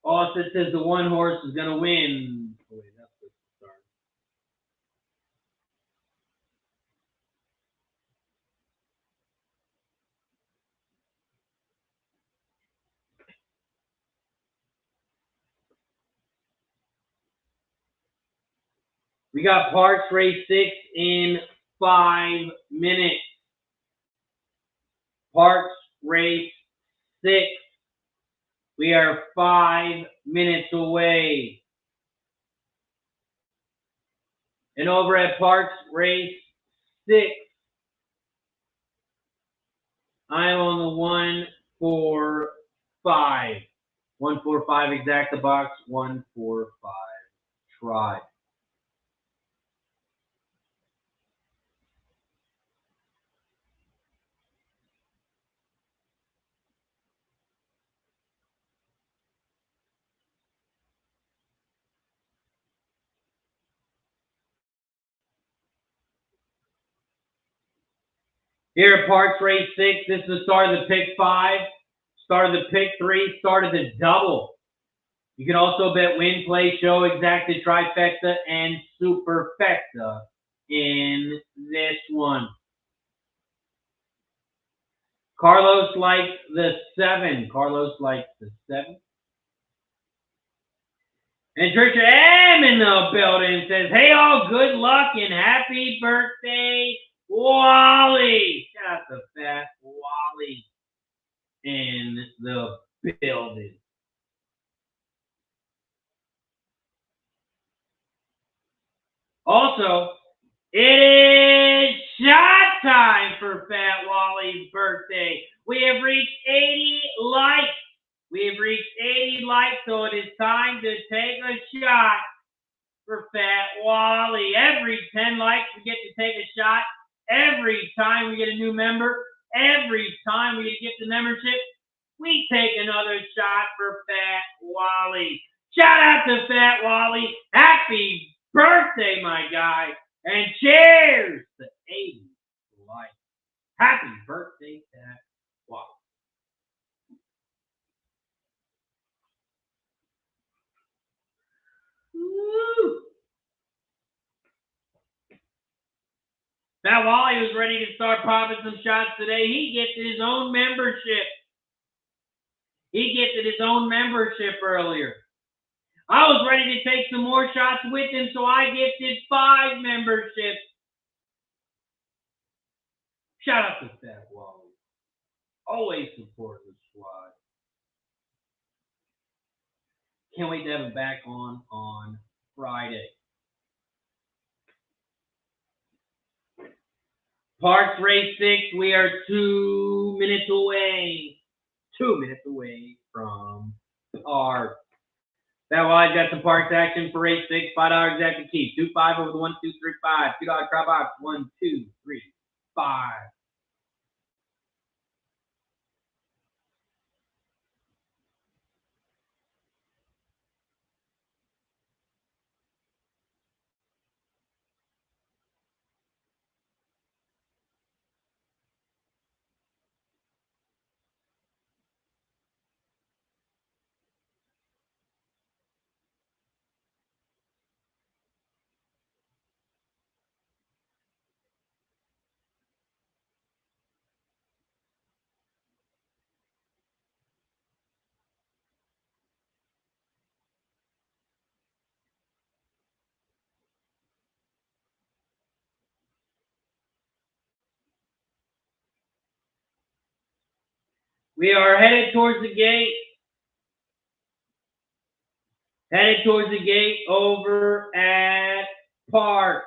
Austin says the 1 horse is going to win. We got Parx Race 6 in 5 minutes. Parx Race 6. We are 5 minutes away. And over at Parx Race 6, I'm on the 145. 145 exacta box, 145 try. Here at Parx Race 6, this is the start of the pick 5, start of the pick 3, start of the double. You can also bet win, play, show, exacta, trifecta, and superfecta in this one. Carlos likes the 7. Carlos likes the 7. And Trisha M in the building says, hey all, good luck and happy birthday, Wally. Shout out to Fat Wally in the building. Also, it is shot time for Fat Wally's birthday. We have reached 80 likes. We have reached 80 likes, so it is time to take a shot for Fat Wally. Every 10 likes, we get to take a shot. Every time we get a new member, every time we get the membership, we take another shot for Fat Wally. Shout out to Fat Wally. Happy birthday, my guy. And cheers to 80 likes. Happy birthday, Fat Wally. Woo! Fat Wally was ready to start popping some shots today. He gifted his own membership. He gifted his own membership earlier. I was ready to take some more shots with him, so I gifted 5 memberships. Shout out to Fat Wally. Always support the squad. Can't wait to have him back on Friday. Parx Race 6, we are 2 minutes away. 2 minutes away from Parx. That Wally's got some Parx action for race 6. $5 exact key. 2-5 over the 1, 2, 3, 5. $2 try box. 1, 2, 3, 5. We are headed towards the gate. Headed towards the gate over at Parx.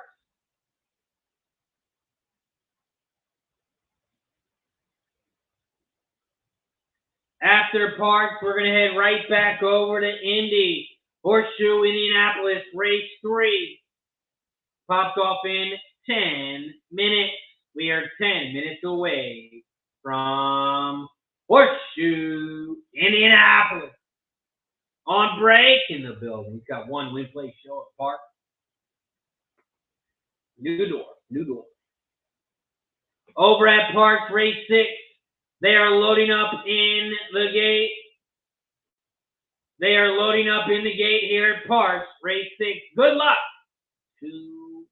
After Parx, we're going to head right back over to Indy. Horseshoe Indianapolis, race 3. Pops off in 10 minutes. We are 10 minutes away from Horseshoe Indianapolis. On break in the building. We've got one win play show at Parx. New door. Over at Parx Race 6, they are loading up in the gate. They are loading up in the gate here at Parx Race 6. Good luck to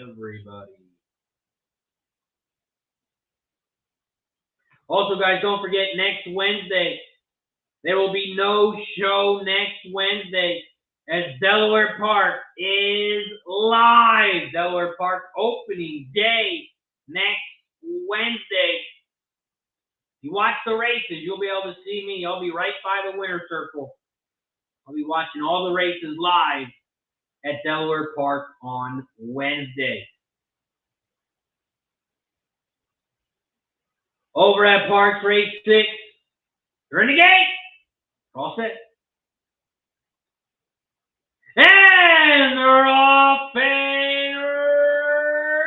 everybody. Also, guys, don't forget next Wednesday. There will be no show next Wednesday. as Delaware Park is live. Delaware Park opening day next Wednesday. You watch the races, you'll be able to see me. I'll be right by the winner's circle. I'll be watching all the races live at Delaware Park on Wednesday. Over at Parx Racing, you're in the gate. All set. And they're off and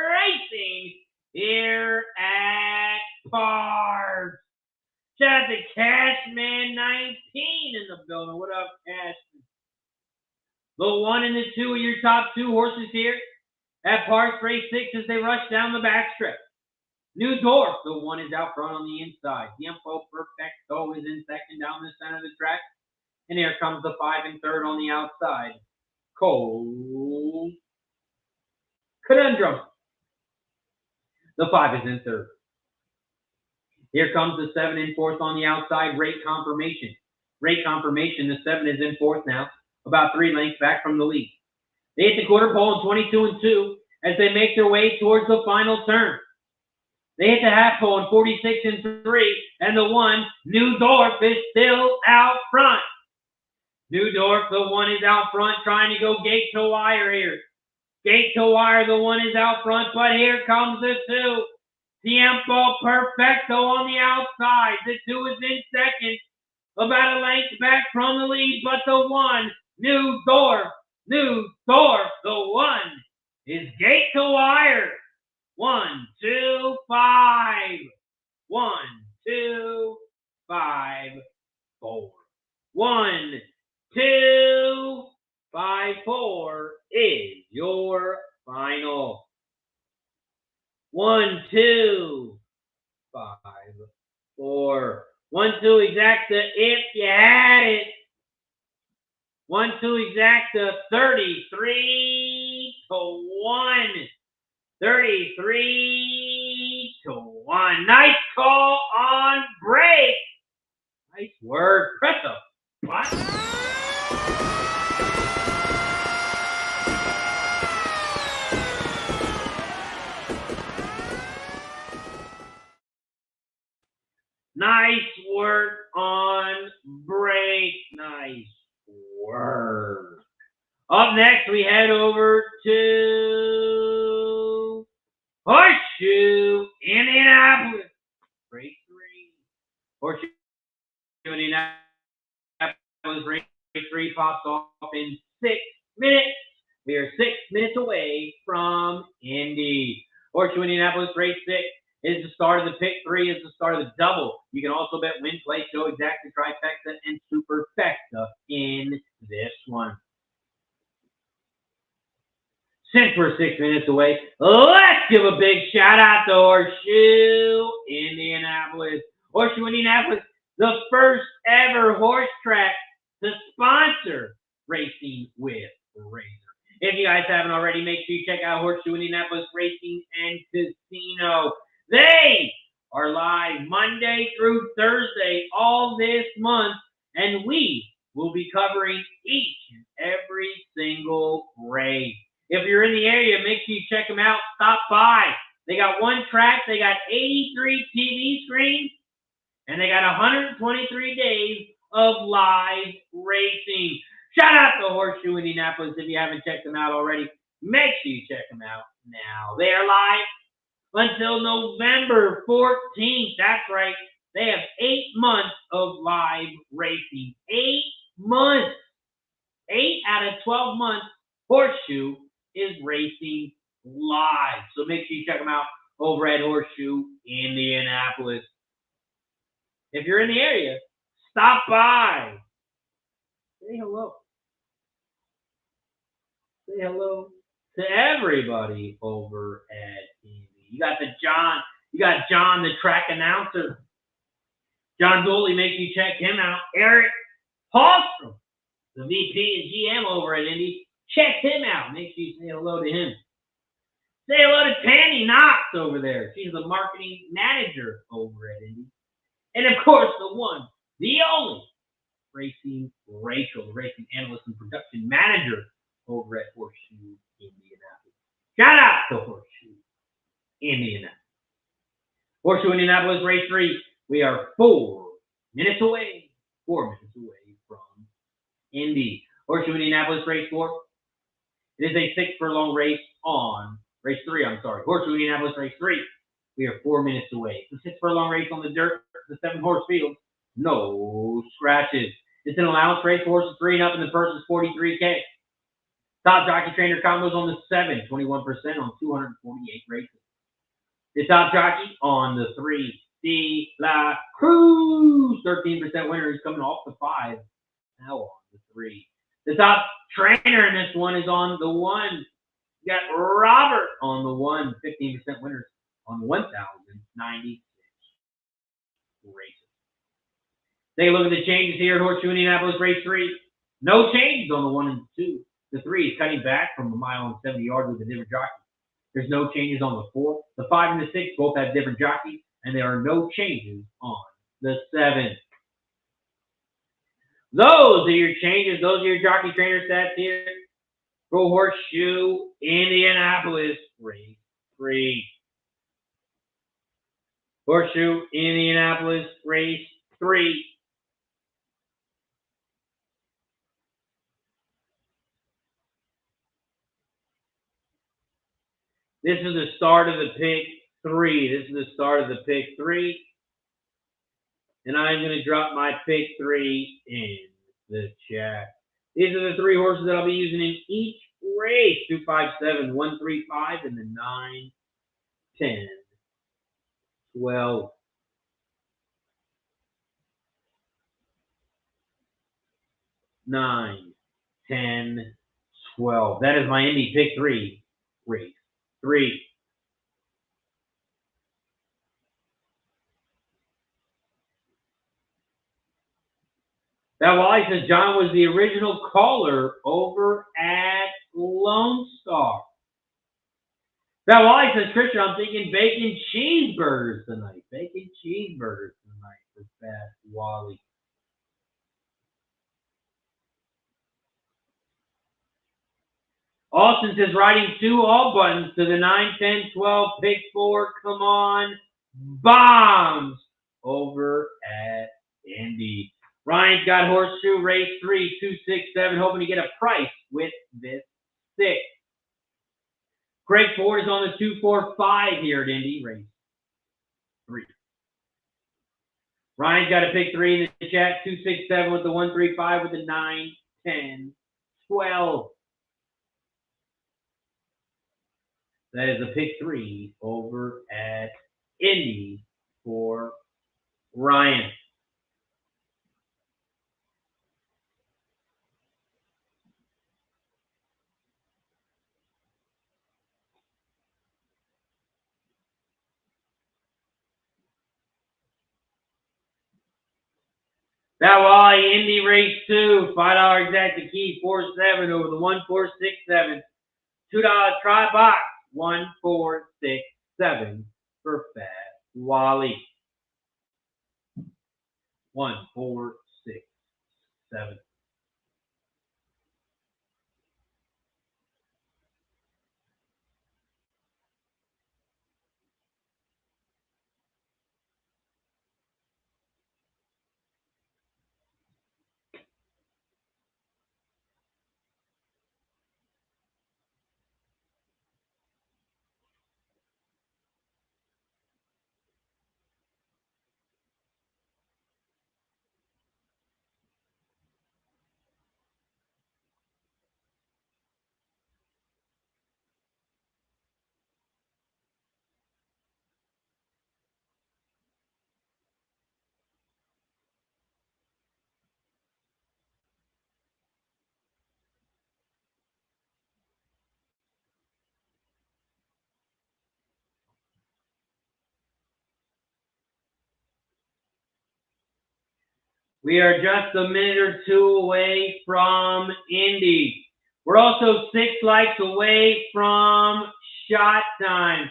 racing here at Parx. Shout out to Cashman 19 in the building. What up, Cashman? The 1 and the 2 are your top 2 horses here at Parx Racing as they rush down the backstretch. New Dorf, the 1 is out front on the inside. Tiempo Perfecto is in second down the center of the track. And here comes the 5 and 3rd on the outside. Cold Conundrum. The 5 is in 3rd. Here comes the 7 and 4th on the outside. Rate Confirmation. Rate Confirmation, the 7 is in 4th now, about 3 lengths back from the lead. They hit the quarter pole in 22 and 2 as they make their way towards the final turn. They hit the half pole in 46 and 3, and the 1, New Dorf, is still out front. New Dorf, the 1 is out front, trying to go gate to wire here. Gate to wire, the 1 is out front, but here comes the 2. Tiempo Perfecto on the outside. The 2 is in second, about a length back from the lead, but the 1, New Dorf, the 1, is gate to wire. 1, 2, 5. 1, 2, 5, 4. 1, 2, 5, 4 is your final. 1, 2, 5, 4. 1, 2 exacta if you had it. 1, 2 exacta 33 to 1. 33 to 1. Nice call on break. Nice word. Press a button. Nice work on break. Nice work. Up next, we head over to Horseshoe Indianapolis. Race 3. Horseshoe Indianapolis race 3 pops off in 6 minutes. We are 6 minutes away from Indy. Horseshoe Indianapolis race 6 is the start of the pick. 3 is the start of the double. You can also bet win, play, show, exacta, trifecta, and superfecta in this one. Since we're 6 minutes away, let's give a big shout out to Horseshoe Indianapolis. Horseshoe Indianapolis, the first ever horse track to sponsor Racing with Razor. If you guys haven't already, make sure you check out Horseshoe Indianapolis Racing and Casino. They are live Monday through Thursday all this month, and we will be covering each and every single race. If you're in the area, make sure you check them out. Stop by. They got one track. They got 83 TV screens, and they got 123 days of live racing. Shout out to Horseshoe Indianapolis. If you haven't checked them out already, make sure you check them out now. They are live until November 14th. That's right. They have 8 months of live racing. 8 months. 8 out of 12 months, Horseshoe is racing live. So make sure you check them out over at Horseshoe Indianapolis. If you're in the area, stop by. Say hello. Say hello to everybody over at Indy. You got John, the track announcer. John Dooley, make you check him out. Eric Hallstrom, the VP and GM over at Indy. Check him out. Make sure you say hello to him. Say hello to Tammy Knox over there. She's the marketing manager over at Indy. And of course, the one, the only, Racing Rachel, the racing analyst and production manager over at Horseshoe Indianapolis. Shout out to Horseshoe Indianapolis. Horseshoe Indianapolis Race 3. We are 4 minutes away. 4 minutes away from Indy. Horseshoe Indianapolis Race 4. It is a 6 furlong race on Race 3. Horseshoe Indianapolis Race 3. We are 4 minutes away. It's a 6 furlong race on the dirt, the 7-horse field. No scratches. It's an allowance race for horses 3 and up, and the purse is $43K. Top jockey trainer combos on the 7, 21% on 248 races. The top jockey on the 3, De La Cruz, 13% winner. He's coming off the 5. Now on the 3. The top trainer in this one is on the 1. You got Robert on the 1, 15% winners on 1,096 races. Take a look at the changes here at Horseshoe Indianapolis Race 3. No changes on the 1 and 2. The 3 is cutting back from a mile and 70 yards with a different jockey. There's no changes on the 4. The 5 and the 6 both have different jockeys, and there are no changes on the 7. Those are your changes. Those are your jockey trainer stats here for Horseshoe Indianapolis Race 3. Horseshoe Indianapolis Race 3. This is the start of the pick 3. This is the start of the pick 3. And I'm going to drop my pick 3 in the chat. These are the 3 horses that I'll be using in each race. 2, 5, 7, 1, 3, 5, and the 9, 10, 12. 9, 10, 12. That is my Indy pick 3 race 3. That Wally says John was the original caller over at Lone Star. That Wally says, Christian, I'm thinking bacon cheeseburgers tonight. Bacon cheeseburgers tonight for Fat Wally. Austin says, riding 2 all buttons to the 9, 10, 12, pick 4. Come on, bombs over at Indy. Ryan's got Horseshoe Race 3, 2, 6, 7, hoping to get a price with this 6. Craig Ford is on the 2, 4, 5 here at Indy Race 3. Ryan's got a pick 3 in the chat, 2, 6, 7 with the 1, 3, 5 with the 9, 10, 12. That is a pick 3 over at Indy for Ryan. That Wally Indy Race 2, $5 exact the key, 4-7 over the 1, 4, 6, 7. $2 try box, 1, 4, 6, 7 for Fat Wally. 1, 4, 6, 7. We are just a minute or 2 away from Indy. We're also 6 likes away from shot time.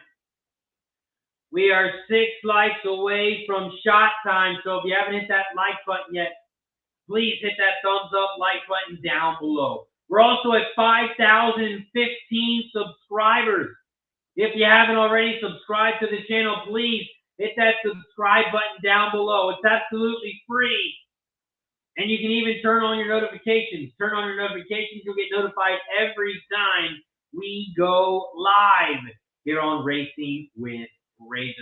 We are 6 likes away from shot time. So if you haven't hit that like button yet, please hit that thumbs up, like button down below. We're also at 5,015 subscribers. If you haven't already subscribed to the channel, please hit that subscribe button down below. It's absolutely free. And you can even turn on your notifications. Turn on your notifications. You'll get notified every time we go live here on Racing with Razor.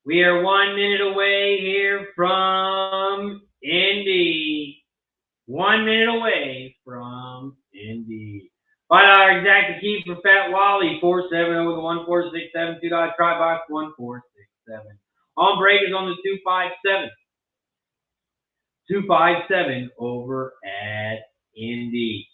We are 1 minute away here from Indy. 1 minute away from Indy. $5 exact key for Fat Wally. 47 over the 1467. $2 try box 1467. On break is on the 257. 257 over at Indy.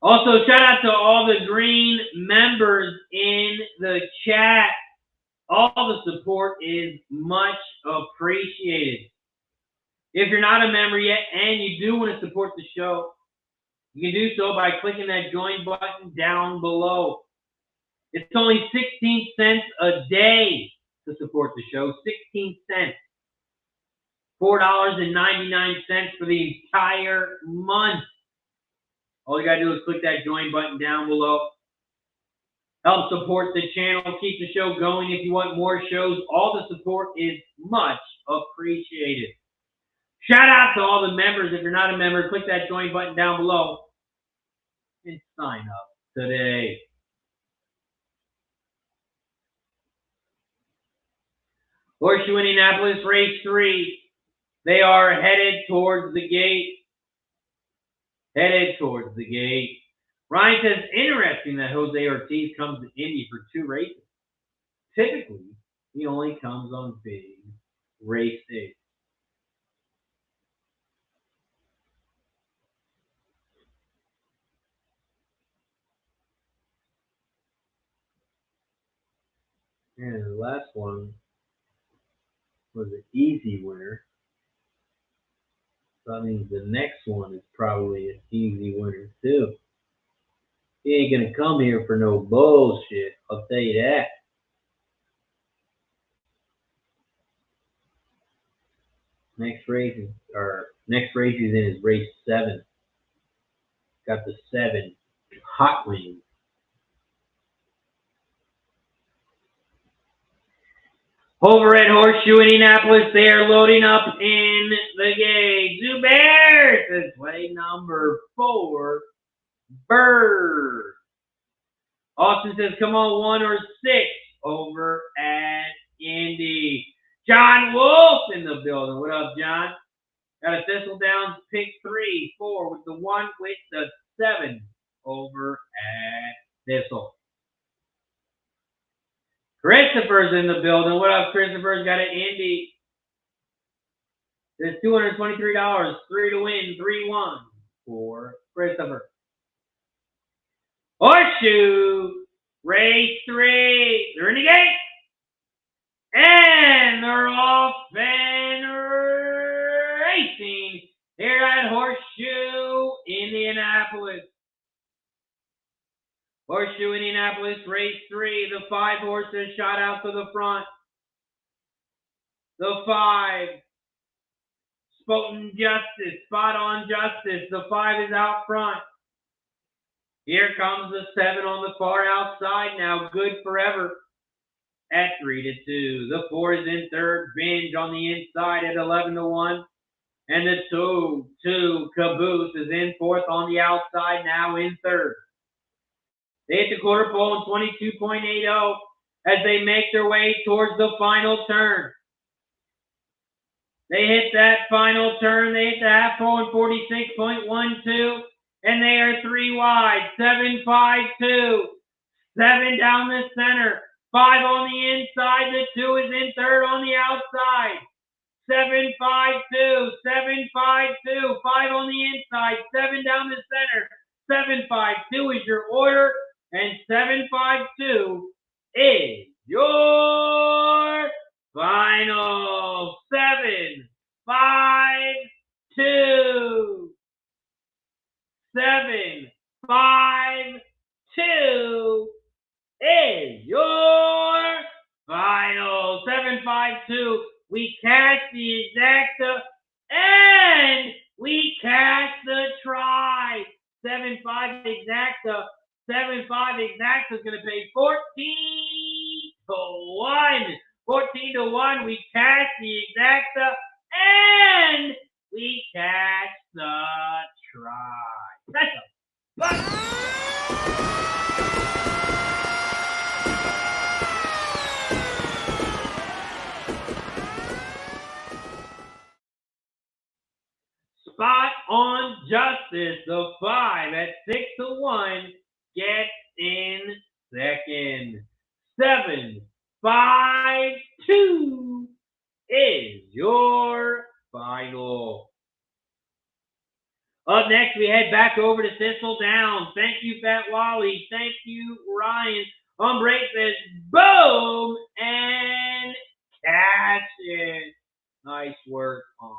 Also, shout out to all the green members in the chat. All the support is much appreciated. If you're not a member yet and you do want to support the show, you can do so by clicking that join button down below. It's only 16 cents a day to support the show. 16 cents. $4.99 for the entire month. All you got to do is click that join button down below. Help support the channel. Keep the show going. If you want more shows, all the support is much appreciated. Shout out to all the members. If you're not a member, click that join button down below and sign up today. Horseshoe Indianapolis, race 3. They are headed towards the gate. Headed towards the gate. Ryan says, interesting that Jose Ortiz comes to Indy for 2 races. Typically, he only comes on big race days. And the last one was an easy winner. So that means the next one is probably an easy winner too. He ain't gonna come here for no bullshit, I'll tell you that. Next race is in is race 7. Got the 7 hot wings. Over at Horseshoe Indianapolis, they are loading up in the gate. Zubair says play number 4. Bird. Austin says, come on, 1 or 6 over at Indy. John Wolf in the building. What up, John? Got a Thistledown pick 3, 4 with the 1 with the 7 over at Thistle. Christopher's in the building. What up, Christopher's got an Indy. There's $223. 3 to win, 3-1 for Christopher. Horseshoe, race 3. They're in the gate. And they're off and racing here at Horseshoe Indianapolis. Horseshoe Indianapolis, race 3. The 5 horses shot out to the front. The 5, Spotin Justice, Spot On Justice. The 5 is out front. Here comes the 7 on the far outside now. Good Forever at 3 to 2. The 4 is in third. Binge on the inside at 11 to 1. And the 2 Caboose is in fourth on the outside now in third. They hit the quarter pole in 22.80 as they make their way towards the final turn. They hit that final turn. They hit the half pole in 46.12, and they are 3 wide. 7.52. 7 down the center. 5 on the inside. The 2 is in third on the outside. 7.52. 7.52. 5 on the inside. 7 down the center. 7.52 is your order, and 7.52 is your final. 7.52. 7.52 is your final. 7.52. We cash the exacta and we cash the try. 7.5 exacta. 7.5 exacta is going to pay 14-1. 14-1. We cash the exacta and we cash the try. That's spot on justice. The 5 at 6-1 gets in second. 7.52 is your final. Up next, we head back over to Thistledown. Thank you, Fat Wally. Thank you, Ryan. On break says, boom, and catch it. Nice work on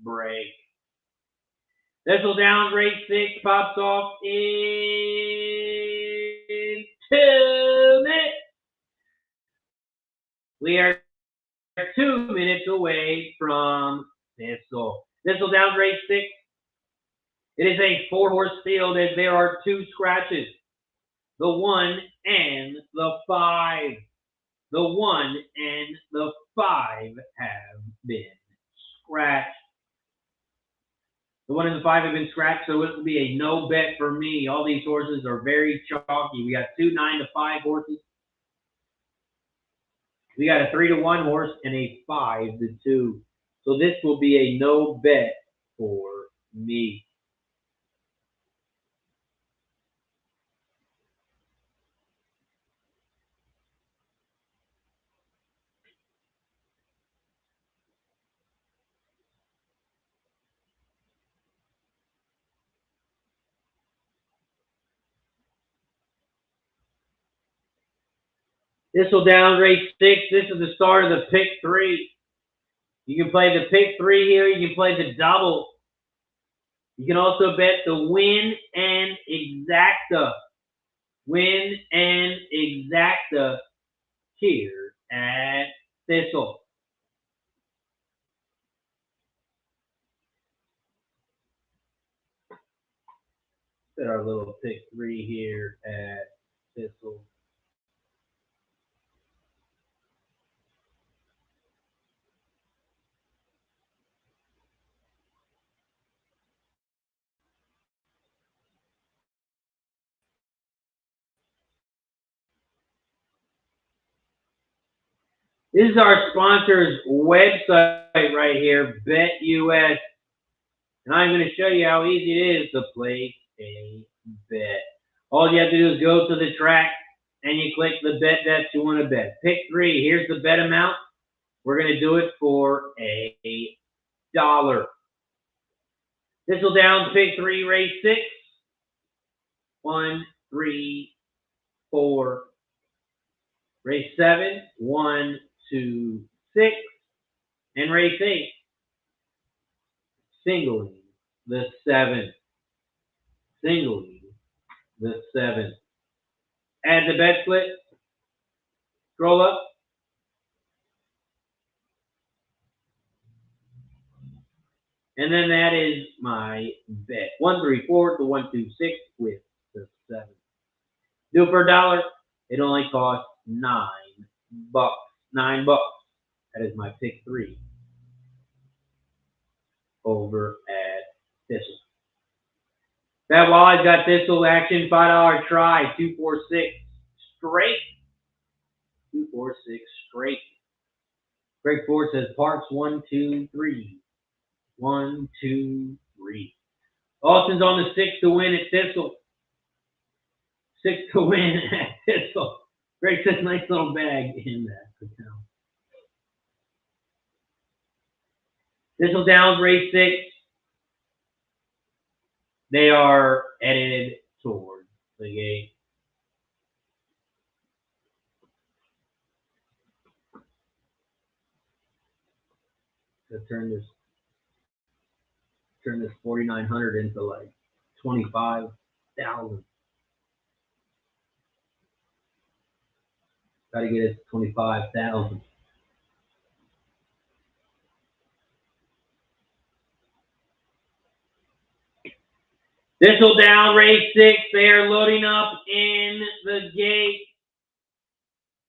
break. Thistledown race 6 pops off in 2 minutes. We are 2 minutes away from Thistle. Thistledown race 6. It is a 4-horse field as there are 2 scratches. The 1 and the 5. The 1 and the 5 have been scratched. The 1 and the 5 have been scratched, so it will be a no bet for me. All these horses are very chalky. We got 2 9-5 horses. We got a 3-1 horse and a 5-2. So this will be a no bet for me. Thistledown race 6. This is the start of the pick 3. You can play the pick 3 here. You can play the double. You can also bet the win and exacta. Win and exacta here at Thistle. Put our little pick 3 here at Thistle. This is our sponsor's website right here, BetUS. And I'm going to show you how easy it is to place a bet. All you have to do is go to the track and you click the bet that you want to bet. Pick 3. Here's the bet amount. We're going to do it for $1. Thistledown pick 3, race 6. 1, 3, 4. Race 7, 1, 2, 6. And race 8. Singling the 7. Singling the 7. Add the bet slip. Scroll up. And then that is my bet. 1, 3, 4 to 1, 2, 6 with the 7. Do it for $1. It only costs $9. $9. That is my pick 3 over at Thistle. That Wally's got Thistle action, $5 try, 246 straight. 246 straight. Greg Ford says Parx 1, 2, 3. 1, 2, 3. Austin's on the 6 to win at Thistle. 6 to win at Thistle. Greg says nice little bag in that account. Thistledown race 6. They are headed towards the gate. To turn this 4,900 into like 25,000. Got to get it to 25,000. Thistledown race 6. They are loading up in the gate.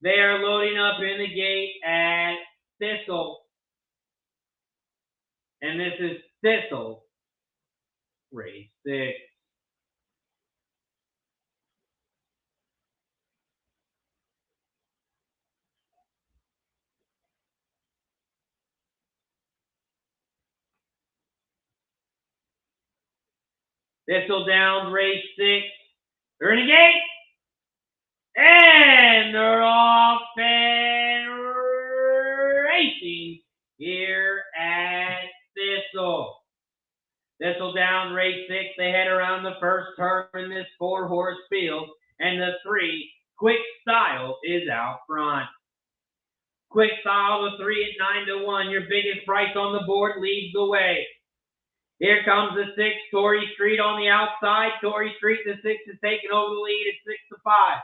They are loading up in the gate at Thistle. And this is Thistle race 6. Thistledown race 6. They're in the gate. And they're off and racing here at Thistle. Thistledown race 6. They head around the first turn in this 4-horse field. And the 3, Quick Style, is out front. Quick Style, the 3 at 9 to 1. Your biggest price on the board, leads the way. Here comes the 6, Torrey Street on the outside. Torrey Street, the 6, is taking over the lead at 6 to 5.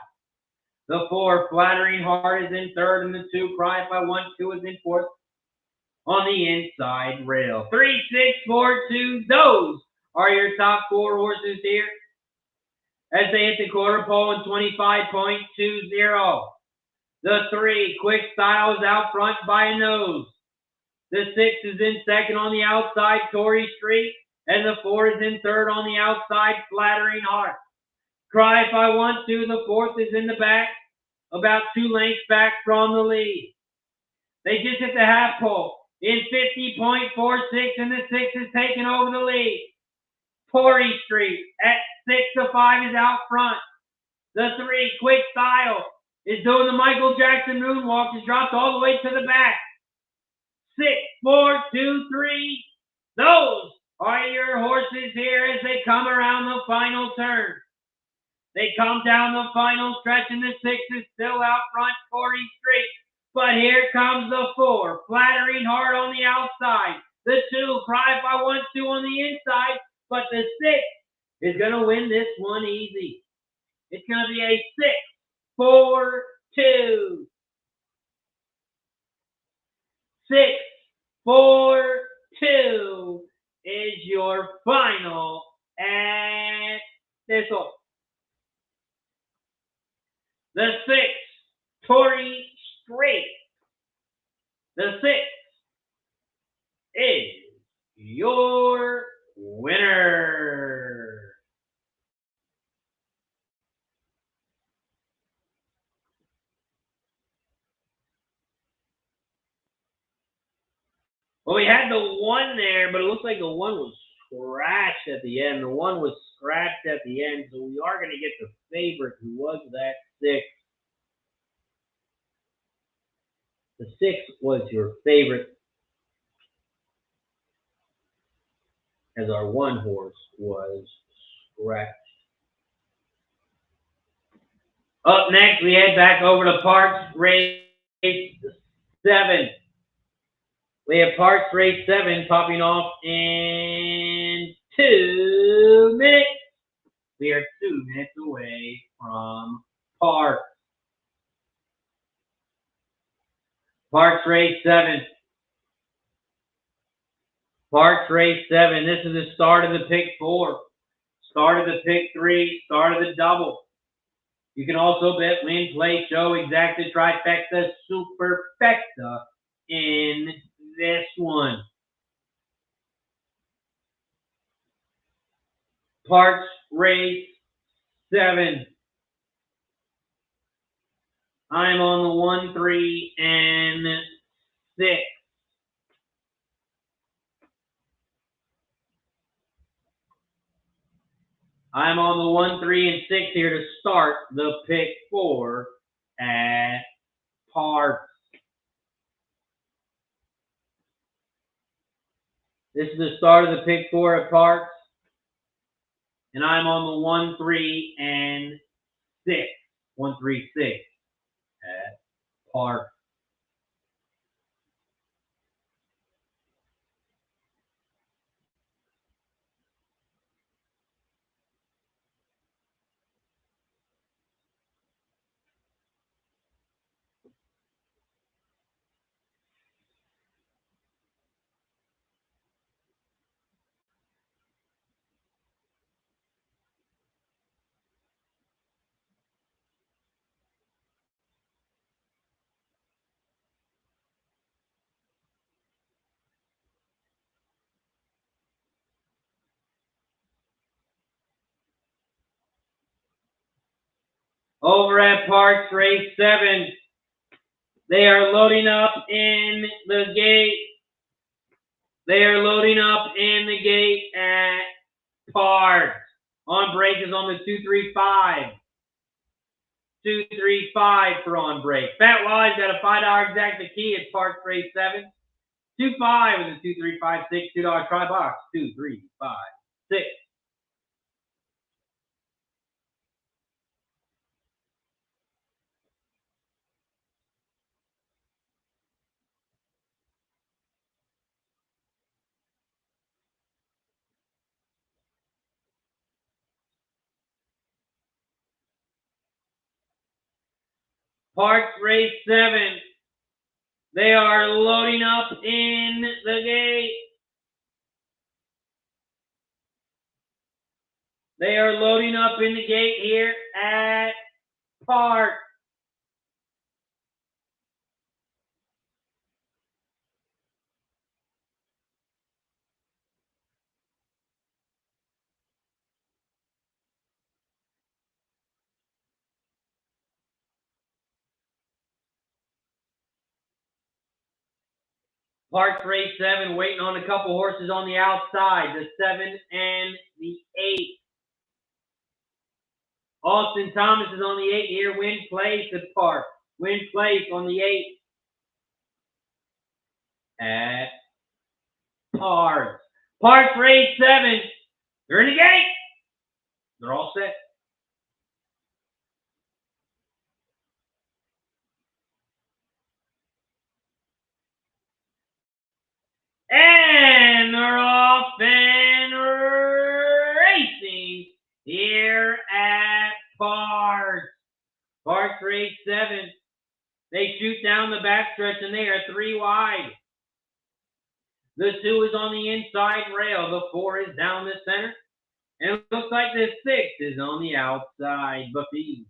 The 4, Flattering Heart, is in third, and the 2, Cry If I Want To, is in fourth on the inside rail. 3, 6, 4, 2, those are your top 4 horses here as they hit the quarter pole in 25.20. The 3, Quick Style, is out front by a nose. The 6 is in second on the outside, Torrey Street, and the 4 is in third on the outside, Flattering Heart. Cry If I Want To, the 4th, is in the back, about 2 lengths back from the lead. They just hit the half pole in 50.46, and the 6 is taking over the lead. Torrey Street at 6 to 5 is out front. The 3, Quick Style, is doing the Michael Jackson moonwalk, has dropped all the way to the back. 6, 4, 2, 3. Those are your horses here as they come around the final turn. They come down the final stretch, and the 6 is still out front, Torrey Street. But here comes the 4, Flattering Heart on the outside. The 2, Cry If I Want To, on the inside. But the 6 is going to win this one easy. It's going to be a 6, 4, 2. 6, 4, 2 is your final at Thistle. The 6, Torrey Street. The 6 is your winner. Well, we had the 1 there, but it looks like the 1 was scratched at the end. The 1 was scratched at the end, so we are going to get the favorite, who was that 6. The 6 was your favorite, as our 1 horse was scratched. Up next, we head back over to Parx Race 7. We have Parx Race 7 popping off in 2 minutes. We are 2 minutes away from Parx. Parx Race 7. Parx Race 7. This is the start of the pick 4. Start of the pick 3. Start of the double. You can also bet, win, play, show, exacta, trifecta, superfecta in this one. Parx Race 7. I'm on the 1, 3, and 6. I'm on the 1, 3, and 6 here to start the pick 4 at Parx. This is the start of the pick 4 at Parx. And I'm on the 1, 3, and 6. 1, 3, 6 at Parx. Over at Parx Race 7, they are loading up in the gate. They are loading up in the gate at Parx. On break is on the 235. 235 for on break. Fat Wally's got a $5 exact key at Parx Race 7. 25 with a 2356 $2 try box. 2, 3, 5, 6. Parx Race 7. They are loading up in the gate. They are loading up in the gate here at Parx. Parx Race 7 waiting on a couple horses on the outside, the 7 and the 8. Austin Thomas is on the 8 here. Win place at Parx. Win place on the 8 at Parx. Parx Race 7. They're in the gate. They're all set. And they're off and racing here at Parx. Parx Race 7. They shoot down the backstretch and they are 3 wide. The 2 is on the inside rail. The 4 is down the center. And it looks like the 6 is on the outside. Buffy.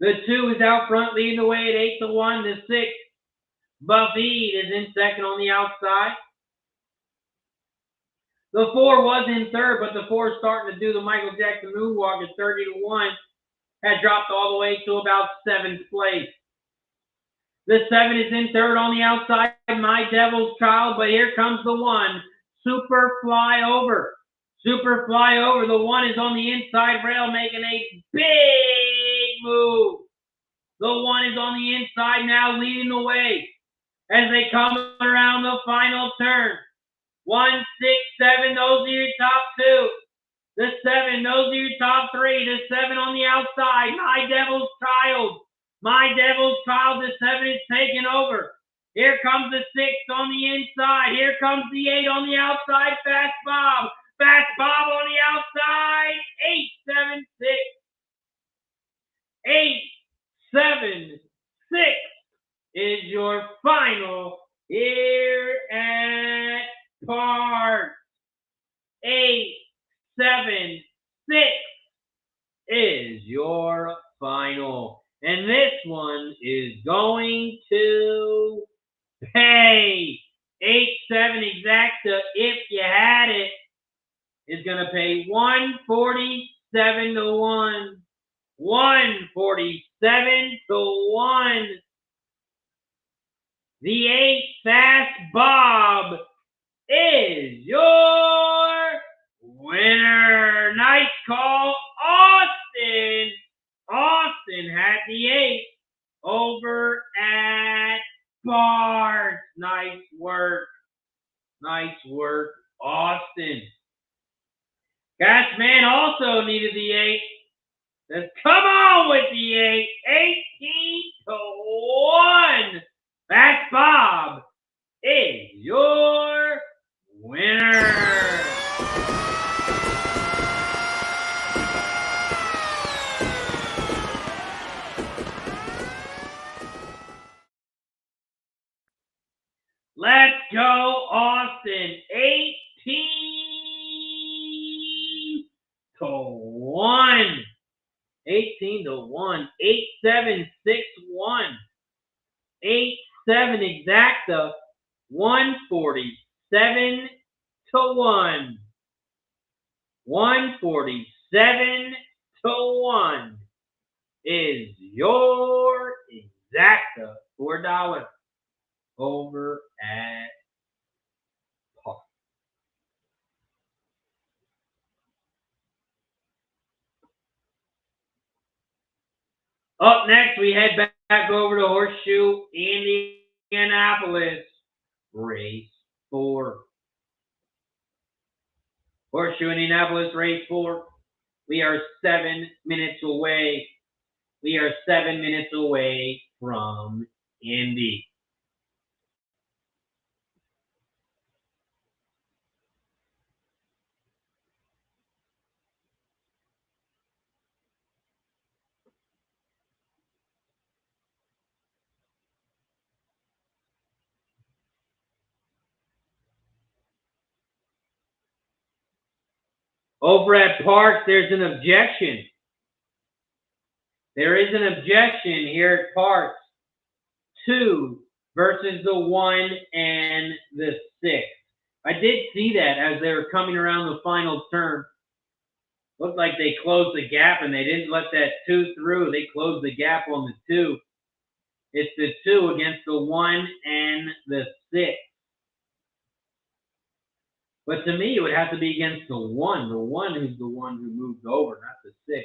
The 2 is out front leading the way at 8-1. The 6, Buffy, is in second on the outside. The 4 was in third, but the 4 is starting to do the Michael Jackson moonwalk at 30-1. Had dropped all the way to about 7th place. The 7 is in third on the outside, My Devil's Child, but here comes the 1, Super Flyover. Super Flyover. The 1 is on the inside rail making a big move. The 1 is on the inside now leading the way as they come around the final turn. 1, 6, 7, those are your top 2. The 7, those are your top 3. The 7 on the outside, My Devil's Child. My Devil's Child, the 7 is taking over. Here comes the 6 on the inside. Here comes the 8 on the outside, Fast Bob. Fast Bob on the outside, 8, 7, 6. 8, 7, 6 is your final here at Parx. 8, 7, 6 is your final. And this one is going to pay 8-7 exacta. If you had it, is going to pay 147-1. 147-1. The 8 Fast Bob is your winner. Nice call, Austin. Austin had the 8 over at Parx. Nice work. Nice work, Austin. Gasman also needed the 8. Let's come on with the 8. 18-1. Fast Bob is your winner. Let's go, Austin. 18-1. 18-1. 8-7-6-1. 8-7 exacta. 147-1. 147-1 is your exacta $4 over at Park. Up next, we head back over to Horseshoe Indianapolis, race 4. Horseshoe Indianapolis, race 4. We are 7 minutes away. We are 7 minutes away from Indy. Over at Parx, there's an objection. There is an objection here at Parx. 2 versus the 1 and the 6. I did see that as they were coming around the final turn. Looked like they closed the gap and they didn't let that 2 through. They closed the gap on the 2. It's the 2 against the 1 and the 6. But to me, it would have to be against the 1. The 1 who's the one who moved over, not the 6.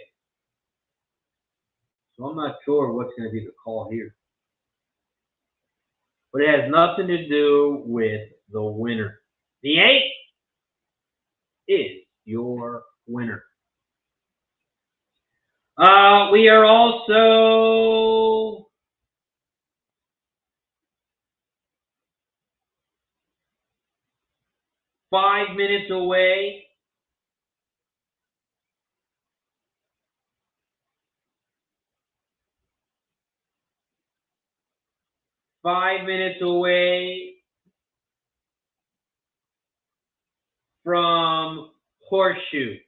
So I'm not sure what's going to be the call here. But it has nothing to do with the winner. The 8 is your winner. We are also five minutes away. 5 minutes away from Horseshoe.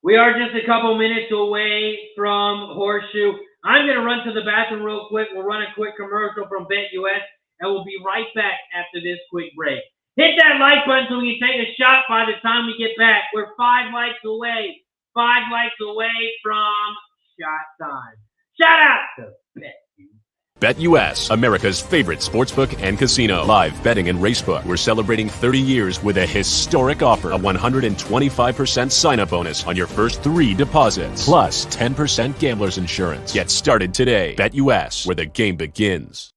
We are just a couple minutes away from Horseshoe. I'm going to run to the bathroom real quick. We'll run a quick commercial from BetUS, and we'll be right back after this quick break. Hit that like button so we can take a shot by the time we get back. We're 5 likes away. 5 likes away from shot time. Shout out to BetUS. BetUS, America's favorite sportsbook and casino. Live betting and racebook. We're celebrating 30 years with a historic offer. A 125% sign-up bonus on your first 3 deposits. Plus 10% gambler's insurance. Get started today. BetUS, where the game begins.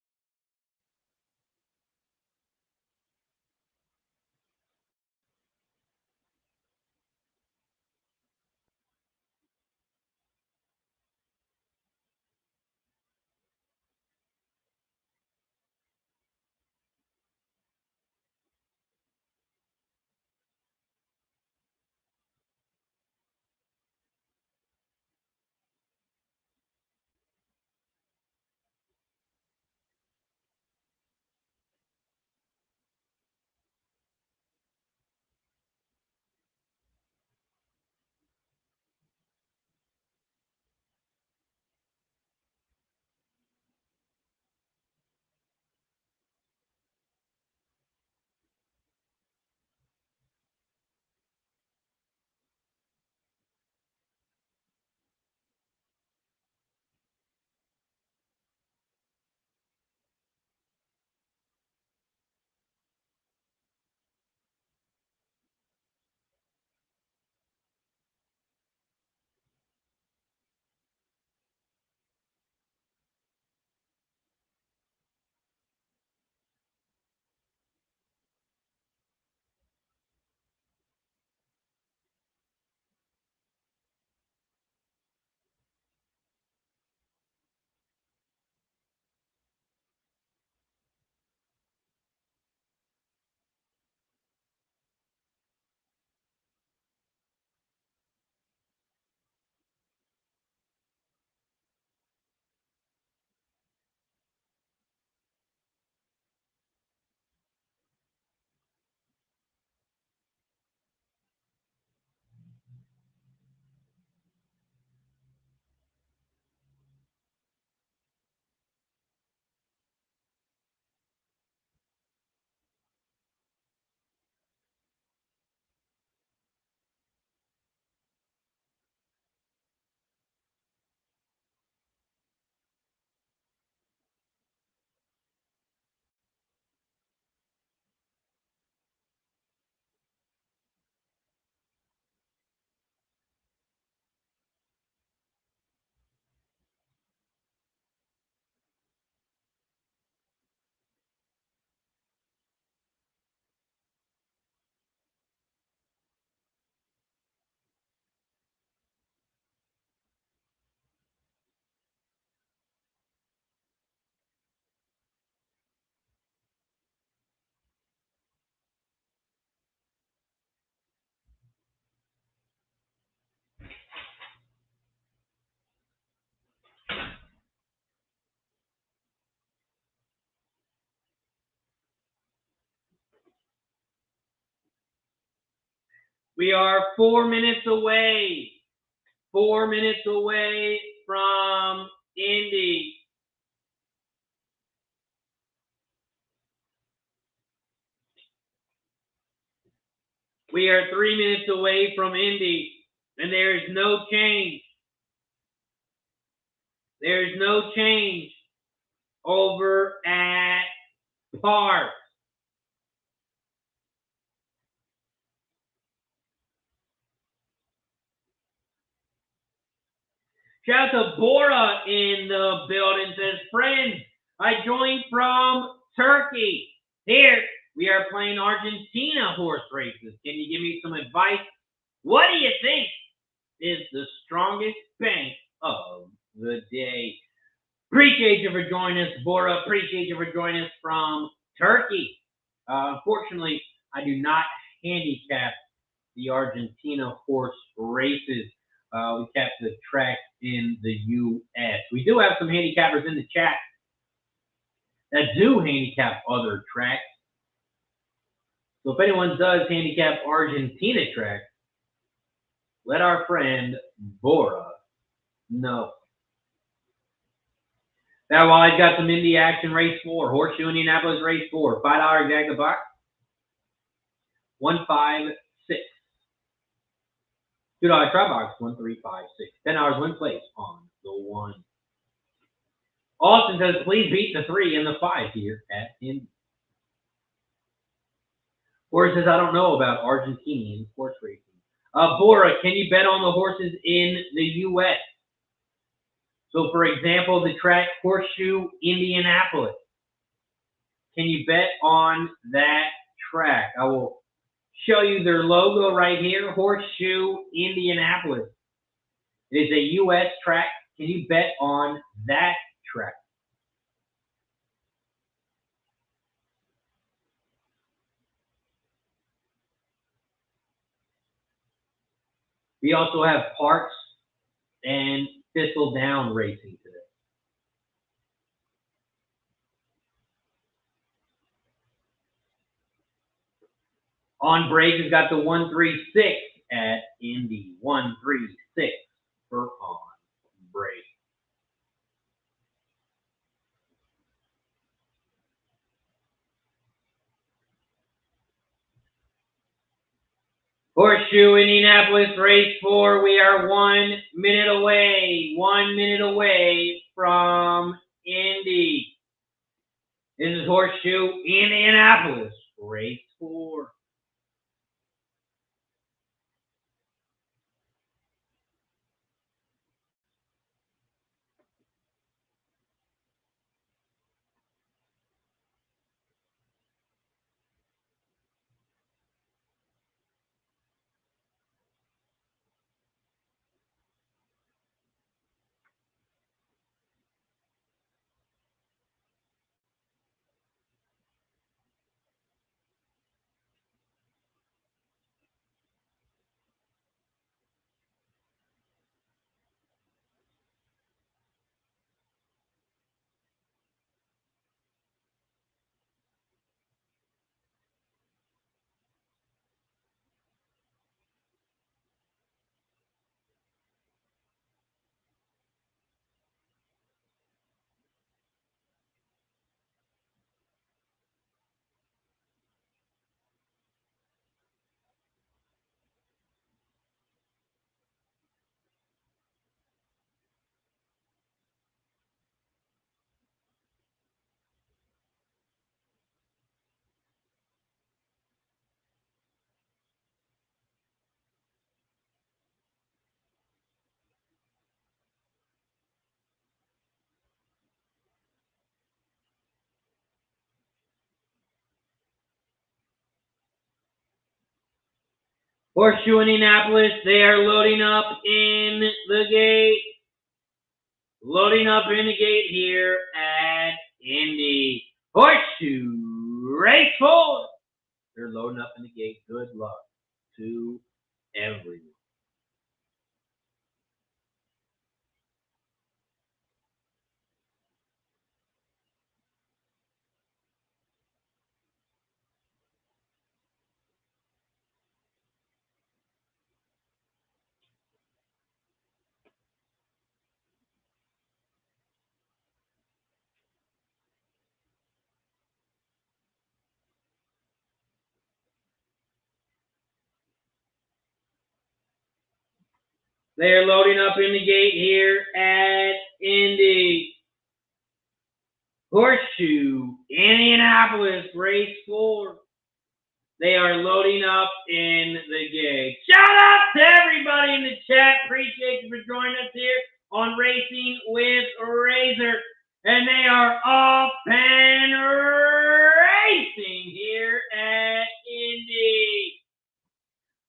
We are 4 minutes away. 4 minutes away from Indy. We are 3 minutes away from Indy, and there is no change. There is no change over at Parx. Shout out to Bora in the building. Says, friends, I joined from Turkey. Here, we are playing Argentina horse races. Can you give me some advice? What do you think is the strongest bank of the day? Appreciate you for joining us, Bora. Appreciate you for joining us from Turkey. Unfortunately, I do not handicap the Argentina horse races. We cap the track in the U.S. We do have some handicappers in the chat that do handicap other tracks. So if anyone does handicap Argentina tracks, let our friend Bora know. Now, while I've got some Indy action, race 4, Horseshoe Indianapolis race 4, $5 exact the box, 156. $2 try box, 1356. $10 win place on the 1. Austin says, please beat the 3 and the 5 here at Indy. Bora says, I don't know about Argentinian horse racing. Bora, can you bet on the horses in the U.S.? So, for example, the track Horseshoe Indianapolis. Can you bet on that track? I will show you their logo right here, Horseshoe Indianapolis. It is a U.S. track. Can you bet on that track? We also have Parx and Thistledown racing today. On break has got the 136 at Indy. 136 for on break. Horseshoe Indianapolis race 4. We are 1 minute away. 1 minute away from Indy. This is Horseshoe Indianapolis race 4. Horseshoe Indianapolis, they are loading up in the gate. Loading up in the gate here at Indy. Horseshoe race 4. They're loading up in the gate. Good luck to everyone. They're loading up in the gate here at Indy. Horseshoe Indianapolis, race 4. They are loading up in the gate. Shout out to everybody in the chat. Appreciate you for joining us here on Racing with Razor. And they are off and racing here at Indy.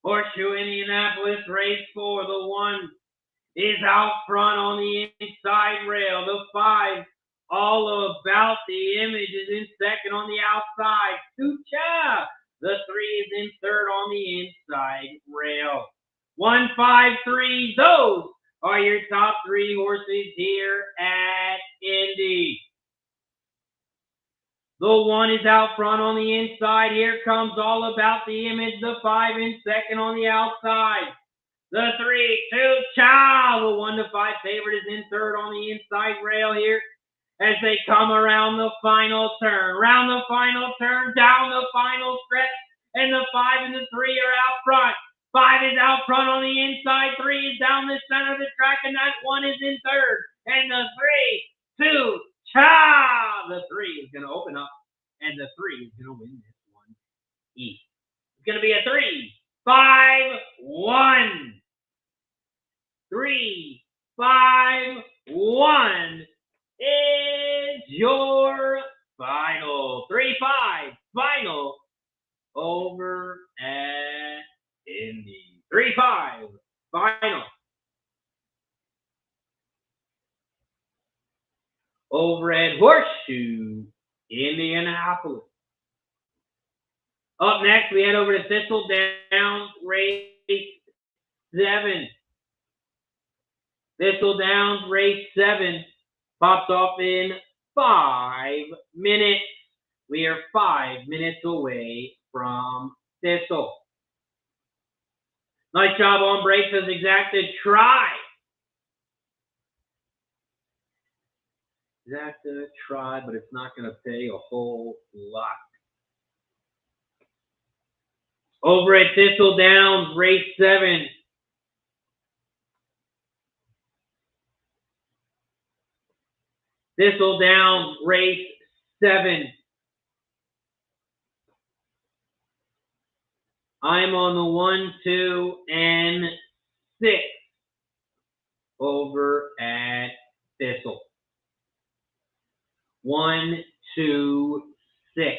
Horseshoe Indianapolis, race 4. The 1 is out front on the inside rail. The 5, all about the image, is in second on the outside. Sucha. The 3 is in third on the inside rail. 1, 5, 3. Those are your top 3 horses here at Indy. The 1 is out front on the inside. Here comes all about the image. The 5 in second on the outside. The 3, 2, Chow. The 1 to 5 favorite is in third on the inside rail here as they come around the final turn. Round the final turn, down the final stretch, and the 5 and the 3 are out front. 5 is out front on the inside, 3 is down the center of the track, and that 1 is in third. And the 3, 2, Chow. The 3 is going to open up, and the 3 is going to win this one east. It's going to be a 3, 5, 1. 3, 5, 1 is your final. 3, 5, final over at Indy. 3, 5, final over at Horseshoe Indianapolis. Up next, we head over to Thistledown, race 7. Thistledown, race 7, pops off in 5 minutes. We are 5 minutes away from Thistle. Nice job on brakes as exacted try. Exacted try, but it's not going to pay a whole lot. Over at Thistledown, race 7. Thistledown, race 7. I'm on the 1, 2, and 6 over at Thistle. 1, 2, 6.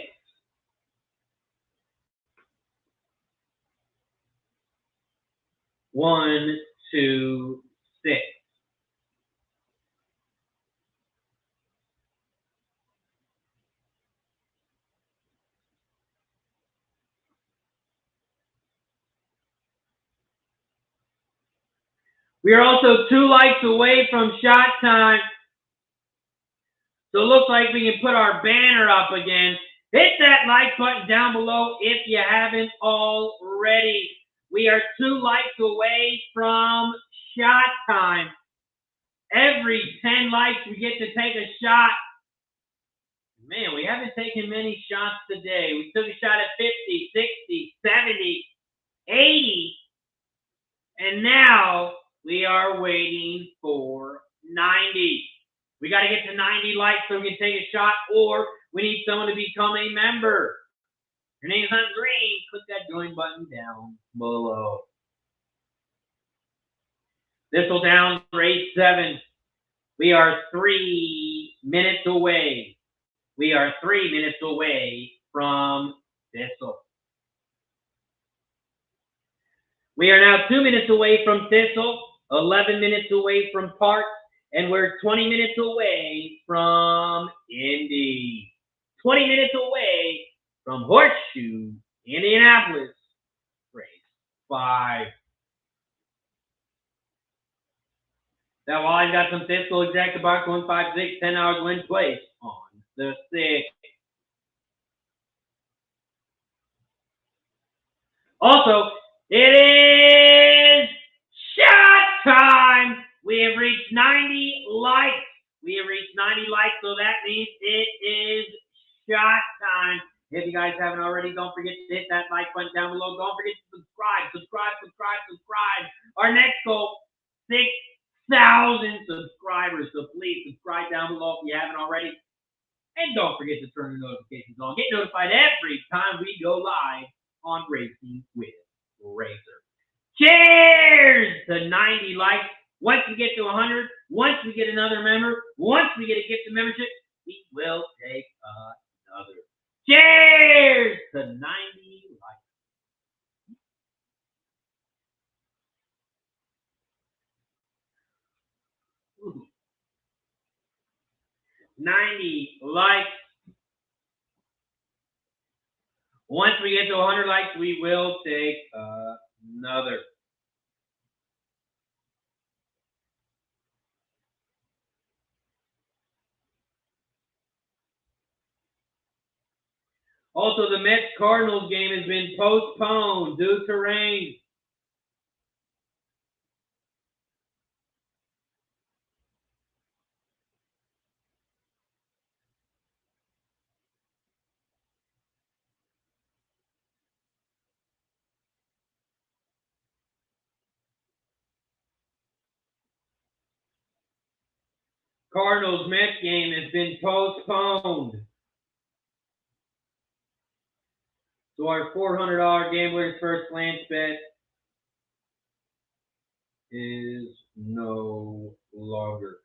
1, 2, 6. We are also 2 likes away from shot time. So it looks like we can put our banner up again. Hit that like button down below if you haven't already. We are 2 likes away from shot time. Every 10 likes, we get to take a shot. Man, we haven't taken many shots today. We took a shot at 50, 60, 70, 80, and now we are waiting for 90. We got to get to 90 likes so we can take a shot, or we need someone to become a member. Your name's on green. Click that join button down below. Thistledown, race 7. We are 3 minutes away. We are 3 minutes away from Thistle. We are now 2 minutes away from Thistle, 11 minutes away from Parx, and we're 20 minutes away from Indy. 20 minutes away from Horseshoe Indianapolis, race 5. That Wally's got some Thistle exact box 156, 10 hours win place on the 6. Also, it is shot time. We have reached 90 likes. We have reached 90 likes, so that means it is shot time. If you guys haven't already, don't forget to hit that like button down below. Don't forget to subscribe. Our next goal 6,000 subscribers. So please subscribe down below if you haven't already. And don't forget to turn the notifications on. Get notified every time we go live on Racing with Razor. Cheers to 90 likes. Once we get to 100, once we get another member, once we get a gift of membership, we will take another. Cheers to 90 likes. Ooh. 90 likes. Once we get to 100 likes, we will take another. Also, the Mets-Cardinals game has been postponed due to rain. Cardinals-Mets game has been postponed. So our $400 game winner's first glance bet is no longer.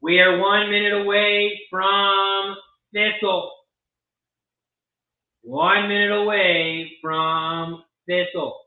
We are 1 minute away from Thistle. 1 minute away from Thistle.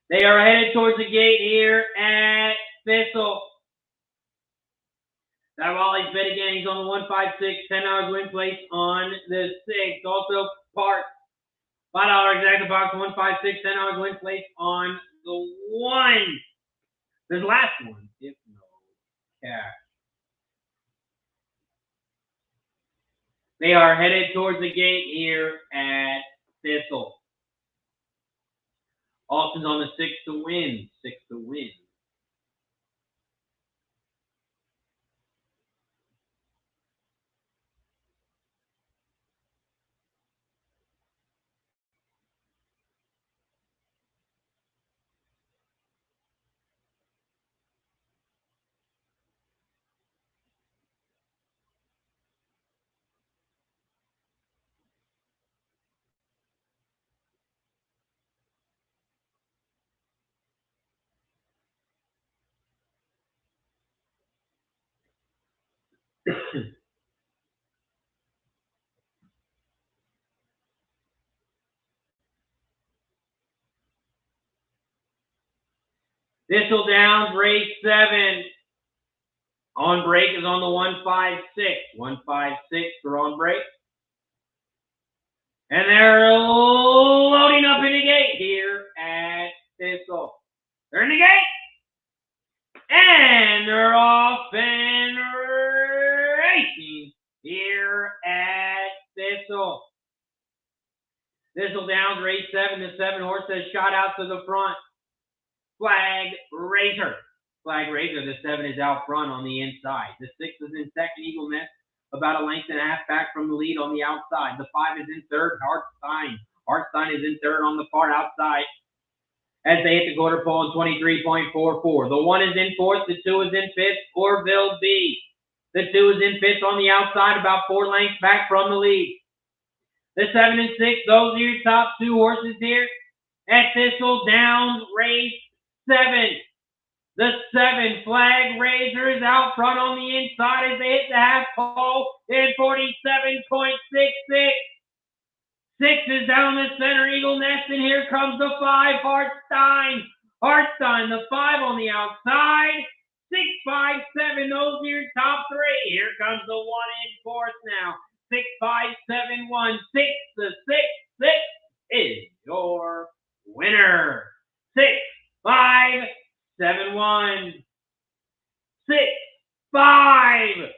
They are headed towards the gate here at Thistle. That Raleigh's bet again. He's on the 156, $10 win place on the 6. Also, Parx, $5 exacta box, 156, $10 win place on the 1. There's last one, if no cash. They are headed towards the gate here at Thistle. Austin's on the 6 to win. 6 to win. Thistledown, race 7. On break is on the 156. 156 for on break. And they're loading up in the gate here at Thistle. They're in the gate. And they're off and racing here at Thistle. Thistledown, race 7. The 7 horse has shot out to the front. Flag Razor. Flag Razor. The 7 is out front on the inside. The 6 is in second, Eagle Nest, about a length and a half back from the lead on the outside. The 5 is in third, Hartstein. Hartstein is in third on the far outside as they hit the quarter pole in 23.44. The 1 is in fourth. The 2 is in fifth, Orville B. The 2 is in fifth on the outside, about 4 lengths back from the lead. The 7 and 6, those are your top 2 horses here at Thistledown race 7. The 7 flag Razors out front on the inside as they hit the half pole in 47.66. 6 is down the center, Eagle Nest, and here comes the 5, Hartstein. Hartstein, the 5 on the outside. 6, 5, 7, those here top 3. Here comes the 1 in 4th now. 6, 5, 7, 1, 6. The 6, 6 is your winner. 6, 5, 7, 1. 6, 5,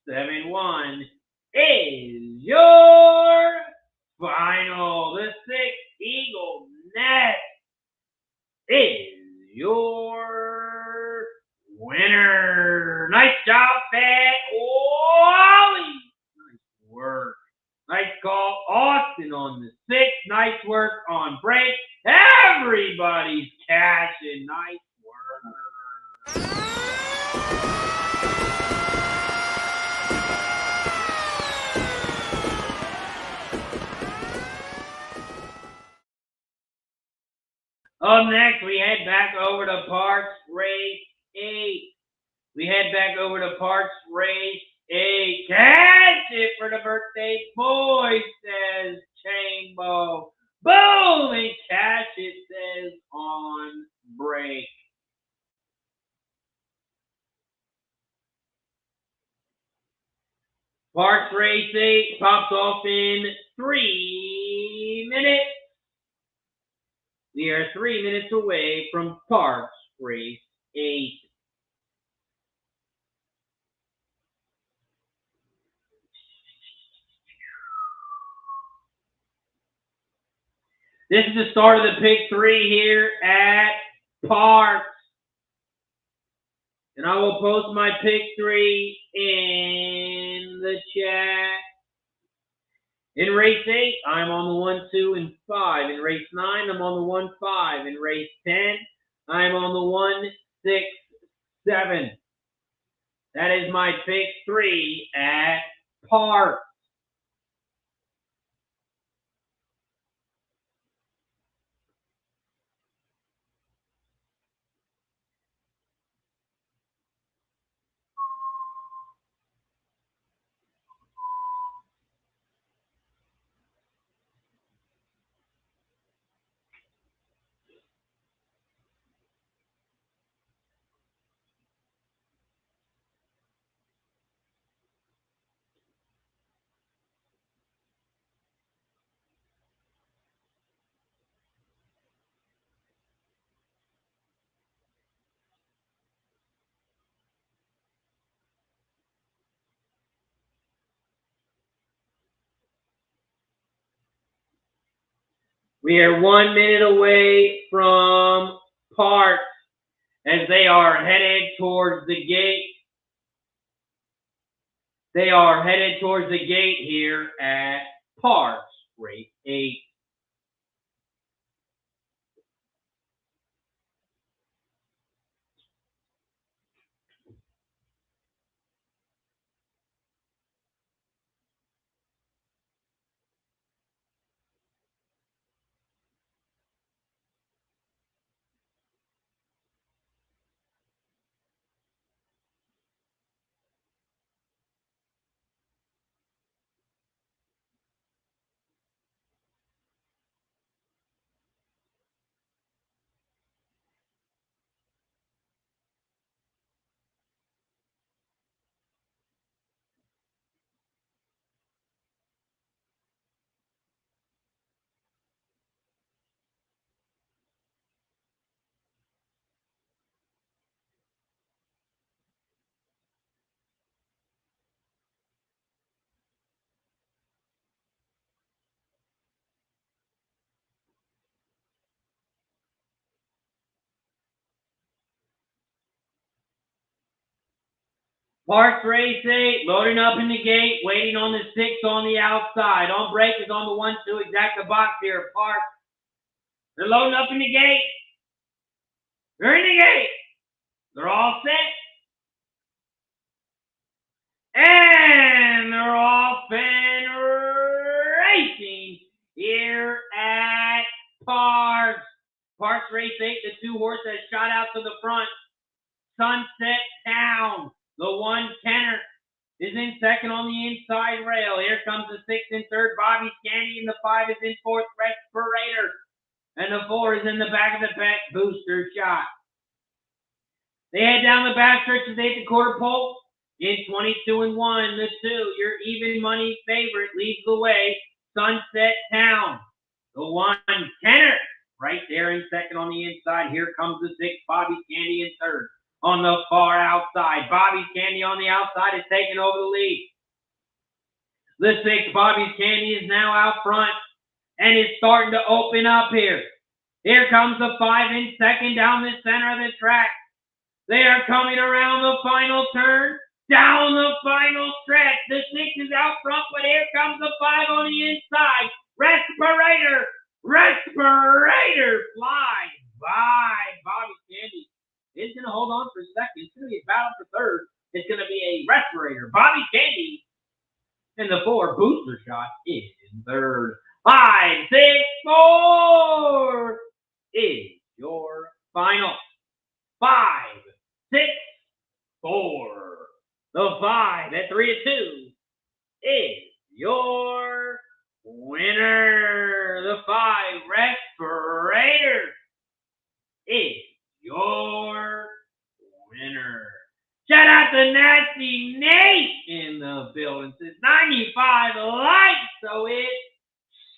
7, 1 is your final. The 6 Eagle Nest is your winner. Nice job, Pat Wally. Nice work. Nice call, Austin, on the 6. Nice work on break. Everybody's cashing. Nice work. Up next, we head back over to Parx Race 8. We head back over to Parx Race 8. Catch it for the birthday boy, says Chainbow. Boom! And catch it, says on break. Parx Race 8 pops off in 3 minutes. We are 3 minutes away from Parx Race 8. This is the start of the pick 3 here at Parx. And I will post my pick 3 in the chat. In race 8, I'm on the 1, 2, and 5. In race 9, I'm on the 1, 5. In race 10, I'm on the 1, 6, 7. That is my pick 3 at Parx. We are 1 minute away from Parx as they are headed towards the gate. They are headed towards the gate here at Parx Race 8. Parx Race 8, loading up in the gate, waiting on the 6 on the outside. On break is on the 1, 2, exact the box here, Parx. They're loading up in the gate. They're in the gate. They're all set. And they're off and racing here at Parx. Parx Race 8, the 2 horse that shot out to the front. Sunset Town, the 1-10er, is in second on the inside rail. Here comes the 6 in third, Bobby's Candy, and the 5 is in fourth, Respirator. And the 4 is in the back of the pack, Booster Shot. They head down the back stretch as they hit the quarter pole. In 22-1, the 2, your even money favorite, leads the way, Sunset Town. The 1-10er, right there in second on the inside. Here comes the 6, Bobby's Candy, in third. On the far outside, Bobby's Candy on the outside is taking over the lead. The 6, Bobby's Candy, is now out front and is starting to open up here. Here comes the 5 in second down the center of the track. They are coming around the final turn, down the final stretch. The 6 is out front, but here comes the 5 on the inside. Respirator flies by. Bobby Candy is going to hold on for second. It's going to be a battle for third. It's going to be a Respirator. Bobby Candy and the 4, Booster Shot, is in third. 5, 6, 4 is your final. 5, 6, 4. The 5 at 3-2 is your winner. The 5, Respirator, is your winner. Shout out to Nasty Nate in the building. Says 95 likes, so it's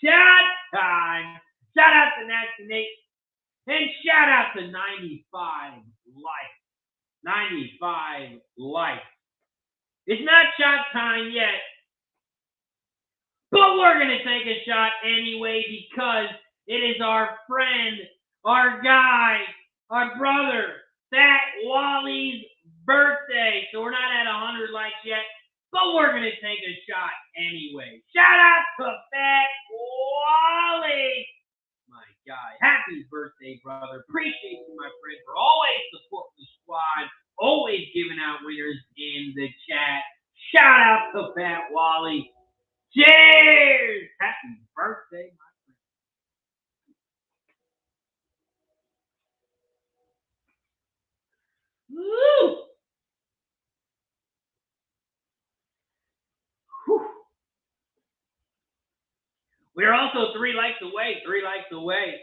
shot time. Shout out to Nasty Nate. And shout out to 95 likes. 95 likes. It's not shot time yet, but we're going to take a shot anyway because it is our friend, our guy, our brother, Fat Wally's birthday. So we're not at 100 likes yet, but we're going to take a shot anyway. Shout out to Fat Wally. My guy. Happy birthday, brother. Appreciate you, my friend, for always supporting the squad, always giving out winners in the chat. Shout out to Fat Wally. Cheers! Happy birthday, my friend. Woo! Whew. We're also 3 likes away. 3 likes away.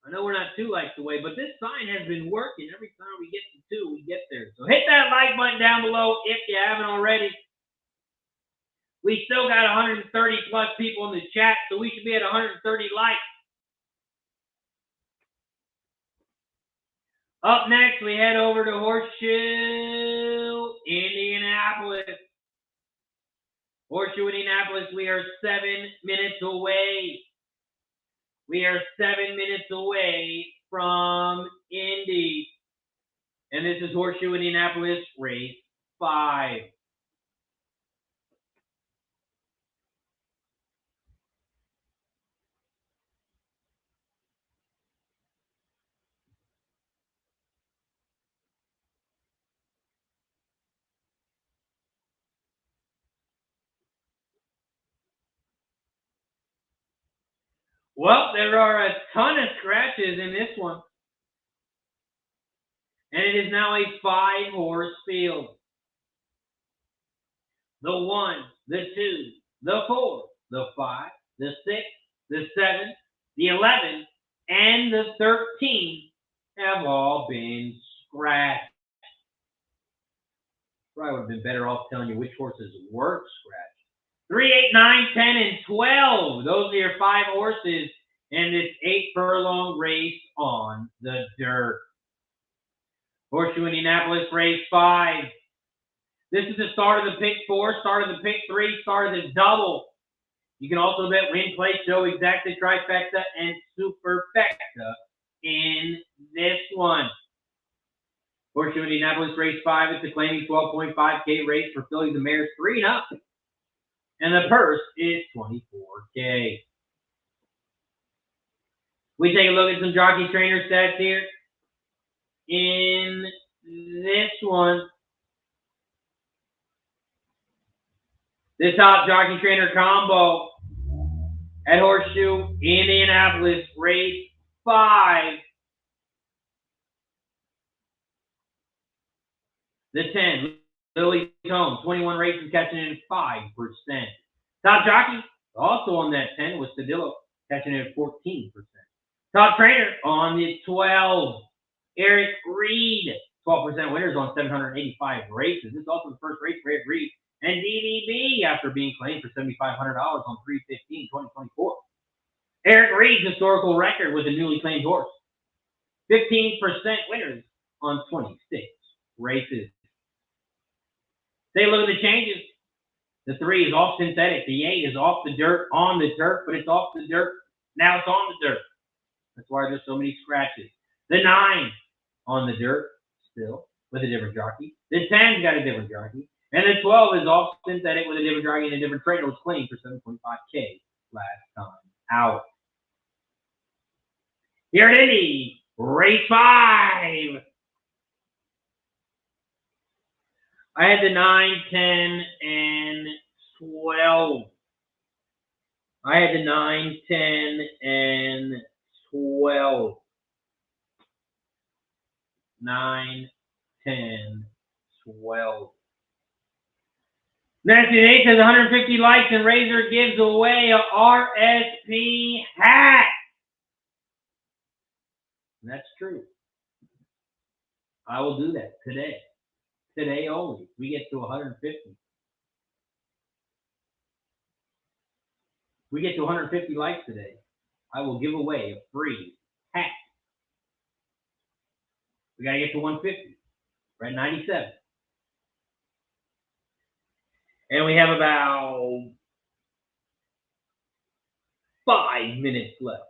I know we're not 2 likes away, but this sign has been working. Every time we get to 2, we get there. So hit that like button down below if you haven't already. We still got 130 plus people in the chat, so we should be at 130 likes. Up next, we head over to Horseshoe Indianapolis. Horseshoe Indianapolis, we are 7 minutes away. We are 7 minutes away from Indy. And this is Horseshoe Indianapolis, race 5. Well, there are a ton of scratches in this one. And it is now a 5-horse field. The 1, the 2, the 4, the 5, the 6, the 7, the 11, and the 13 have all been scratched. Probably would have been better off telling you which horses weren't scratched. 3, 8, 9, 10, and 12. Those are your 5 horses in this 8-furlong race on the dirt. Horseshoe Indianapolis, race 5. This is the start of the pick 4, start of the pick 3, start of the double. You can also bet win, play, show, exacta, trifecta, and superfecta in this one. Horseshoe Indianapolis, race 5. It's a claiming 12.5K race for fillies and mares 3 and up. And the purse is $24K. We take a look at some jockey trainer stats here. In this one, the top jockey trainer combo at Horseshoe Indianapolis, race 5 The 10, Lily's Home, 21 races, catching in 5%. Top jockey, also on that 10, was Cedillo, catching in 14%. Top trainer on the 12, Eric Reed, 12% winners on 785 races. This is also the first race for Eric Reed and DDB after being claimed for $7,500 on 3/15/2024. Eric Reed's historical record with a newly claimed horse, 15% winners on 26 races. Take a look at the changes. The 3 is off synthetic. The 8 is off the dirt, on the turf, but it's off the dirt. Now it's on the dirt. That's why there's so many scratches. The 9 on the dirt still with a different jockey. The 10's got a different jockey. And the 12 is off synthetic with a different jockey and a different trainer. Was claimed for $7.5K last time out. Here at Indy, race 5. I had the 9, 10, and 12. I had the 9, 10, and 12. 9, 10, 12. Nancy Nate says 150 likes and Razor gives away a RSP hat. And that's true. I will do that today. Today only. We get to 150. We get to 150 likes today. I will give away a free hat. We got to get to 150. We're at 97. And we have about 5 minutes left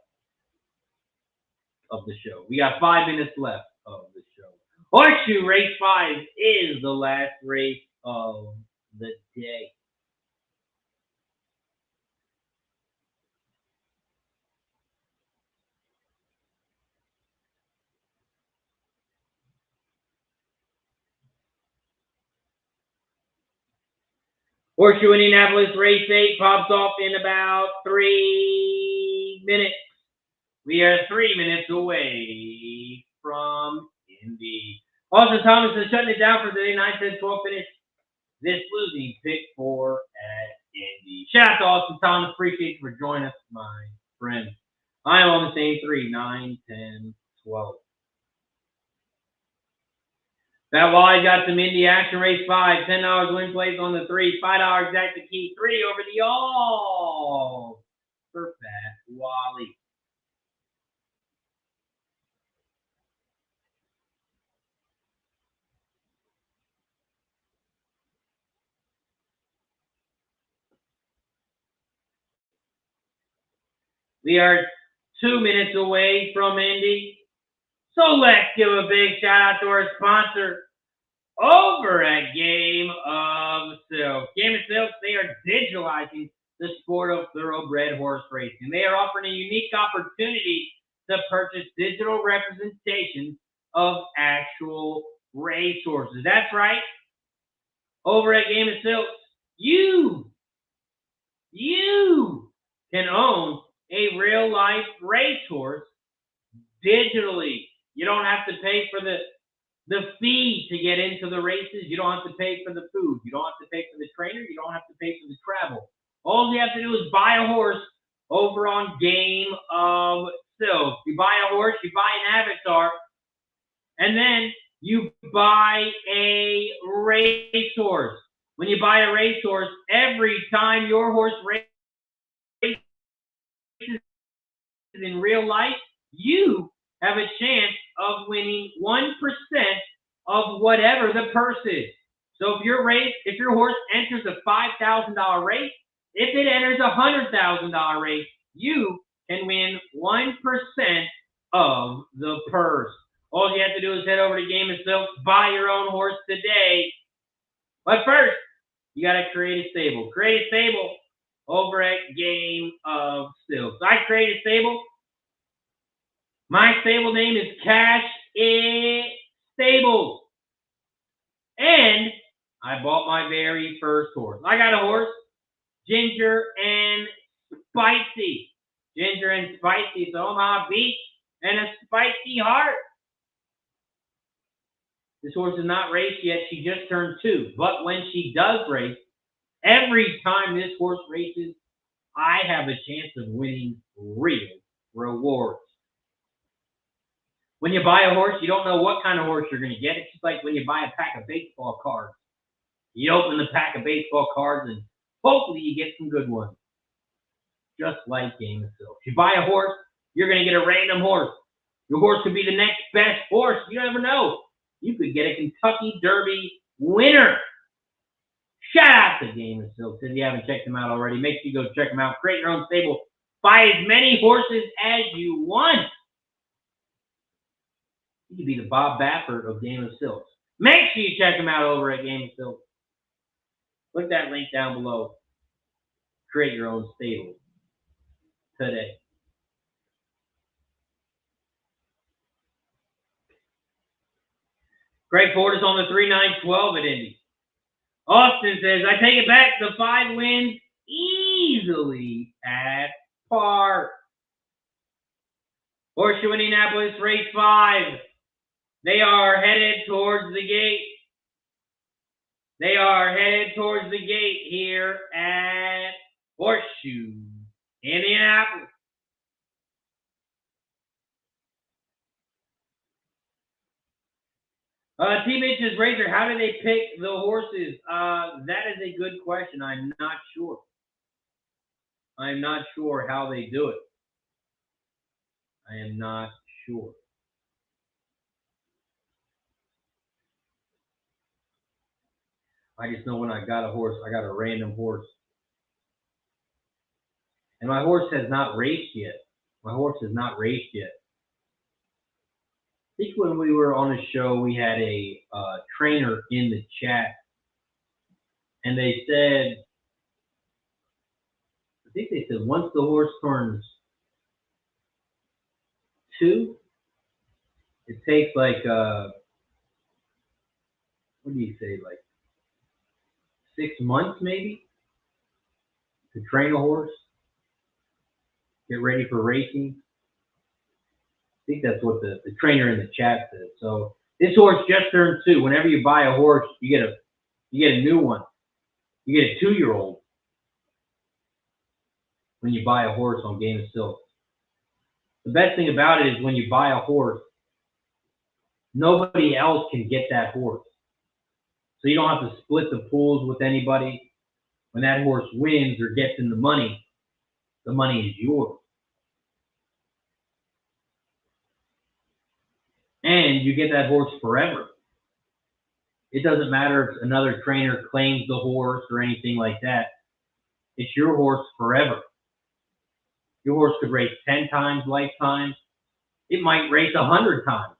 of the show. We got 5 minutes left of the show. Horseshoe Race 5 is the last race of the day. Horseshoe Indianapolis Race 8 pops off in about 3 minutes. We are 3 minutes away from Indy. Austin Thomas is shutting it down for the day. 9-10-12 finish. This losing pick 4 at Indy. Shout out to Austin Thomas. Appreciate you for joining us, my friend. I am on the same 3, 9, 10, 12. That Wally got some Indy action. Race 5, $10 win plays on the 3, $5 exact the key, 3 over the all for Fat Wally. We are 2 minutes away from Indy. So let's give a big shout out to our sponsor over at Game of Silk. Game of Silk, they are digitalizing the sport of thoroughbred horse racing. They are offering a unique opportunity to purchase digital representations of actual racehorses. That's right. Over at Game of Silk, you can own a real-life racehorse digitally. You don't have to pay for the fee to get into the races. You don't have to pay for the food. You don't have to pay for the trainer. You don't have to pay for the travel. All you have to do is buy a horse over on Game of Silk. You buy a horse, you buy an avatar, and then you buy a racehorse. When you buy a racehorse, every time your horse races in real life, you have a chance of winning 1% of whatever the purse is. So if your horse enters a $5,000 race, if it enters a $100,000 race, you can win 1% of the purse. All you have to do is head over to Game of Silk, buy your own horse today. But first, you got to create a stable. Create a stable over at Game of Silk. So I created a stable. My stable name is Cash It Stables. And I bought my very first horse. I got a horse, Ginger and Spicy. Ginger and Spicy. It's Omaha Beach and a spicy heart. This horse is not raced yet. She just turned 2. But when she does race, every time this horse races, I have a chance of winning real rewards. When you buy a horse, you don't know what kind of horse you're going to get. It's just like when you buy a pack of baseball cards. You open the pack of baseball cards and hopefully you get some good ones. Just like Game of Silk. If you buy a horse, you're going to get a random horse. Your horse could be the next best horse. You never know. You could get a Kentucky Derby winner. Shout out to Game of Silk. If you haven't checked them out already, make sure you go check them out. Create your own stable. Buy as many horses as you want. You could be the Bob Baffert of Game of Silk. Make sure you check them out over at Game of Silk. Click that link down below. Create your own stable today. Greg Ford is on the 3-9-12 at Indy. Austin says, I take it back. The 5 wins easily at Parx. Horseshoe Indianapolis, race 5. They are headed towards the gate. They are headed towards the gate here at Horseshoe Indianapolis. T-Mitch says, Razor, how do they pick the horses? That is a good question. I'm not sure. I'm not sure how they do it. I am not sure. I just know when I got a horse, I got a random horse. And my horse has not raced yet. My horse has not raced yet. I think when we were on the show, we had a trainer in the chat. And they said, I think they said once the horse turns 2, it takes like, what do you say, like 6 months maybe to train a horse, get ready for racing. I think that's what the trainer in the chat said. So this horse just turned 2. Whenever you buy a horse, you get a new one. You get a 2-year-old when you buy a horse on Game of Silk. The best thing about it is when you buy a horse, nobody else can get that horse. So you don't have to split the pools with anybody. When that horse wins or gets in the money is yours. And you get that horse forever. It doesn't matter if another trainer claims the horse or anything like that. It's your horse forever. Your horse could race 10 times lifetime. It might race 100 times.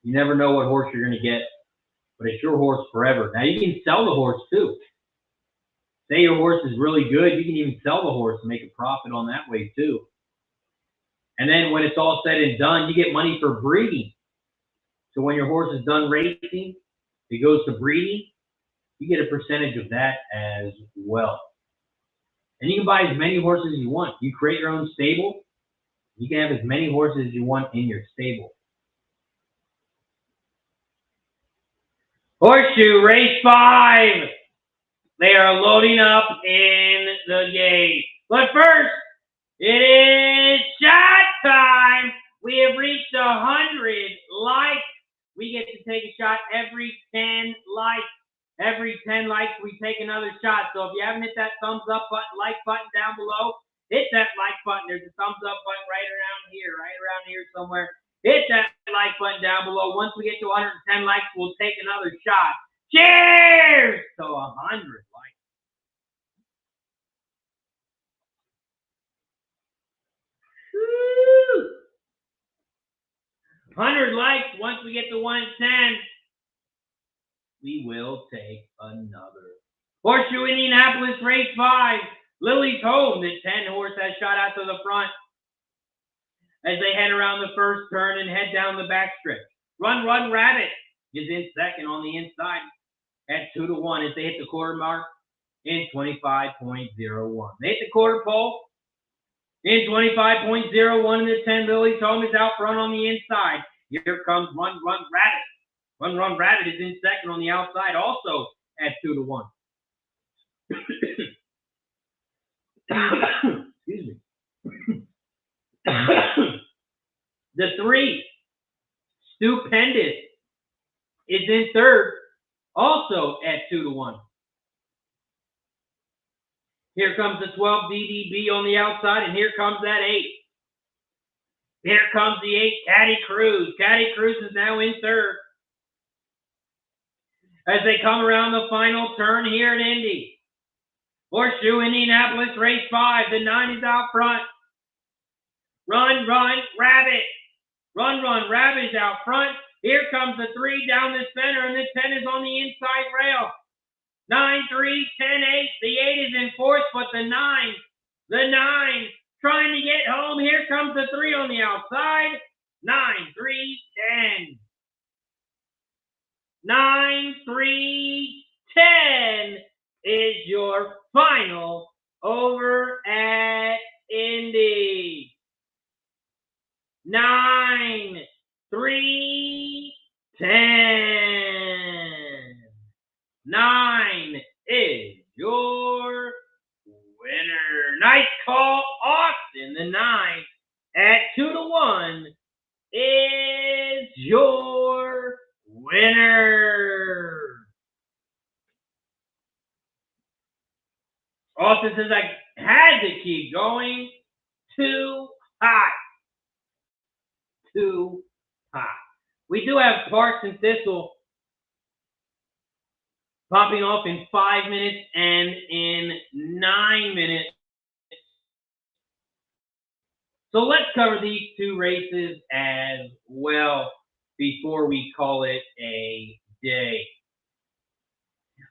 You never know what horse you're going to get, but it's your horse forever. Now, you can sell the horse too. Say your horse is really good, you can even sell the horse and make a profit on that way too. And then when it's all said and done, you get money for breeding. So when your horse is done racing, it goes to breeding, you get a percentage of that as well. And you can buy as many horses as you want. You create your own stable, you can have as many horses as you want in your stable. Horseshoe, race 5. They are loading up in the gate. But first, it is shot time. We have reached 100 likes. We get to take a shot every 10 likes. Every 10 likes, we take another shot. So if you haven't hit that thumbs up button, like button down below, hit that like button. There's a thumbs up button right around here somewhere. Hit that like button down below. Once we get to 110 likes, we'll take another shot. Cheers to 100 likes. Woo! 100 likes. Once we get to 110, we will take another. Horseshoe Indianapolis, race 5. Lily's Home, the 10 horse has shot out to the front as they head around the first turn and head down the backstretch. Run Rabbit is in second on the inside at 2-1 as they hit the quarter mark in 25.01. They hit the quarter pole in 25.01, and the 10 Lily's Home is out front on the inside. Here comes Run Rabbit. Run Run Rabbit is in second on the outside, also at 2-1. Excuse me. The 3, Stupendous, is in third, also at 2-1. Here comes the 12, DDB on the outside, and here comes that 8. Here comes the 8, Caddy Cruz. Caddy Cruz is now in third. As they come around the final turn here at Indy. Horseshoe Indianapolis, race 5. The 9 is out front. Run, Run, Rabbit. Run, Run, Rabbit is out front. Here comes the 3 down the center, and the 10 is on the inside rail. 9, 3, 10, 8. The 8 is in fourth, but the 9 trying to get home. Here comes the 3 on the outside. 9, 3, 10. 9, 3, 10 is your final over at Indy. 9, 3, 10. 9 is your winner. Nice call, Austin. The 9 at 2-1 is your winner. Austin says I had to keep going. Too hot. Too hot. We do have Parx and Thistle popping off in 5 minutes and in 9 minutes. So let's cover these 2 races as well before we call it a day.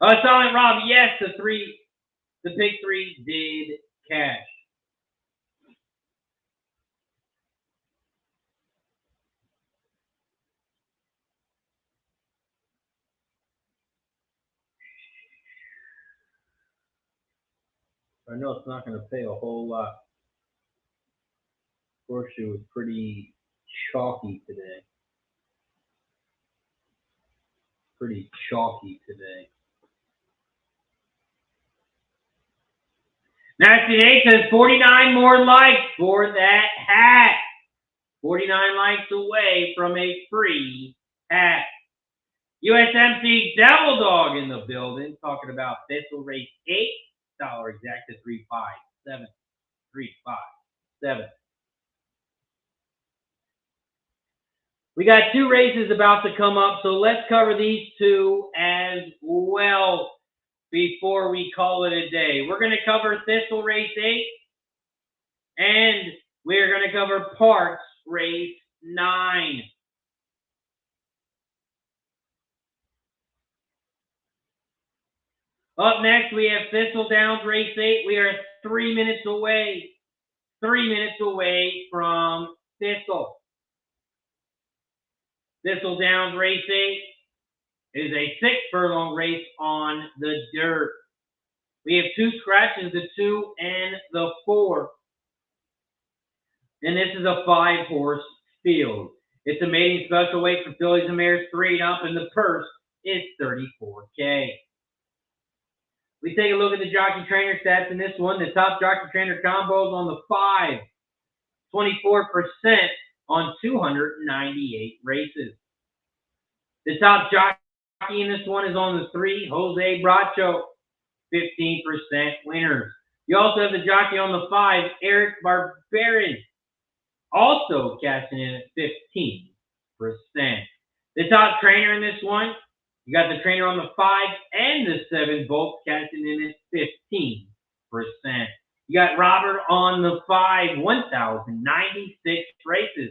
Silent Rob, yes, the pick 3 did cash. I know it's not going to pay a whole lot. Horseshoe was pretty chalky today. Pretty chalky today. Nasty Nate says 49 more likes for that hat. 49 likes away from a free hat. USMC Devil Dog in the building, talking about Thistle race 8. $8 exact to 357. 357. We got 2 races about to come up, so let's cover these 2 as well before we call it a day. We're going to cover Thistle race 8, and we're going to cover Parx race 9. Up next, we have Thistledown race 8. We are 3 minutes away. 3 minutes away from Thistle. Thistledown race 8 is a 6 furlong race on the dirt. We have 2 scratches, the 2 and the 4. And this is a 5-horse field. It's a maiden special weight for fillies and mares 3 and up, and the purse is $34K. We take a look at the jockey trainer stats in this one. The top jockey trainer combos on the 5, 24% on 298 races. The top jockey in this one is on the 3, Jose Bracho, 15% winners. You also have the jockey on the 5, Eric Barberin, also cashing in at 15%. The top trainer in this one, you got the trainer on the 5 and the 7, both cashing in at 15%. You got Robert on the 5, 1,096 races,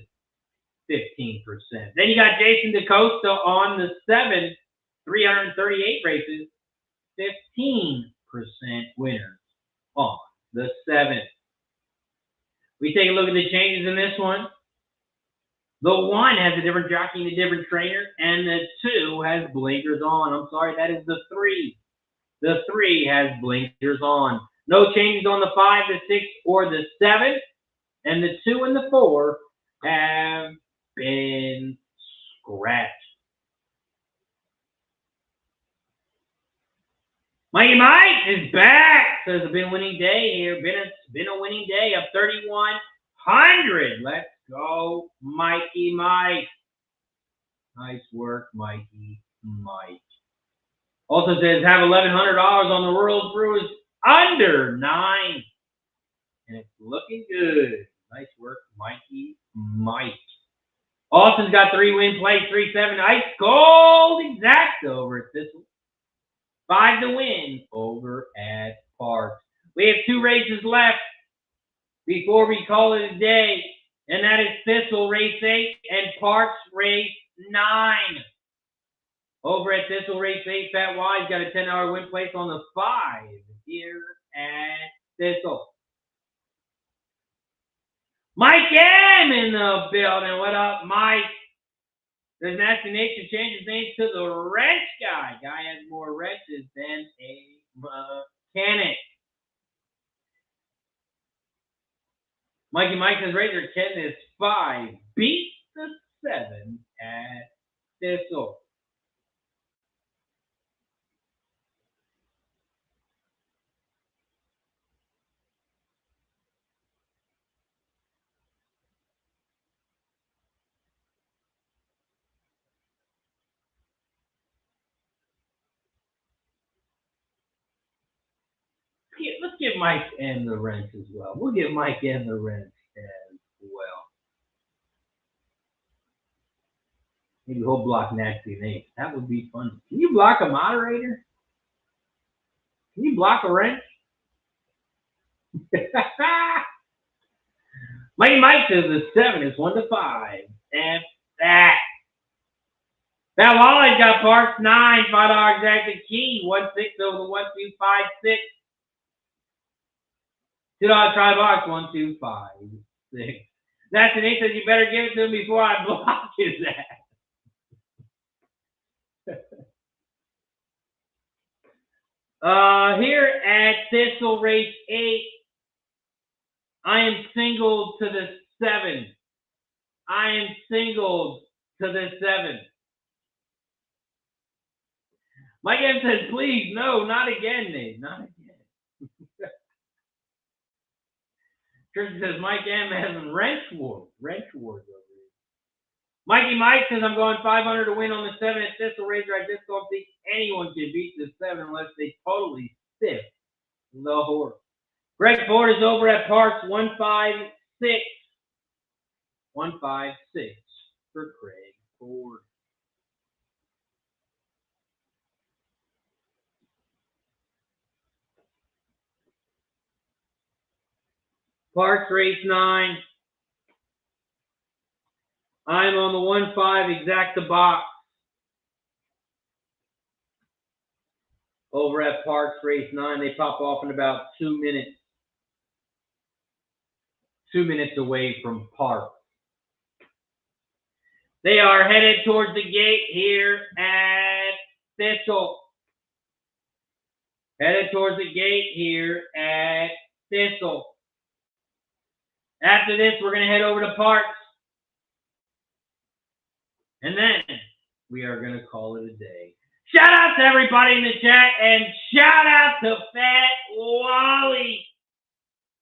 15%. Then you got Jason DaCosta on the 7, 338 races, 15% winners on the 7. We take a look at the changes in this one. The 1 has a different jockey and a different trainer, and the 2 has blinkers on. I'm sorry, that is the 3. The 3 has blinkers on. No changes on the 5, the 6, or the 7, and the 2 and the 4 have been scratched. Mikey Mike is back. Says it's been a winning day here. Been a winning day of 3,100. Let's go, Mikey Mike. Nice work, Mikey Mike. Also says have $1,100 on the World Brewers under 9. And it's looking good. Nice work, Mikey Mike. Austin's got 3 win plays, 3-7. Ice cold exact over at Thistle. 5 to win over at Parx. We have 2 races left before we call it a day. And that is Thistle Race 8 and Parx Race 9. Over at Thistle Race 8, Fat Wise got a $10 win place on the 5 here at Thistle. Mike M in the building. What up, Mike? Does Nasty Nature change his name to the wrench guy? Guy has more wrenches than a mechanic. Mikey Mike says Razor 10 is 5. Beat the 7 at Thistle. Let's give Mike N the wrench as well. We'll give Mike N the wrench as well. Maybe he'll block Nasty Nate. That would be fun. Can you block a moderator? Can you block a wrench? Mikey Mike says the 7 is 1 to 5. And that. That Wally's got Parx 9, $5 exacted key, 1-6 over the 1-2-5-6. $2 try box, 1-2-5-6. That's an 8 says you better give it to him before I block his ass. Here at Thistle Race 8, I am singled to the 7. I am singled to the 7. Mike M says, please, no, not again, Nate, not again. Tristan says, Mike M has wrench wars over here. Mikey Mike says, I'm going 500 to win on the 7 at Thistle Razor. I just don't think anyone can beat the 7 unless they totally stiff the horse. Greg Ford is over at Parx 156. 156 for Craig Ford. Parx Race 9. I'm on the 1-5 exacta box. Over at Parx Race 9. They pop off in about 2 minutes. 2 minutes away from Parx. They are headed towards the gate here at Thistle. Headed towards the gate here at Thistle. After this, we're going to head over to Parx. And then we are going to call it a day. Shout out to everybody in the chat and shout out to Fat Wally.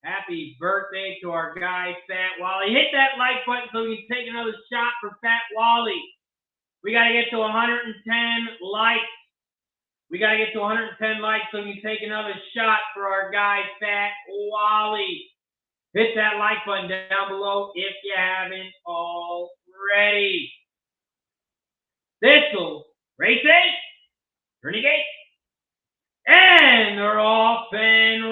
Happy birthday to our guy, Fat Wally. Hit that like button so we can take another shot for Fat Wally. We got to get to 110 likes. We got to get to 110 likes so we can take another shot for our guy, Fat Wally. Hit that like button down below if you haven't already. Thistle Race 8. Turn the gate. And they're off and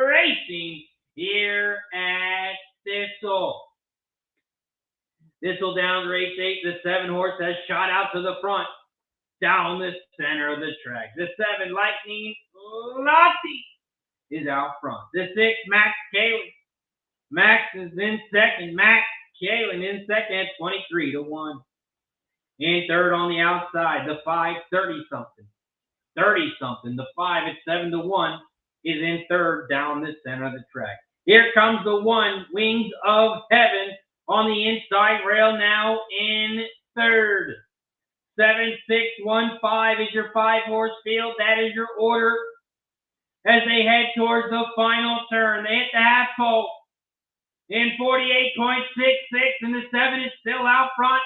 racing here at Thistle. Thistledown Race 8. The 7 horse has shot out to the front. Down the center of the track. The 7 Lightning Lottie is out front. The 6 Max Kalen. Max is in second. Max Kalen in second at 23 to 1. In third on the outside, the 5, 30-something. 30-something. The 5 at 7 to 1 is in third down the center of the track. Here comes the 1, Wings of Heaven, on the inside rail now in third. 7615 is your 5-horse field. That is your order as they head towards the final turn. They hit the half pole in 48.66, and the 7 is still out front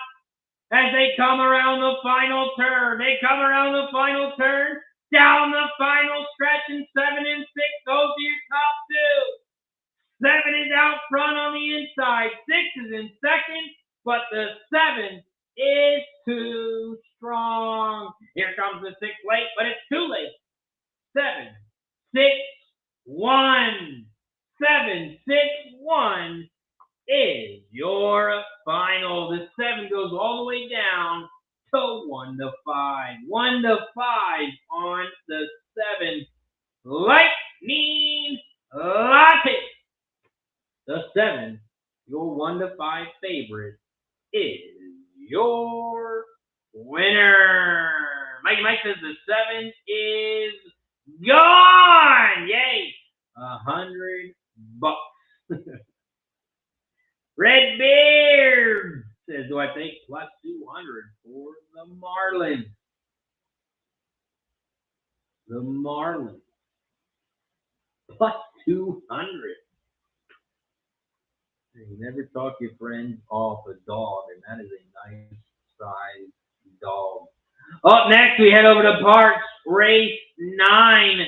as they come around the final turn. They come around the final turn, down the final stretch, and 7 and 6, those are your top two. 7 is out front on the inside. 6 is in second, but the 7 is too strong. Here comes the 6 late, but it's too late. 7, 6, 1. 7, 6, 1 is your final. The 7 goes all the way down to 1 to 5. 1 to 5 on the 7. Lightning Latte. The 7, your 1 to 5 favorite, is your winner. Mike says the 7 is gone. Yay! $100. Red Beard says, do I take plus 200 for the Marlins? The Marlins. Plus 200. You never talk your friends off a dog, and that is a nice sized dog. Up next, we head over to Parx Race 9.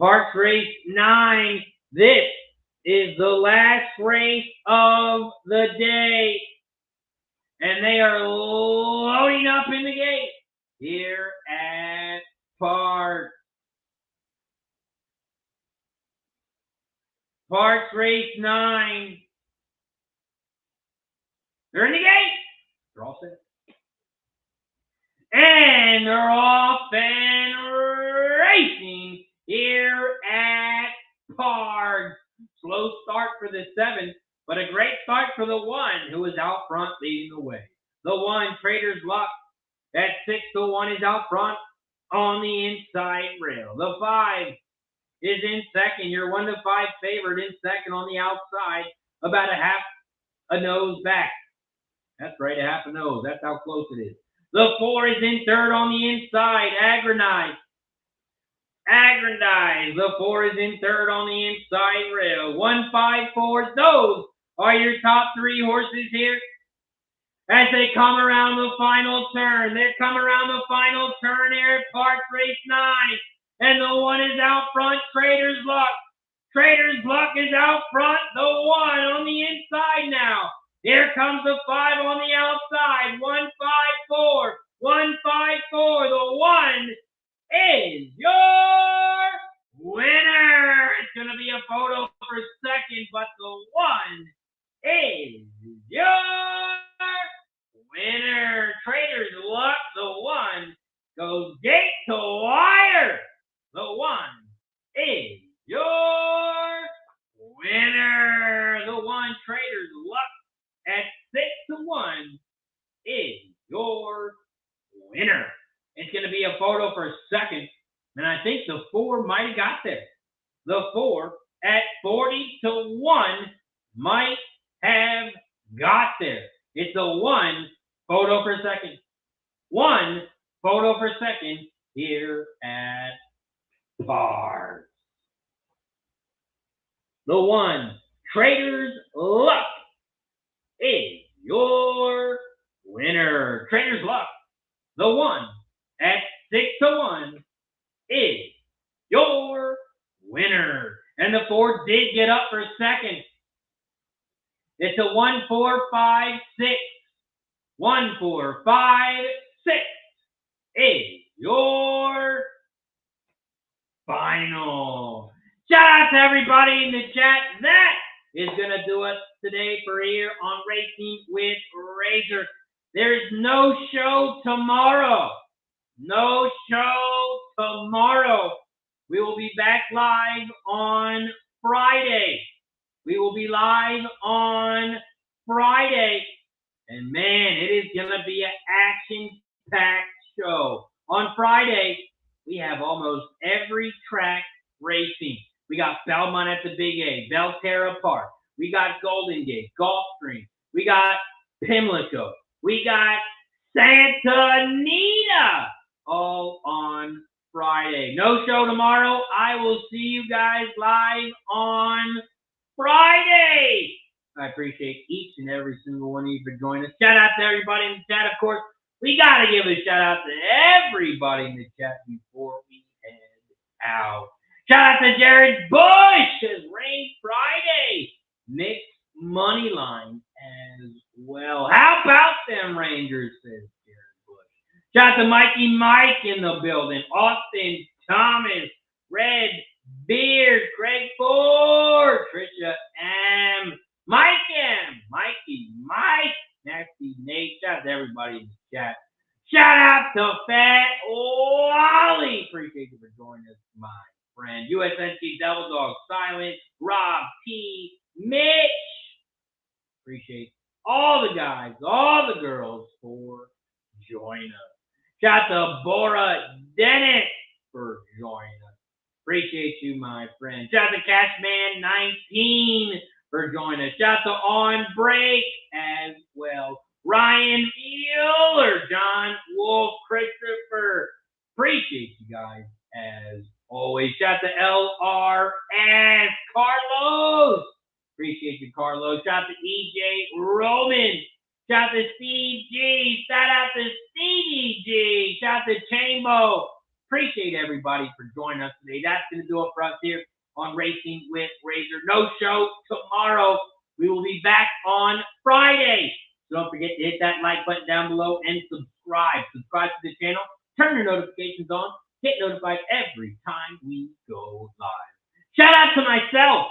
Parx Race 9. This is the last race of the day. And they are loading up in the gate here at Parx. Parx Race 9. They're in the gate. They're all set. And they're off and racing here at Parx. Slow start for the 7, but a great start for the 1 who is out front leading the way. The 1, Trader's Luck, at 6 to 1 is out front on the inside rail. The 5 is in second. Your 1 to 5 favorite in second on the outside, about a half a nose back. That's right, a half a nose. That's how close it is. The 4 is in third on the inside, Aggrandized. The 4 is in third on the inside rail. 1, 5, 4. Those are your top 3 horses here as they come around the final turn. They come around the final turn here at Parx Race 9. And the 1 is out front, Trader's Luck. Trader's Luck is out front, the 1 on the inside now. Here comes the 5 on the outside. 1, 5, 4. 1, 5, 4. The 1 is your winner. It's going to be a photo for a second, but the 1 is your winner. Trader's Luck, the 1 goes gate to wire. The 1 is your winner. The 1, Trader's Luck, at 6 to 1 is your winner. It's going to be a photo for a second, and I think the 4 might have got there. The 4 at 40 to 1 might have got there. It's a 1 photo per second. 1 photo per second here at Parx. The 1, Trader's Luck, is your winner. Trader's Luck, the 1 at 6 to 1 is your winner. And the 4 did get up for second. It's a 1, 4, 5, 6. 1, 4, 5, 6 is your final. Shout out to everybody in the chat. That is going to do us today for here on Racing with Razor. There's no show tomorrow. No show tomorrow. We will be back live on Friday. We will be live on Friday. And man, it is going to be an action-packed show. On Friday, we have almost every track racing. We got Belmont at the Big A, Belterra Park. We got Golden Gate, Gulfstream. We got Pimlico. We got Santa Anita, all on Friday. No show tomorrow. I will see you guys live on Friday. I appreciate each and every single one of you for joining us. Shout out to everybody in the chat, of course. We got to give a shout out to everybody in the chat before we head out. Shout out to Jared Bush. It's Rain Friday. Mixed money line as well. How about them Rangers, says Jared Bush. Shout out to Mikey Mike in the building. Austin Thomas, Red Beard, Craig Ford, Trisha M, Mike M, Mikey Mike, Nasty Nate. Shout out to everybody in the chat. Shout out to Fat Wally. Appreciate you for joining us, my friend. USNC Devil Dog, Silent, Rob T, Mitch. Appreciate all the guys, all the girls for joining us. Shout out to Bora Dennis for joining us. Appreciate you, my friend. Shout out to Cashman19 for joining us. Shout out to On Break as well. Ryan Mueller, John Wolf, Christopher. Appreciate you guys as always. Shout out to LRS, Carlos. Appreciate you, Carlos. Shout out to EJ Roman. Shout out to CG. Shout out to CDG. Shout out to Chambo. Appreciate everybody for joining us today. That's going to do it for us here on Racing with Razor. No show tomorrow. We will be back on Friday. So don't forget to hit that like button down below and subscribe. Subscribe to the channel. Turn your notifications on. Get notified every time we go live. Shout out to myself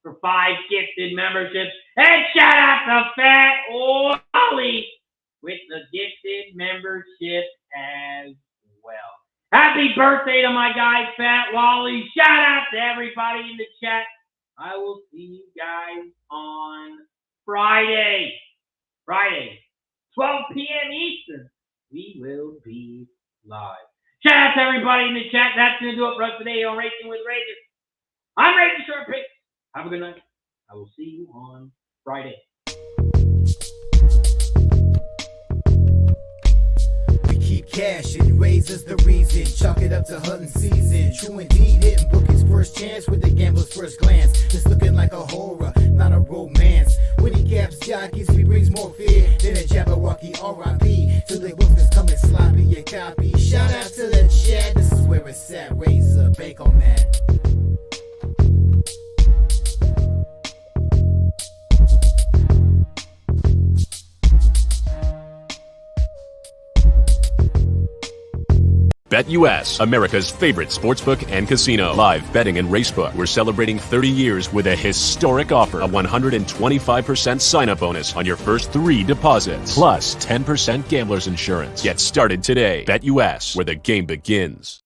for 5 gifted memberships. And shout out to Fat Wally with the gifted membership as well. Happy birthday to my guy, Fat Wally. Shout out to everybody in the chat. I will see you guys on Friday. 12 p.m. Eastern. We will be live. Shout out to everybody in the chat. That's going to do it for us today on Racing with Razor. I'm RazorSharpPicks. Have a good night. I will see you on Friday. We keep cashing, Razor's the reason. Chalk it up to hunting season. True indeed, hitting bookings first chance with the gambler's first glance. It's looking like a horror, not a romance. When he caps jockeys, he brings more fear than a Jabberwocky R.I.P. Till the books is coming sloppy, your copy. Shout out to the chat, this is where it's at. Razor, bank on that. BetUS, America's favorite sportsbook and casino. Live betting and racebook. We're celebrating 30 years with a historic offer. A 125% sign-up bonus on your first 3 deposits. Plus 10% gambler's insurance. Get started today. BetUS, where the game begins.